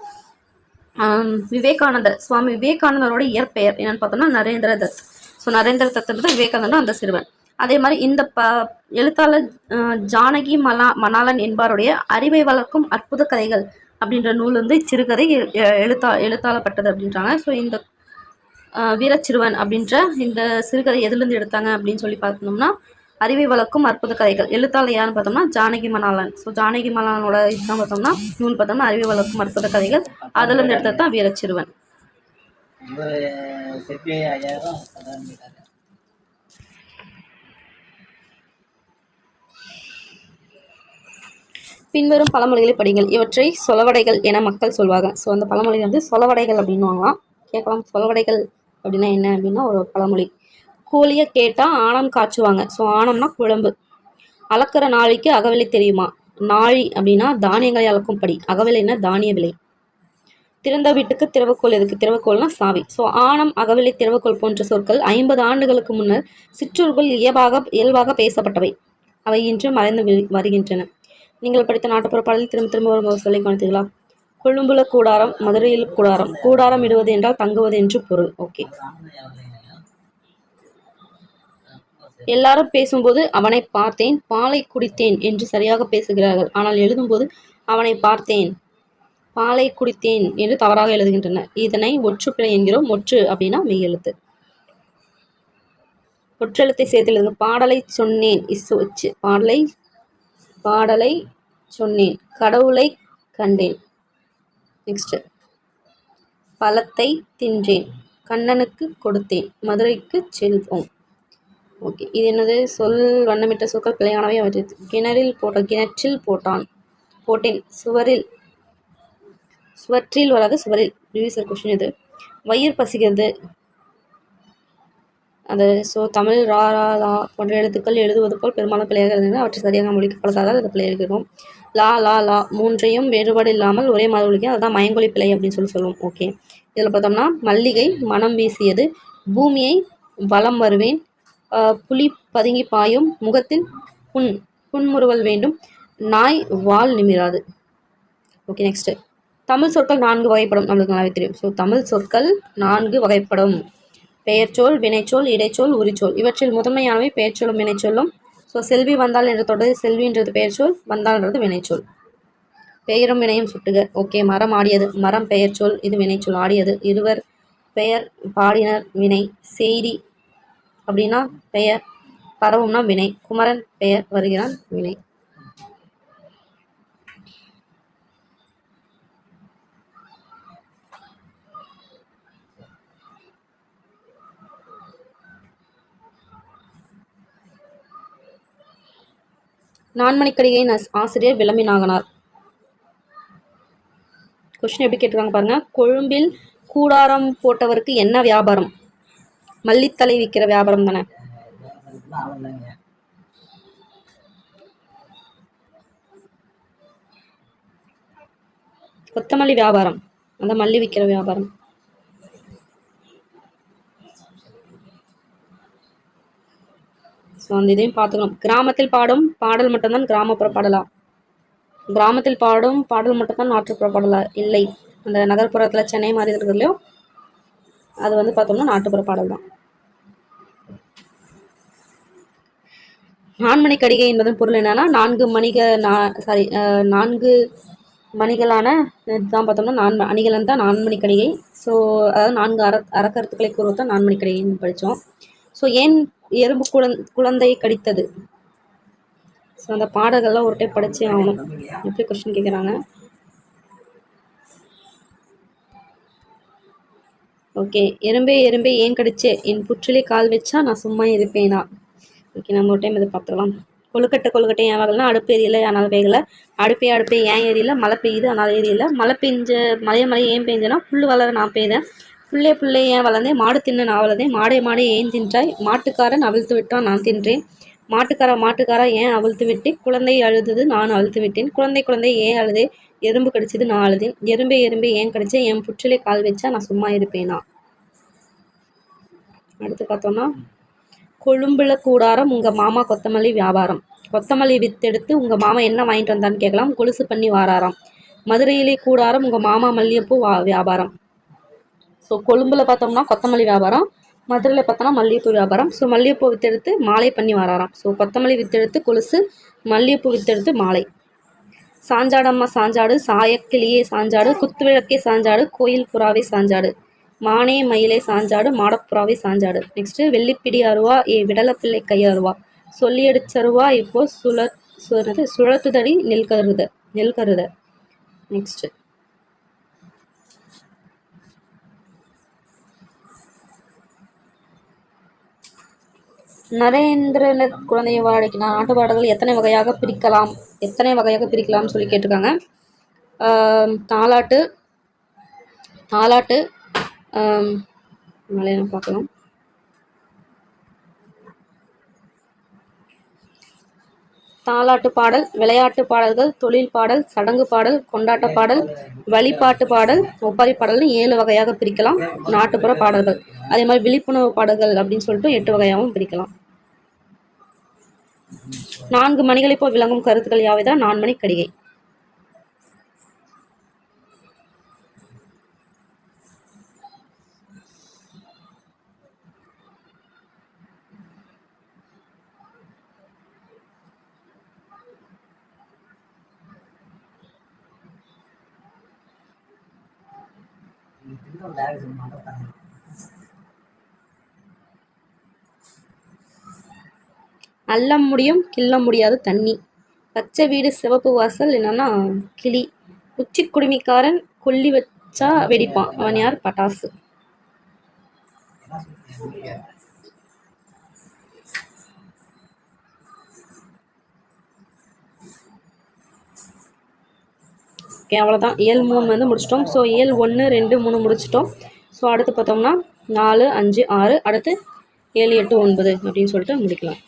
சுவாமி விவேகானந்தரோட இயற்பெயர் என்னன்னு பார்த்தோம்னா நரேந்திர தத். ஸோ நரேந்திர தத் விவேகானந்தர் அந்த சிறுவன். அதே மாதிரி இந்த எழுத்தாளர் ஜானகி மணாலன் என்பாருடைய அறிவை வளர்க்கும் அற்புத கதைகள் அப்படின்ற நூல் வந்து சிறுகதை எழுத்தாளப்பட்டது அப்படின்றாங்க. ஸோ இந்த வீரச்சிறுவன் அப்படின்ற இந்த சிறுகதை எதுலேருந்து எடுத்தாங்க அப்படின்னு சொல்லி பார்த்தோம்னா அறிவை வளர்க்கும் அற்புத கதைகள். எழுத்தாளர் யாருன்னு பார்த்தோம்னா ஜானகி மணாலன். ஸோ ஜானகி மணாலனோட இதுதான் பார்த்தோம்னா நூல் பார்த்தோம்னா அறிவை வளர்க்கும் அற்புத கதைகள். அதுலேருந்து எடுத்தது தான் வீரச்சிறுவன். பின்வரும் பழமொழிகளை படிங்கள். இவற்றை சொலவடைகள் என மக்கள் சொல்வாங்க. ஸோ அந்த பழமொழி வந்து சொலவடைகள் அப்படின்னு வாங்கலாம் கேட்கலாம். சொலவடைகள் அப்படின்னா என்ன அப்படின்னா ஒரு பழமொழி. கோழியை கேட்டால் ஆணம் காய்ச்சுவாங்க. ஸோ ஆணம்னா குழம்பு. அளக்கிற நாழிக்கு அகவிலை தெரியுமா? நாழி அப்படின்னா தானியங்களை அளக்கும் படி, அகவிலைன்னா தானிய விலை. திறந்த வீட்டுக்கு திறவுகோல் எதுக்கு? திறவுகோல்னா சாவி. ஸோ ஆணம், அகவிலை, திறவுகோல் போன்ற சொற்கள் 50 ஆண்டுகளுக்கு முன்னர் சிற்றூர்கள் இயல்பாக பேசப்பட்டவை. அவை இன்று மறைந்து வருகின்றன. நீங்கள் படித்த நாட்டுப்புற பாடலில் திரும்ப திரும்ப ஒரு சொல்லை கவனித்தீர்களா? கொழும்புல கூடாரம், மதுரையில் கூடாரம். கூடாரம் இடுவது என்றால் தங்குவது என்று பொருள். ஓகே. எல்லாரும் பேசும்போது அவனை பார்த்தேன், பாலை குடித்தேன் என்று சரியாக பேசுகிறார்கள். ஆனால் எழுதும்போது அவனை பார்த்தேன், பாலை குடித்தேன் என்று தவறாக எழுதுகின்றனர். இதனை ஒற்றுப்பிழை என்கிறோம். ஒற்று அப்படின்னா மெய்யெழுத்து. ஒற்றெழுத்தை சேர்த்து எழுதுங்க. பாடலை சொன்னேன், பாடலை சொன்னேன், கடவுளை கண்டேன். நெக்ஸ்ட், பழத்தை தின்றேன், கண்ணனுக்கு கொடுத்தேன், மதுரைக்கு செல்வோம். ஓகே, இது என்னது? சொல் வண்ணமிட்ட சொற்கள் பிழையானவை. கிணற்றில் போட்டேன், சுவற்றில் வராது, சுவரில். ரிவிசர் கொஸ்டின் இது. வயிறு பசிக்கிறது. அது ஸோ தமிழ் ரா ரா லா போன்ற எழுத்துக்கள் எழுதுவது போல் பெரும்பாலும் பிழையாக இருந்தது. அவற்றை சரியாக மொழிக்கப்படாதால் அது பிழை எழுதுகிறோம். லா லா லா மூன்றையும் வேறுபாடு இல்லாமல் ஒரே மாதிரி ஒழிக்கும். அதுதான் மயங்கொலி பிழை அப்படின்னு சொல்லுவோம். ஓகே, இதில் பார்த்தோம்னா மல்லிகை மனம் வீசியது, பூமியை வலம் வருவேன், புலி பதுங்கி பாயும், முகத்தில் புன்முறுவல் வேண்டும், நாய் வால் நிமிராது. ஓகே, நெக்ஸ்ட், தமிழ் சொற்கள் 4 வகைப்படும். நம்மளுக்கு நல்லாவே தெரியும். ஸோ தமிழ் சொற்கள் 4 வகைப்படும். பெயர்ச்சொல், வினைச்சொல், இடைச்சொல், உரிச்சொல். இவற்றில் முதன்மையானவை பெயர்ச்சொல்லும் வினைச்சொல்லும். ஸோ செல்வி வந்தால் என்ற தொடர் செல்வின்றது பெயர்ச்சொல், வந்தால்ன்றது வினைச்சொல். பெயரும் வினையும் சுட்டுக. ஓகே, மரம் ஆடியது, மரம் பெயர்ச்சொல், இது வினைச்சொல். ஆடியது, இருவர் பெயர், பாடினர் வினை. செய்தி அப்படின்னா பெயர், பரவும்னா வினை. குமரன் பெயர், வருகிறான் வினை. நான்மணிக்கடிகையின் ஆசிரியர் விளம்பினாகனார். கொஸ்டின் எப்படி கேட்டிருக்காங்க பாருங்க. கொழும்பில் கூடாரம் போட்டவருக்கு என்ன வியாபாரம்? மல்லித்தலை விற்கிற வியாபாரம் தானே. கொத்தமல்லி வியாபாரம், அந்த மல்லி விற்கிற வியாபாரம். ஸோ அந்த இதையும் பார்த்துக்கணும். கிராமத்தில் பாடும் பாடல் மட்டும்தான் கிராமப்புற பாடலா? கிராமத்தில் பாடும் பாடல் மட்டும்தான் நாட்டுப்புற பாடலா? இல்லை. அந்த நகர்ப்புறத்தில் சென்னை மாதிரி இருக்கிறதுலையும் அது வந்து பார்த்தோம்னா நாட்டுப்புற பாடல் தான். நான்மணிக்கடிகை என்பதன் பொருள் என்னன்னா 4 மணிகளான இதுதான் பார்த்தோம்னா அணிகலன் தான் நான்மணிக்கடிகை. ஸோ அதாவது 4 அறக்கருத்துக்களை கூறுவது தான் நான்மணிக்கடிகைன்னு படித்தோம். ஸோ ஏன் எறும்பு குழந்தை கடித்தது? ஸோ அந்த பாடல்கள்லாம் ஒரு டைம் படிச்சே ஆகணும். எப்படி கொஸ்டின் கேட்குறாங்க. ஓகே, எறும்பே எறும்பே ஏன் கடிச்சே, என் புற்றிலே கால் வச்சா நான் சும்மா இருப்பேனா? ஓகே, நம்ம ஒரு டைம் இதை பார்த்துக்கலாம். கொழுக்கட்டை ஏன் வாங்கலன்னா அடுப்பு எரியல ஆனால் வேகலை, அடுப்பே ஏன் எரியல, மழை பெய்யுது ஆனால் எரியல, மழை மழை ஏன் பெஞ்சனா, புல் வளர நான் பெய்தேன், புல்லே ஏன் வளர்ந்தேன், மாடு தின்னு நான் வளர்ந்தேன், மாடே ஏன் தின்றாய், மாட்டுக்காரன் அவிழ்த்து விட்டான் நான் தின்றேன், மாட்டுக்காரா ஏன் அவிழ்த்து விட்டேன், குழந்தை அழுதது நான் அழுத்து விட்டேன், குழந்தை ஏன் அழுதே, எறும்பு கடிச்சது நான் அழுதேன், எறும்பே ஏன் கடிச்சேன், என் புற்றிலே கால் வச்சா நான் சும்மா இருப்பேனா? அடுத்து பார்த்தோம்னா கொழும்புல கூடாரம் உங்க மாமா கொத்தமல்லி வியாபாரம். கொத்தமல்லி வித்தெடுத்து உங்க மாமா என்ன வாங்கிட்டு வந்தான்னு கேட்கலாம். கொலுசு பண்ணி வாராராம். மதுரையிலே கூடாரம் உங்க மாமா மல்லிகைப்பூ வியாபாரம். ஸோ கொழும்புல பார்த்தோம்னா கொத்தமல்லி வியாபாரம், மதுரையில் பார்த்தோம்னா மல்லிகைப்பூ வியாபாரம். ஸோ மல்லிகைப்பூ வித்தெடுத்து மாலை பண்ணி வாராராம். ஸோ கொத்தமல்லி வித்தெடுத்து கொலுசு, மல்லிகைப்பூ வித்தெடுத்து மாலை. சாஞ்சாடம்மா சாஞ்சாடு, சாயக்கிளியே சாஞ்சாடு, குத்துவிளக்கே சாஞ்சாடு, கோயில் புறாவே சாஞ்சாடு, மானே மயிலே சாஞ்சாடு, மாடப்புறாவே சாஞ்சாடு. நெக்ஸ்ட், வெள்ளிப்பிடி அருவா விடலப்பிள்ளை கை அருவா, சொல்லி அடிச்சருவா இப்போ சுழத்துதடி நெல் கருத. நெக்ஸ்ட், நரேந்திரநாத் குழந்தையை வாழடிக்கினார். நாட்டு பாடல்கள் எத்தனை வகையாக பிரிக்கலாம் சொல்லி கேட்டிருக்காங்க. தாலாட்டு மலையாளம் பார்க்கலாம். தாலாட்டு பாடல், விளையாட்டு பாடல்கள், தொழில் பாடல், சடங்கு பாடல், கொண்டாட்ட பாடல், வழிபாட்டு பாடல், ஒப்பாரி பாடல்னு 7 வகையாக பிரிக்கலாம். நாட்டுப்புற பாடல்கள் அதே மாதிரி விழிப்புணர்வு பாடல்கள் அப்படின்னு சொல்லிட்டு 8 வகையாகவும் பிரிக்கலாம். 4 மணிகளைப் போல் விளங்கும் கருத்துக்கள் யாவைதான் 4 மணி கடிகை. அள்ள முடியும் கிள்ள முடியாது தண்ணி. பச்சை வீடு சிவப்பு வாசல் என்னன்னா கிளி. உச்சி குடுமிக்காரன் கொல்லி வச்சா வெடிப்பான், அவன் யார்? பட்டாசு. ஓகே, அவ்வளோதான். இயல் 3 வந்து முடிச்சிட்டோம். ஸோ இயல் 1, 2, 3 முடிச்சிட்டோம். ஸோ அடுத்து பார்த்தோம்னா 4, 5, 6, அடுத்து 7, 8, 9 அப்படின்னு சொல்லிட்டு முடிக்கலாம்.